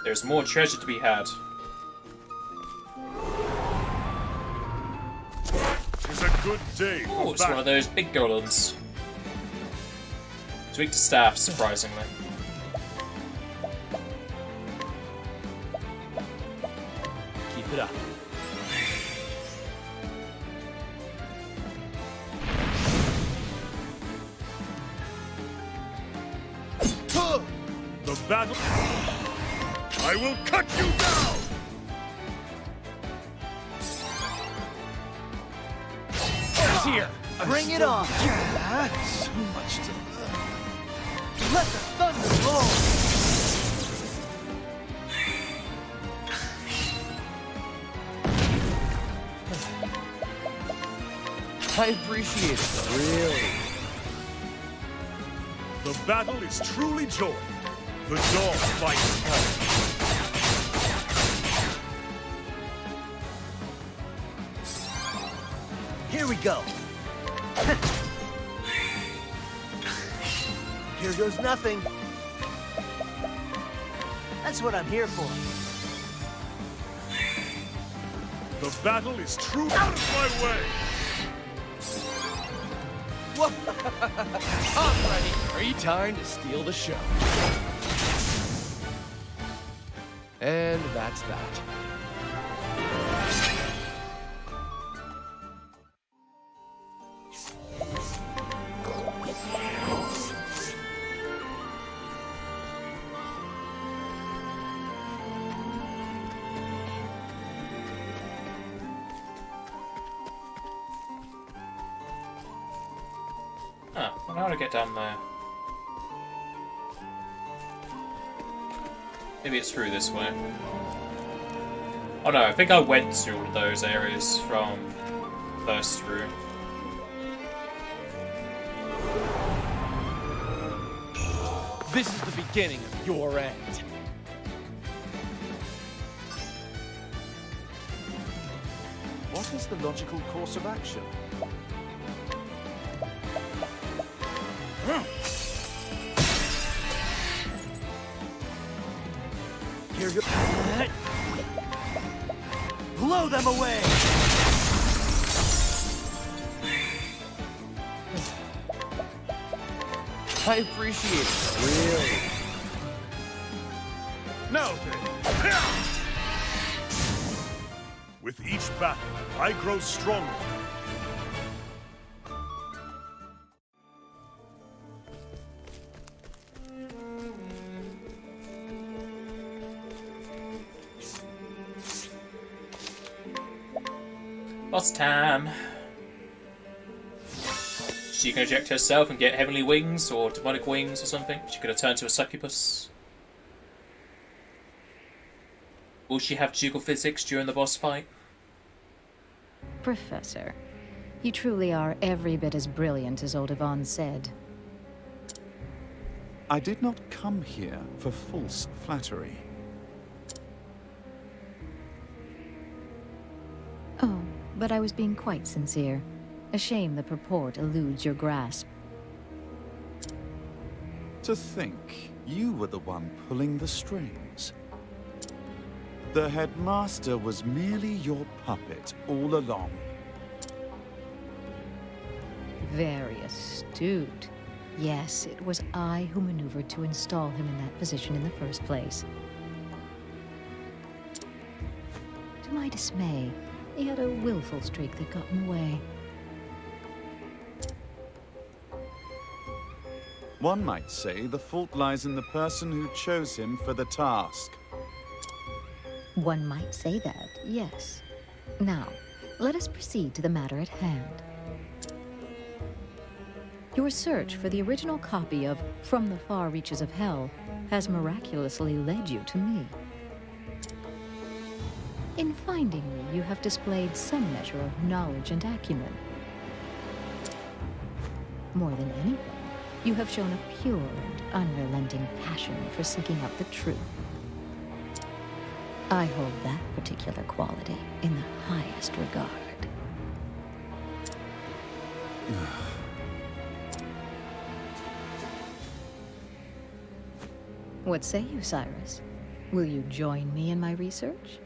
There's more treasure to be had. It's a good day for Oh, it's one of those big golems. It's weak to staff, surprisingly. Keep it up. The battle. I will cut you down! It's here! Bring it on! So much to learn. Let the thunder roll! I appreciate it, really. The battle is truly joined. The dog fights hell. Here we go. Here goes nothing. That's what I'm here for. The battle is true. Out of my way! I'm ready. Are you trying to steal the show? And that's that. Huh, I wonder how to get down there. Maybe it's through this way. Oh no, I think I went to all of those areas from first through. This is the beginning of your end. What is the logical course of action? Here you go. Blow them away! I appreciate it, really. Now then. With each battle, I grow stronger. Boss time. She can eject herself and get heavenly wings or demonic wings or something. She could have turned to a succubus. Will she have jiggle physics during the boss fight? Professor, you truly are every bit as brilliant as old Yvonne said. I did not come here for false flattery. Oh, but I was being quite sincere. A shame the purport eludes your grasp. To think you were the one pulling the strings. The headmaster was merely your puppet all along. Very astute. Yes, it was I who maneuvered to install him in that position in the first place. To my dismay, He had a willful streak that got in the way. One might say the fault lies in the person who chose him for the task. One might say that, yes. Now, let us proceed to the matter at hand. Your search for the original copy of From the Far Reaches of Hell has miraculously led you to me. In finding me, you have displayed some measure of knowledge and acumen. More than anything, you have shown a pure and unrelenting passion for seeking out the truth. I hold that particular quality in the highest regard. What say you, Cyrus? Will you join me in my research?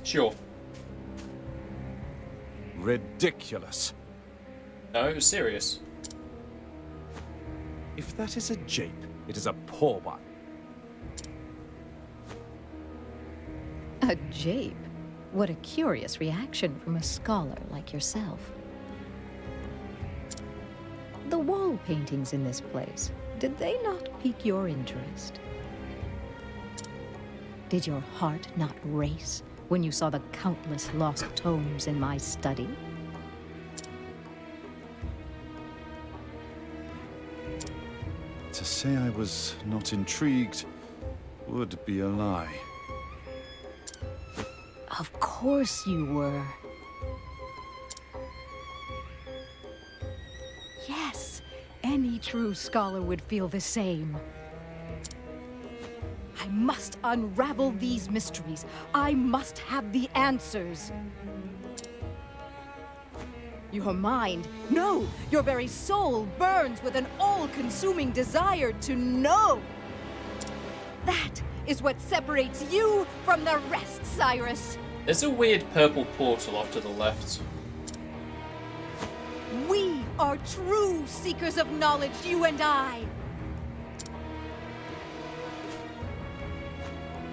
Sure. Ridiculous. No, it was serious. If that is a jape, it is a poor one. A jape? What a curious reaction from a scholar like yourself. The wall paintings in this place, did they not pique your interest? Did your heart not race when you saw the countless lost tomes in my study? To say I was not intrigued would be a lie. Of course you were. Yes, any true scholar would feel the same. I must unravel these mysteries. I must have the answers. Your mind, no, your very soul burns with an all-consuming desire to know. That is what separates you from the rest, Cyrus. There's a weird purple portal off to the left. We are true seekers of knowledge, you and I.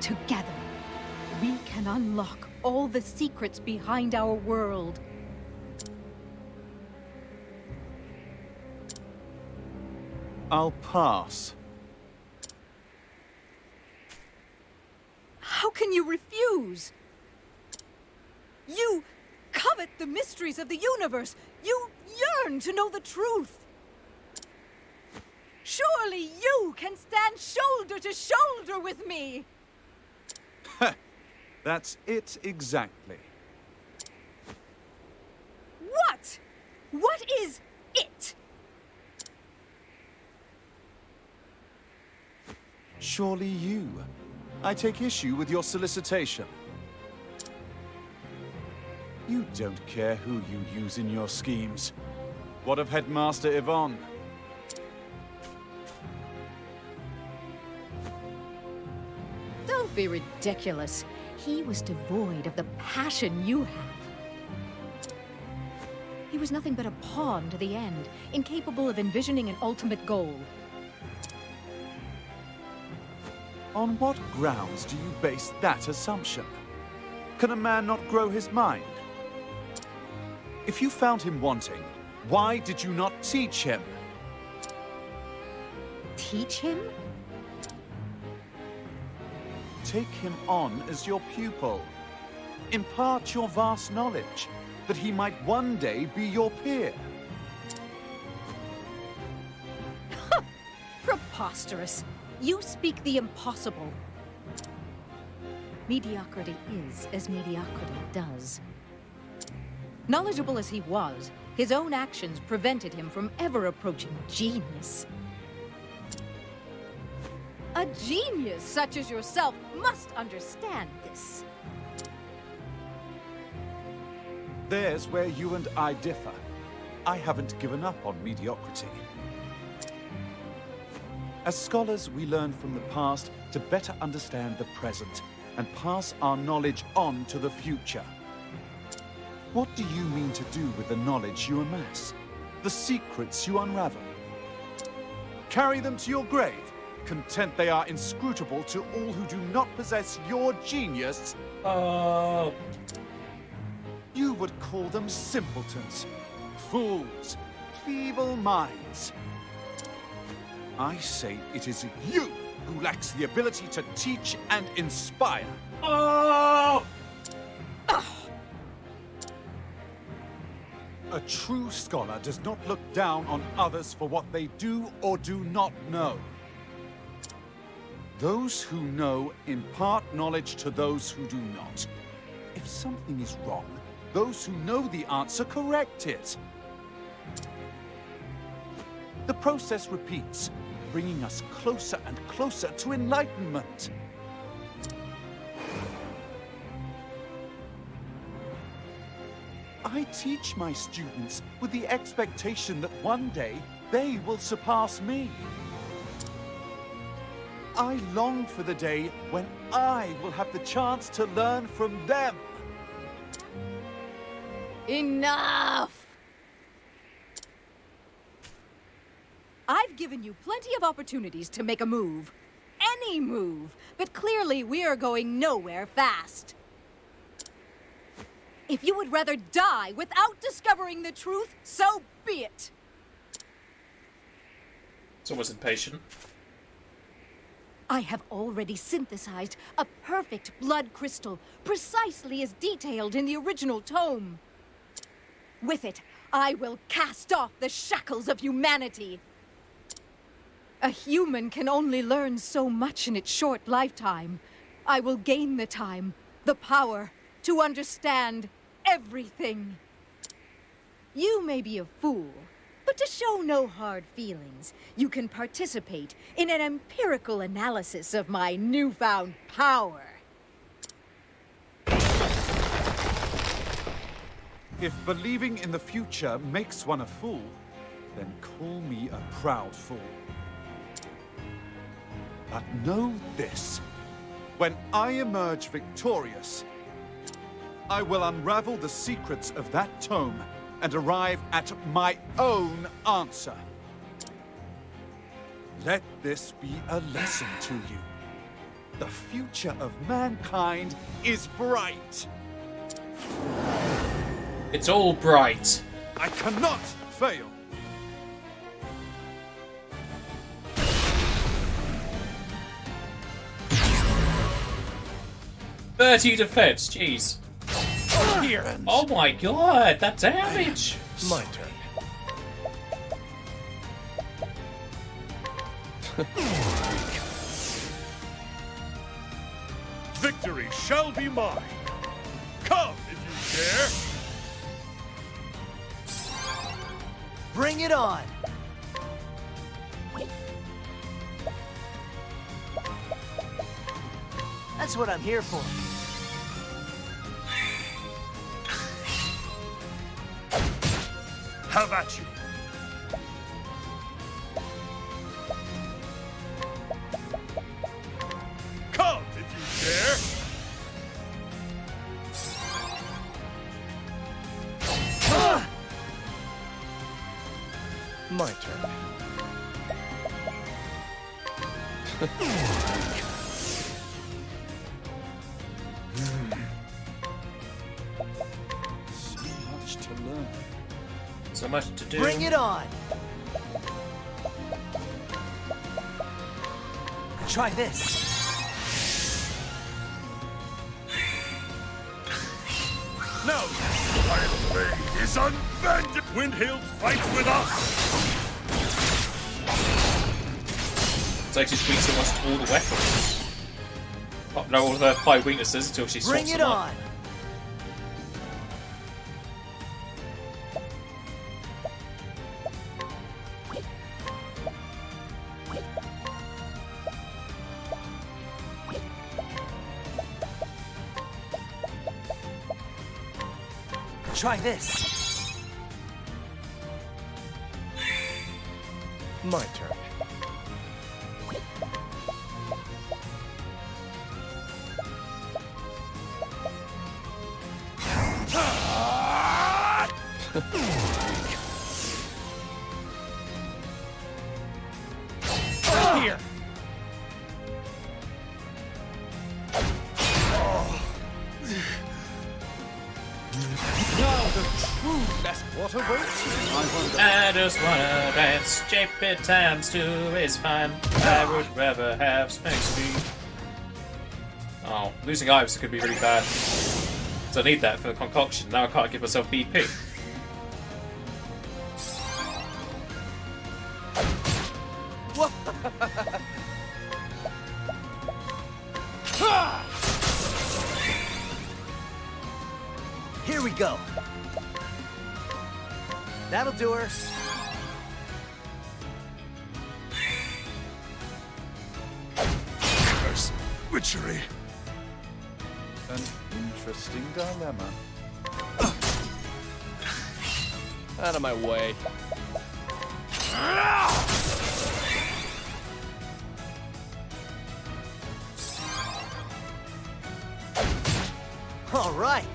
Together, we can unlock all the secrets behind our world. I'll pass. How can you refuse? You covet the mysteries of the universe. You yearn to know the truth. Surely you can stand shoulder to shoulder with me. That's it exactly. What? What is it? Surely you. I take issue with your solicitation. You don't care who you use in your schemes. What of Headmaster Yvonne? Don't be ridiculous. He was devoid of the passion you have. He was nothing but a pawn to the end, incapable of envisioning an ultimate goal. On what grounds do you base that assumption? Can a man not grow his mind? If you found him wanting, why did you not teach him? Teach him? Take him on as your pupil. Impart your vast knowledge, that he might one day be your peer. Preposterous. You speak the impossible. Mediocrity is as mediocrity does. Knowledgeable as he was, his own actions prevented him from ever approaching genius. A genius such as yourself must understand this. There's where you and I differ. I haven't given up on mediocrity. As scholars, we learn from the past to better understand the present and pass our knowledge on to the future. What do you mean to do with the knowledge you amass? The secrets you unravel? Carry them to your grave, content they are inscrutable to all who do not possess your genius? You would call them simpletons, fools, feeble minds. I say it is you who lacks the ability to teach and inspire. Oh! A true scholar does not look down on others for what they do or do not know. Those who know impart knowledge to those who do not. If something is wrong, those who know the answer correct it. The process repeats, bringing us closer and closer to enlightenment. I teach my students with the expectation that one day they will surpass me. I long for the day when I will have the chance to learn from them. Enough! I've given you plenty of opportunities to make a move. Any move. But clearly we are going nowhere fast. If you would rather die without discovering the truth, so be it. It's almost impatient. I have already synthesized a perfect blood crystal, precisely as detailed in the original tome. With it, I will cast off the shackles of humanity. A human can only learn so much in its short lifetime. I will gain the time, the power, to understand everything. You may be a fool, but to show no hard feelings, you can participate in an empirical analysis of my newfound power. If believing in the future makes one a fool, then call me a proud fool. But know this, when I emerge victorious, I will unravel the secrets of that tome and arrive at my own answer. Let this be a lesson to you. The future of mankind is bright. It's all bright. I cannot fail. "30 defense, jeez. Here. Oh my god, that damage! My turn. Victory shall be mine. Come if you dare. Bring it on! That's what I'm here for. Have at you. Come if you dare. My turn. So much to learn. So much to do. Bring it on! Try this. Now, my blade is unbended. Windhill fights with us. It's like she's weak to almost all the weapons. Oh, no, all of her 5 weaknesses until she swaps Bring it them up. on! Try this. My turn. Here. I just wanna dance. JP times 2 is fine. I would rather have Spank Speed. Oh, losing items could be really bad. So I need that for the concoction. Now I can't give myself BP. Here we go. That'll do her. Mercy, witchery. An interesting dilemma. Out of my way. All right.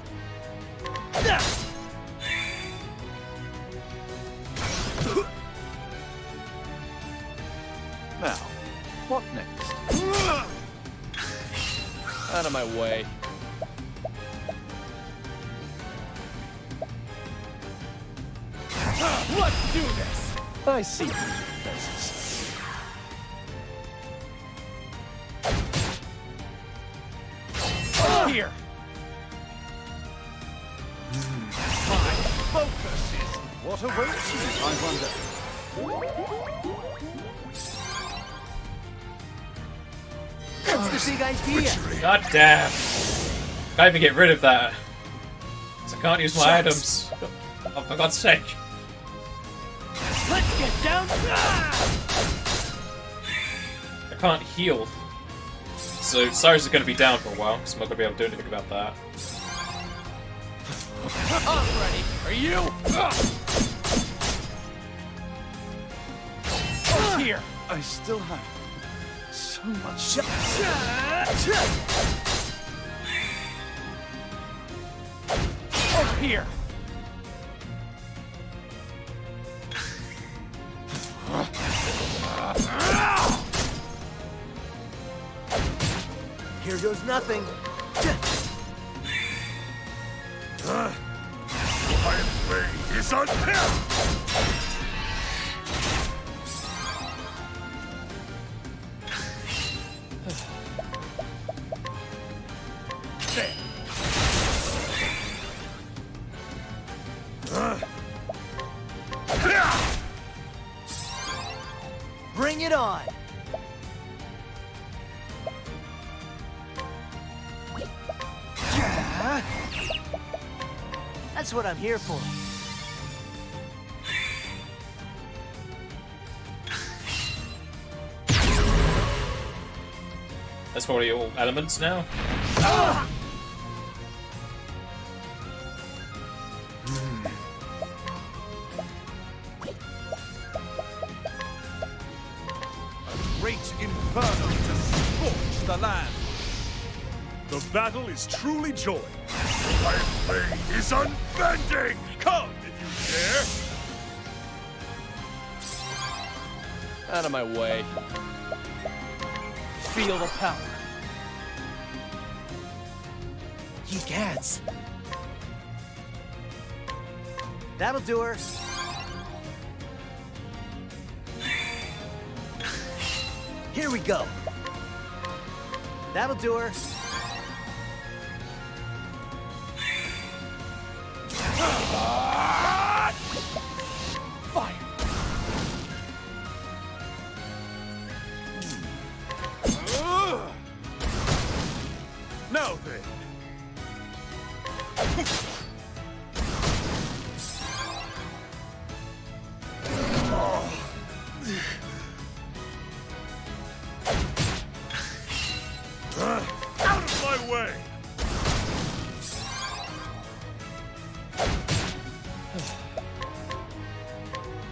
Now, what next? Out of my way. Let's do this! I see your faces. Here! My focus is... What awaits you, I wonder? That's the big idea. God damn! Can't even get rid of that. So I can't use my items. Oh, for God's sake. Let's get down. I can't heal. So Cyrus is going to be down for a while, because I'm not going to be able to do anything about that. I'm ready. Are you? Here. I still have so much... Over here. Here goes nothing. My way is unfair. Bring it on. That's what I'm here for. That's probably all elements now. Great inferno to scorch the land. The battle is truly joined. My blade is unbending. Come if you dare. Out of my way. Feel the power. You gads. That'll do her. Here we go. That'll do her. Fire. Now then. Out of my way!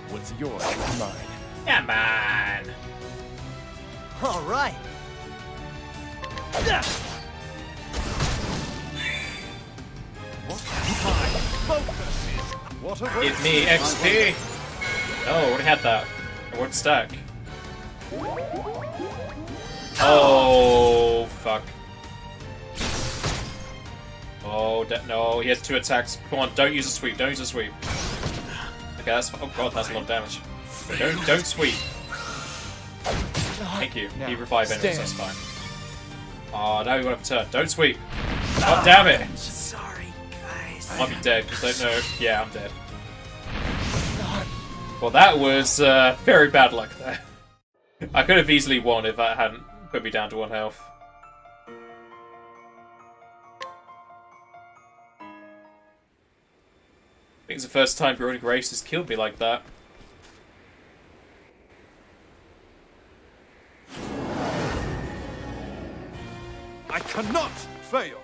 What's yours is mine. Come on! All right. Focus is... What awaits Give me you, I XP! wonder? Oh, I already had that. I won't stack. Oh, fuck. Oh, no, he has 2 attacks. Come on, don't use a sweep, don't use a sweep. Okay, that's oh god, that's a lot of damage. Don't sweep. Thank you. Now, He revived enemies, stand. that's fine. Oh, now you want to turn. Don't sweep. God damn it! Sorry, guys. I might be dead because I don't know. Yeah, I'm dead. Well, that was very bad luck there. I could have easily won if that hadn't put me down to 1 health. I think it's the first time Brony Grace has killed me like that. I cannot fail.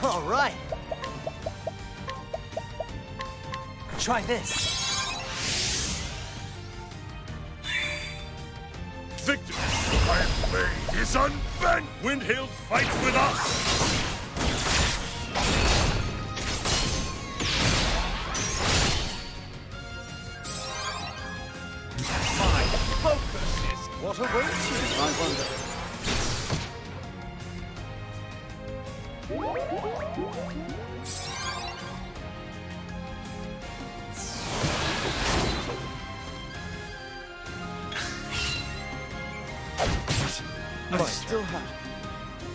All right. Try this. Victor, my blade is unbent. Windhill fights with us. My focus is what awaits you, I wonder. I still have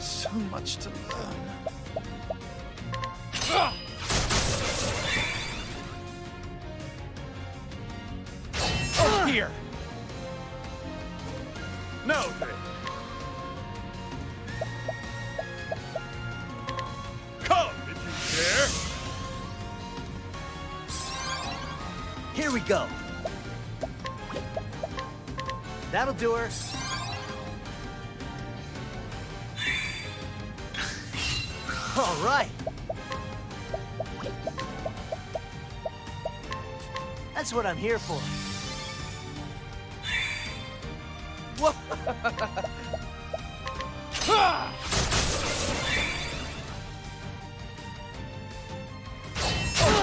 so much to learn. Here. Now then. Come if you dare. Here we go. That'll do her. All right. That's what I'm here for. Whoa.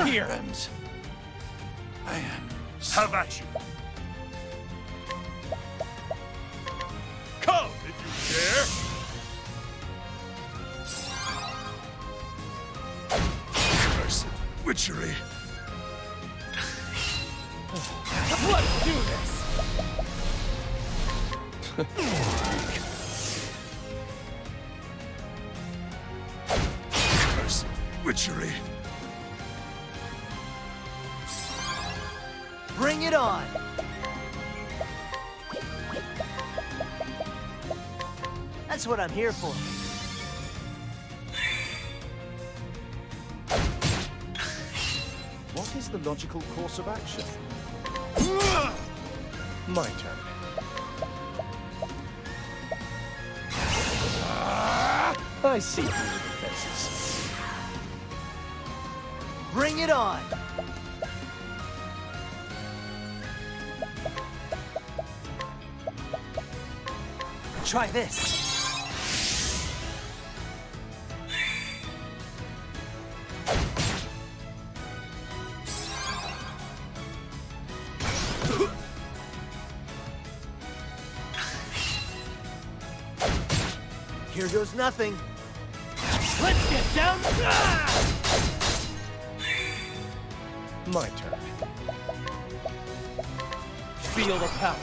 Here. And I am. Have at you. Come if you dare. Cursed witchery. Let's do this. Cursed witchery. Bring it on. That's what I'm here for. What is the logical course of action? My turn. I see through the defenses. Bring it on. Try this. Here goes nothing. Let's get down. My turn. Feel the power.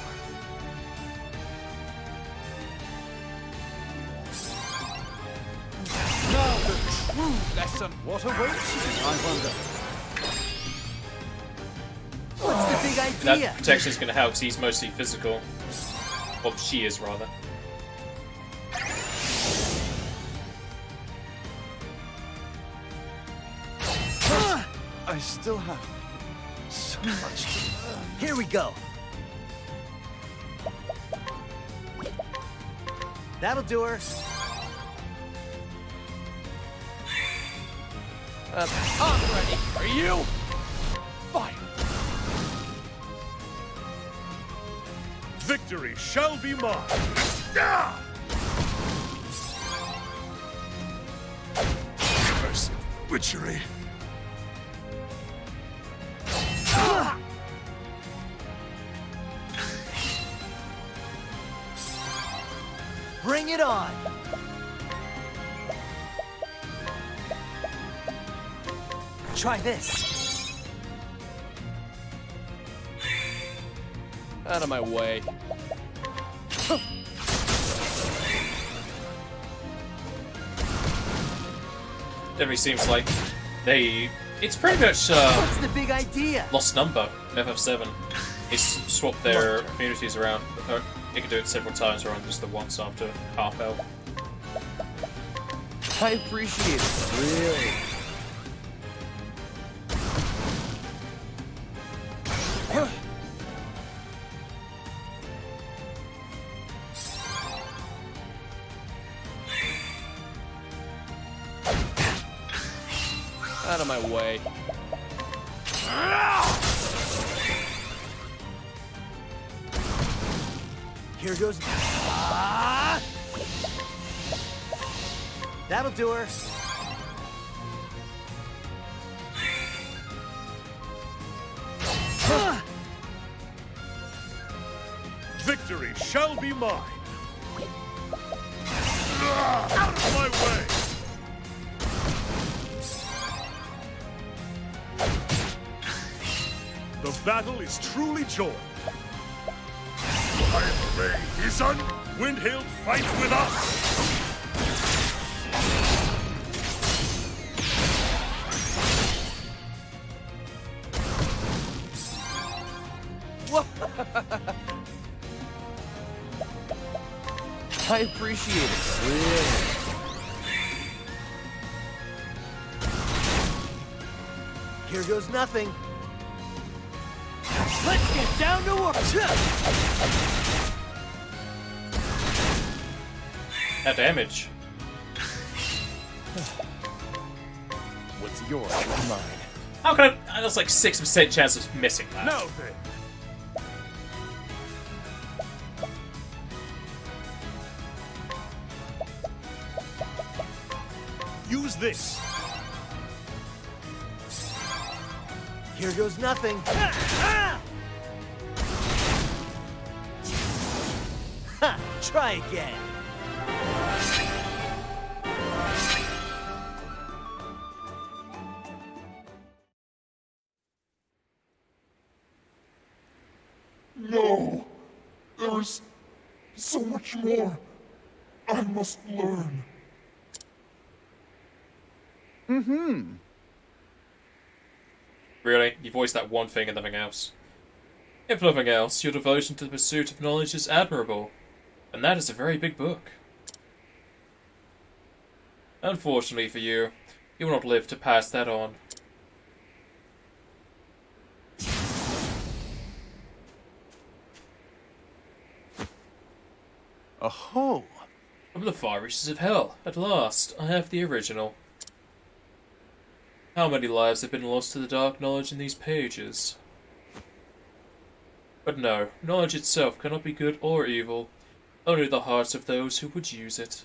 Now the true lesson. What awaits you, I wonder. What's the big idea? That protection is going to help because he's mostly physical. Well, she is, rather. I still have so much to learn. Here we go. That'll do her. I'm ready. Are you? Fire. Victory shall be mine. Ah! witchery. Bring it on! Try this. Out of my way. Definitely seems like it's pretty much What's the big idea? lost number, FF7. They swap their communities around. Or you can do it several times rather than just the once after half elf. I appreciate it, really. Out of my way. Here goes. Ah! That'll do her. Victory shall be mine. Out of my way. The battle is truly joined. My array is on. Windhill fights with us. I appreciate it, really. Here goes nothing. Let's get down to work. That damage. What's yours is mine. How can I? That's like 6% chance of missing that. Now then. Use this. Here goes nothing. Ha! Try again. No. There is so much more I must learn. Really? You voiced that one thing and nothing else. If nothing else, your devotion to the pursuit of knowledge is admirable. And that is a very big book. Unfortunately for you, you will not live to pass that on. Oh. From the far reaches of hell, at last, I have the original. How many lives have been lost to the dark knowledge in these pages? But no, knowledge itself cannot be good or evil, only the hearts of those who would use it.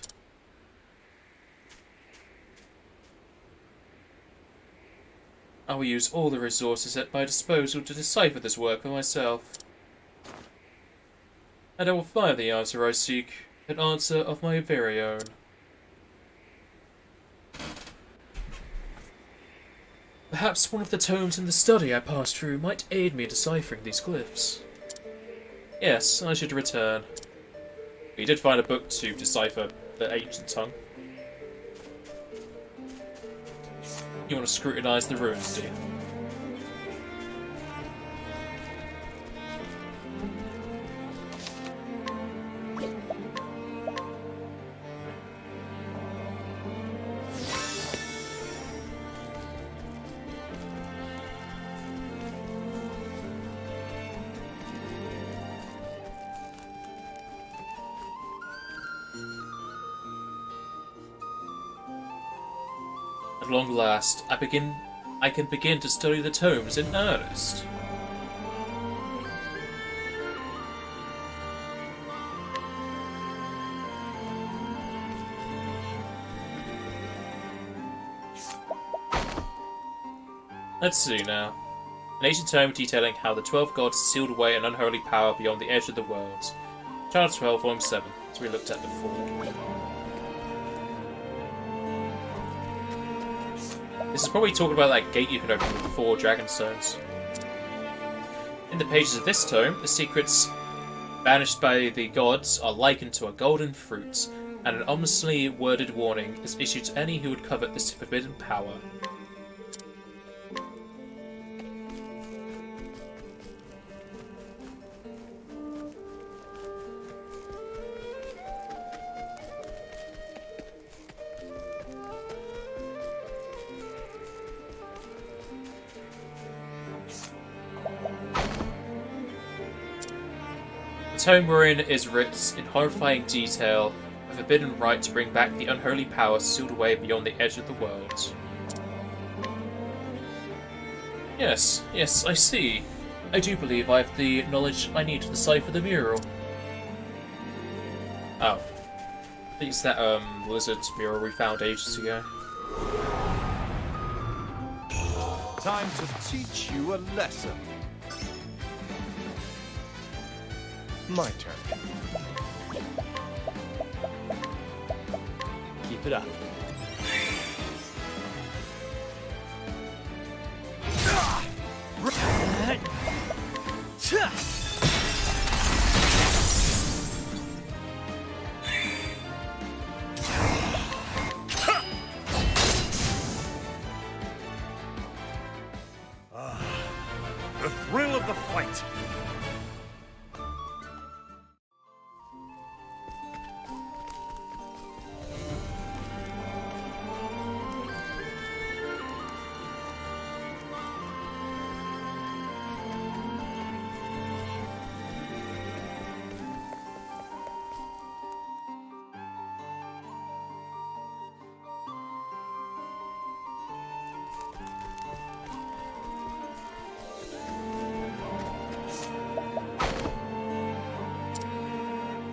I will use all the resources at my disposal to decipher this work for myself. And I will find the answer I seek, an answer of my very own. Perhaps one of the tomes in the study I passed through might aid me in deciphering these glyphs. Yes, I should return. We did find a book to decipher the ancient tongue. You want to scrutinize the runes, do you? At long last, I can begin to study the tomes in earnest. Let's see now. An ancient tome detailing how the 12 gods sealed away an unholy power beyond the edge of the world. Chapter 12, Volume 7, as we looked at before. This is probably talking about that gate you can open with 4 Dragonstones. In the pages of this tome, the secrets banished by the gods are likened to a golden fruit, and an ominously worded warning is issued to any who would covet this forbidden power. The tome we're in is written in horrifying detail, a forbidden right to bring back the unholy power sealed away beyond the edge of the world. Yes, I see. I do believe I have the knowledge I need to decipher the mural. Oh. I think it's that, lizard's mural we found ages ago. Time to teach you a lesson. My turn. Keep it up. The thrill of the fight.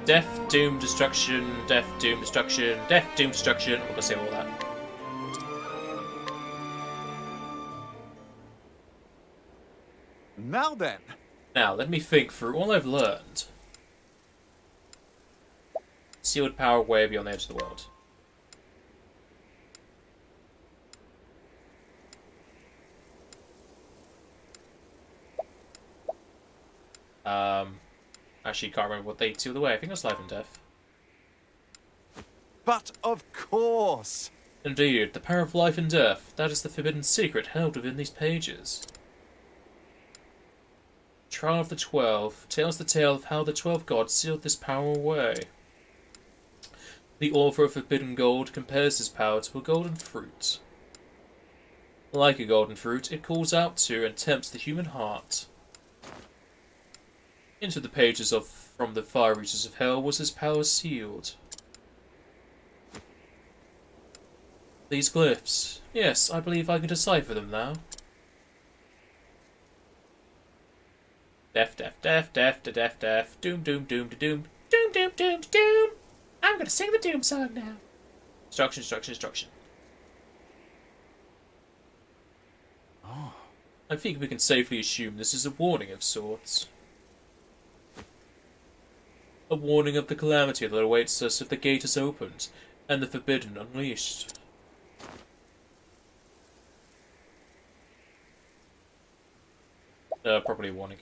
Death, doom, destruction, death, doom, destruction, death, doom, destruction. We're gonna say all that. Now then. Now, let me think through all I've learned. Sealed power way beyond the edge of the world. Actually, can't remember what they sealed away. I think it was life and death. But of course! Indeed, the power of life and death. That is the forbidden secret held within these pages. Trial of the 12 tells the tale of how the 12 gods sealed this power away. The author of Forbidden Gold compares this power to a golden fruit. Like a golden fruit, it calls out to and tempts the human heart. Into the pages of From the Far Reaches of Hell was his power sealed. These glyphs. Yes, I believe I can decipher them now. Death, death, death, death, death, death, doom, doom, doom, doom, doom, doom, doom, doom. I'm gonna sing the doom song now. Destruction, destruction, destruction. Oh. I think we can safely assume this is a warning of sorts. A warning of the calamity that awaits us if the gate is opened, and the forbidden unleashed. Probably a warning.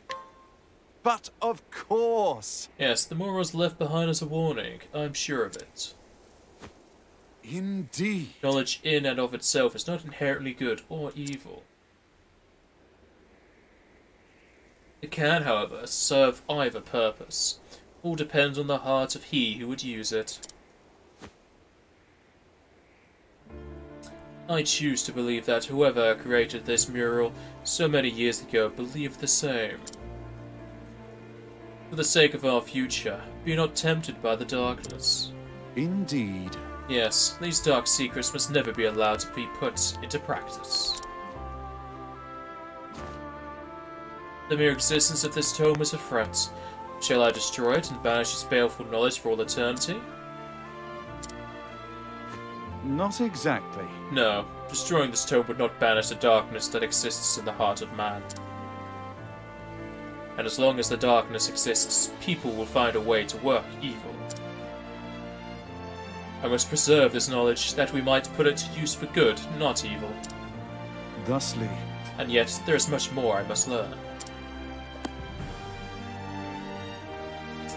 But of course! Yes, the morals left behind as a warning. I'm sure of it. Indeed. Knowledge in and of itself is not inherently good or evil. It can, however, serve either purpose. All depends on the heart of he who would use it. I choose to believe that whoever created this mural so many years ago believed the same. For the sake of our future, be not tempted by the darkness. Indeed. Yes, these dark secrets must never be allowed to be put into practice. The mere existence of this tome is a threat. Shall I destroy it and banish its baleful knowledge for all eternity? Not exactly. No, Destroying this tome would not banish the darkness that exists in the heart of man. And as long as the darkness exists, people will find a way to work evil. I must preserve this knowledge that we might put it to use for good, not evil. Thusly. And yet, there is much more I must learn.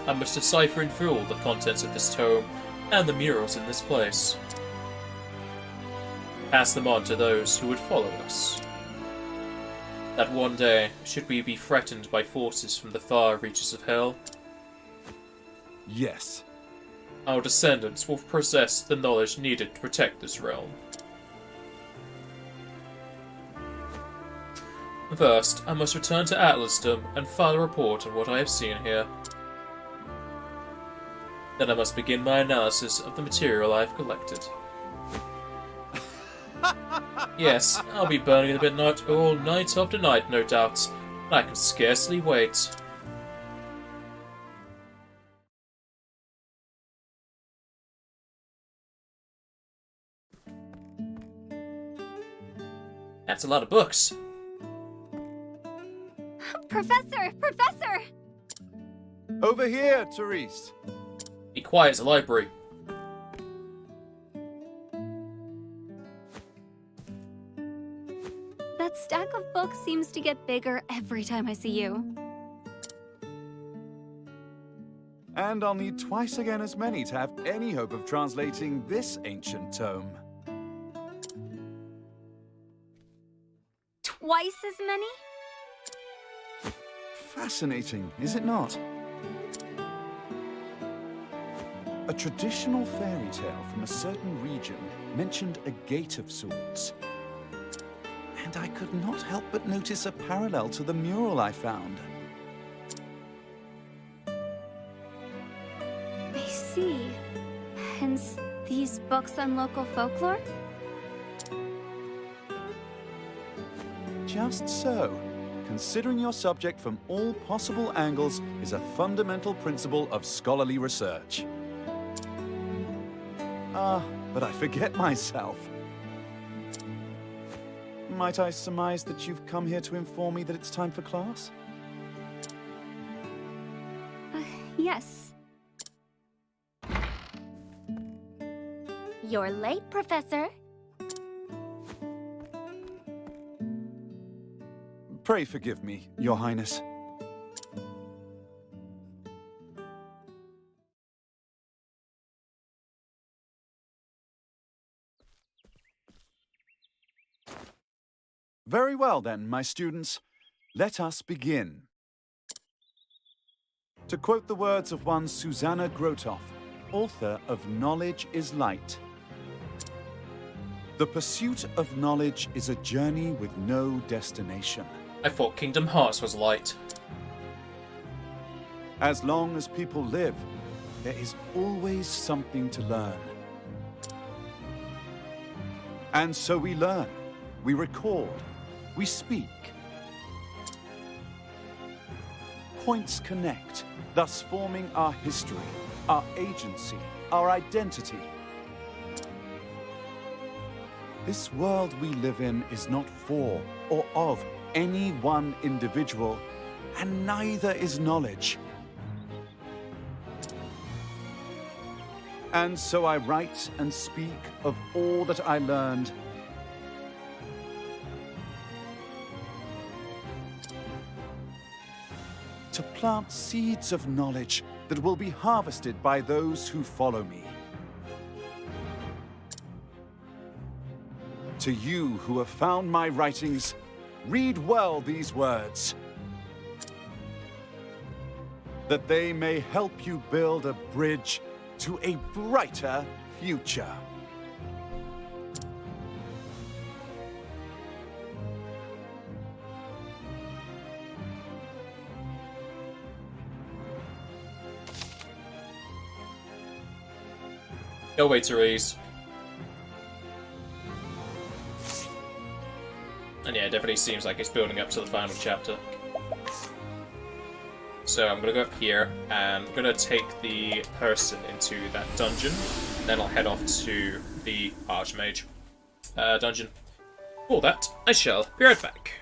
I must decipher in full the contents of this tome and the murals in this place. Pass them on to those who would follow us. That one day, should we be threatened by forces from the far reaches of hell, yes, our descendants will possess the knowledge needed to protect this realm. First, I must return to Atlasdom and file a report on what I have seen here. Then I must begin my analysis of the material I have collected. Yes, I'll be burning the midnight all night after night, no doubt. I can scarcely wait. That's a lot of books. Professor! Professor! Over here, Cyrus. Be quiet, it's a library. That stack of books seems to get bigger every time I see you. And I'll need twice again as many to have any hope of translating this ancient tome. Twice as many? Fascinating, is it not? A traditional fairy tale from a certain region mentioned a gate of sorts. And I could not help but notice a parallel to the mural I found. I see. Hence, these books on local folklore? Just so. Considering your subject from all possible angles is a fundamental principle of scholarly research. But I forget myself. Might I surmise that you've come here to inform me that it's time for class? Yes. You're late, Professor. Pray forgive me, Your Highness. Very well then, my students. Let us begin. To quote the words of one Susanna Grotoff, author of Knowledge is Light. The pursuit of knowledge is a journey with no destination. I thought Kingdom Hearts was light. As long as people live, there is always something to learn. And so we learn, we record, we speak. Points connect, thus forming our history, our agency, our identity. This world we live in is not for or of any one individual, and neither is knowledge. And so I write and speak of all that I learned. To plant seeds of knowledge that will be harvested by those who follow me. To you who have found my writings, read well these words, that they may help you build a bridge to a brighter future. Go away, Therese. And yeah, it definitely seems like it's building up to the final chapter. So I'm gonna go up here, and I'm gonna take the person into that dungeon, and then I'll head off to the Archmage. dungeon. For that, I shall be right back.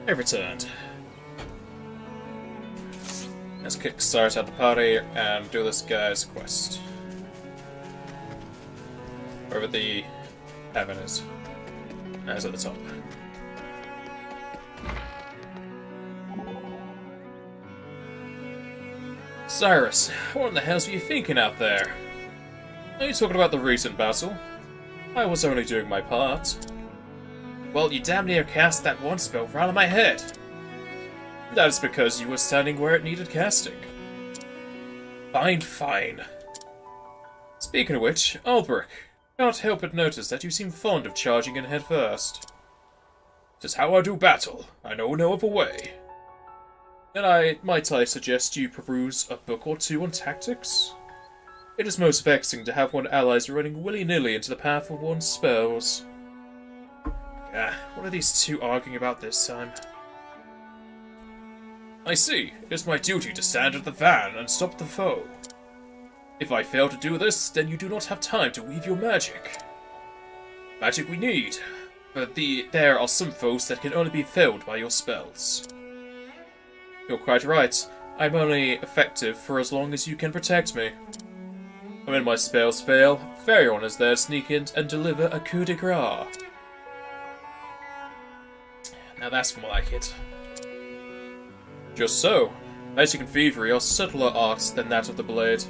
I've returned. Let's kick Cyrus out of the party and do this guy's quest. Wherever the heaven is. That's at the top. Cyrus, what in the hell were you thinking out there? Are you talking about the recent battle? I was only doing my part. Well, you damn near cast that one spell right on my head. That is because you were standing where it needed casting. Fine, fine. Speaking of which, Albrecht, can't help but notice that you seem fond of charging in head first. Just how I do battle. I know no other way. And might I suggest you peruse a book or two on tactics? It is most vexing to have one's allies running willy-nilly into the path of one's spells. What are these two arguing about this time? I see. It is my duty to stand at the van and stop the foe. If I fail to do this, then you do not have time to weave your magic. Magic we need, but there are some foes that can only be felled by your spells. You're quite right. I'm only effective for as long as you can protect me. And when my spells fail, Fairon is there to sneak in and deliver a coup de grace. Now that's more like it. Just so. Magic and thievery are subtler arts than that of the blade.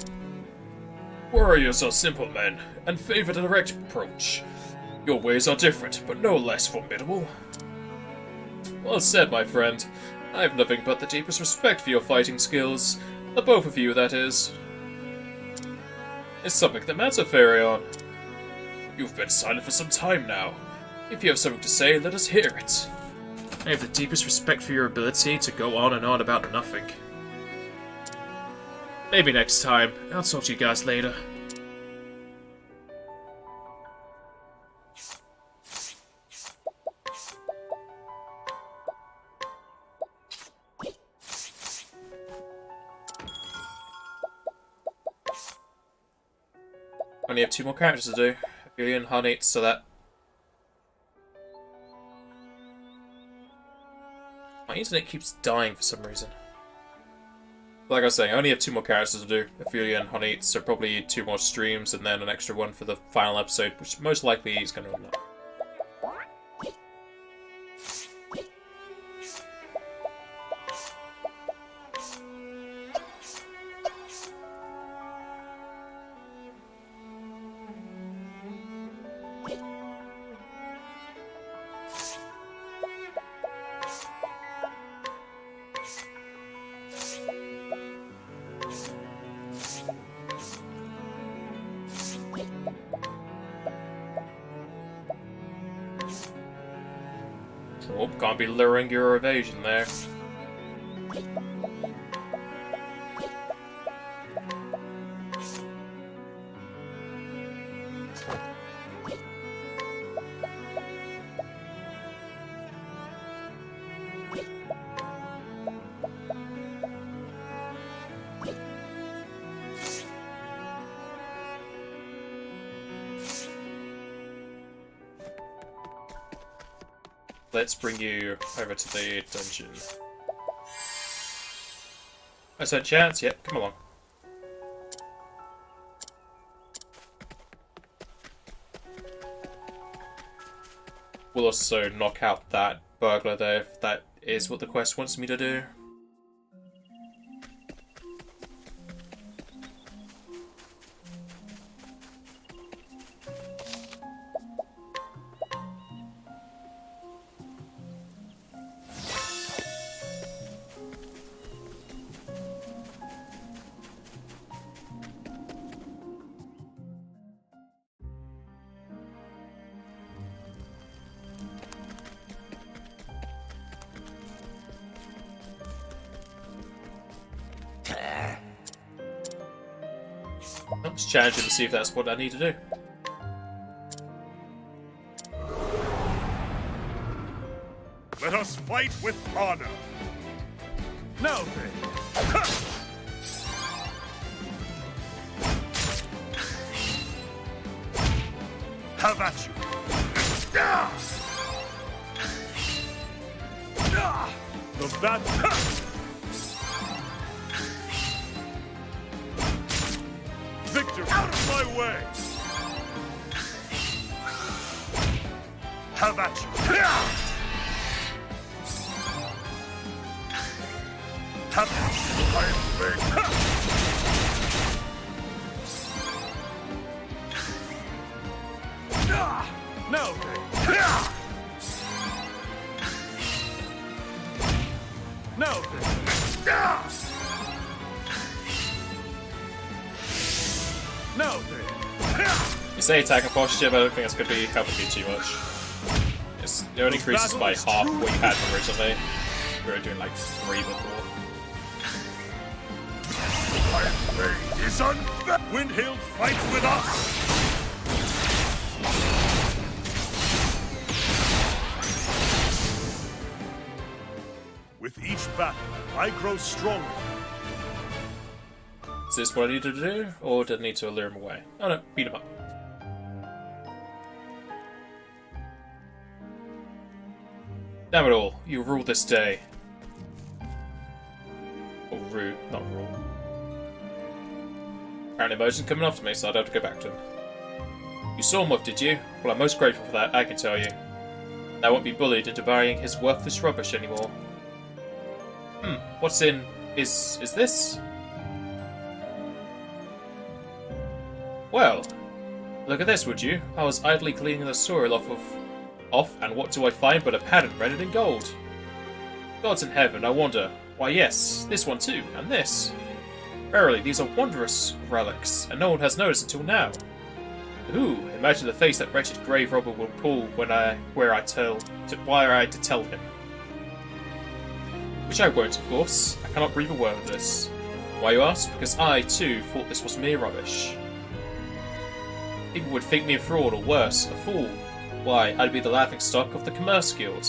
Warriors are simple men, and favor the direct approach. Your ways are different, but no less formidable. Well said, my friend. I have nothing but the deepest respect for your fighting skills. The both of you, that is. It's something that matters, Fairon. You've been silent for some time now. If you have something to say, let us hear it. I have the deepest respect for your ability to go on and on about nothing. Maybe next time. I'll talk to you guys later. Only have 2 more characters to do. Billion, Honey, so that... My internet keeps dying for some reason. Like I was saying, I only have 2 more characters to do, Ophelia and Honey, so probably 2 more streams and then an extra one for the final episode, which most likely is going to unlock. Oh, can't be luring your evasion there. Let's bring you over to the dungeon. I said chance? Yep, come along. We'll also knock out that burglar there if that is what the quest wants me to do. Let's challenge him to see if that's what I need to do. Let us fight with honor. Now then. Have at you. The battle. Victor, out of my way! Have at you! Have at you! I am ready! Now then! Now then! Now then! You say attack and posture, but I don't think that's going to be helping you too much. It only increases by half what you had originally. We were doing like 3 before. My blade is unfair! Windhill fights with us! With each battle, I grow stronger. Is this what I need to do, or did I need to lure him away? Oh no, beat him up. Damn it all, you rule this day. Or rule, not rule. Apparently emotion's coming after me, so I'd have to go back to him. You saw him off, did you? Well, I'm most grateful for that, I can tell you. I won't be bullied into buying his worthless rubbish anymore. What's in... is this? Well, look at this, would you? I was idly cleaning the soil off, and what do I find but a pattern branded in gold? Gods in heaven, I wonder. Why yes, this one too, and this. Verily, these are wondrous relics, and no one has noticed until now. Ooh, imagine the face that wretched grave robber will pull were I to tell him. Which I won't, of course. I cannot breathe a word of this. Why, you ask? Because I, too, thought this was mere rubbish. People would think me a fraud, or worse, a fool. Why, I'd be the laughingstock of the Commerce Guild.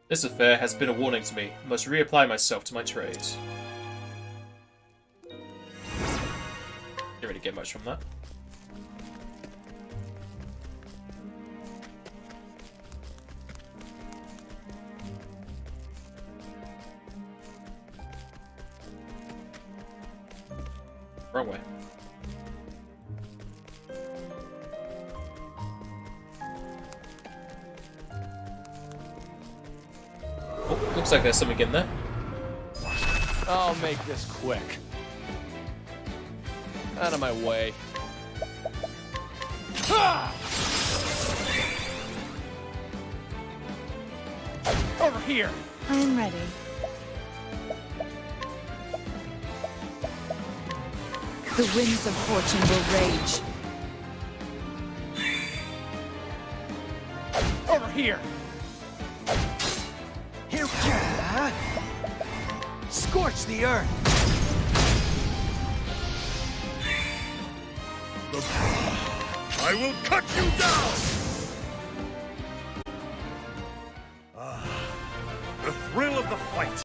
This affair has been a warning to me. I must reapply myself to my trade. Didn't really get much from that. Wrong way. Oh, looks like there's something in there. I'll make this quick. Out of my way. Ah! Over here! I am ready. The winds of fortune will rage. Over here! Here, scorch the earth. I will cut you down! The thrill of the fight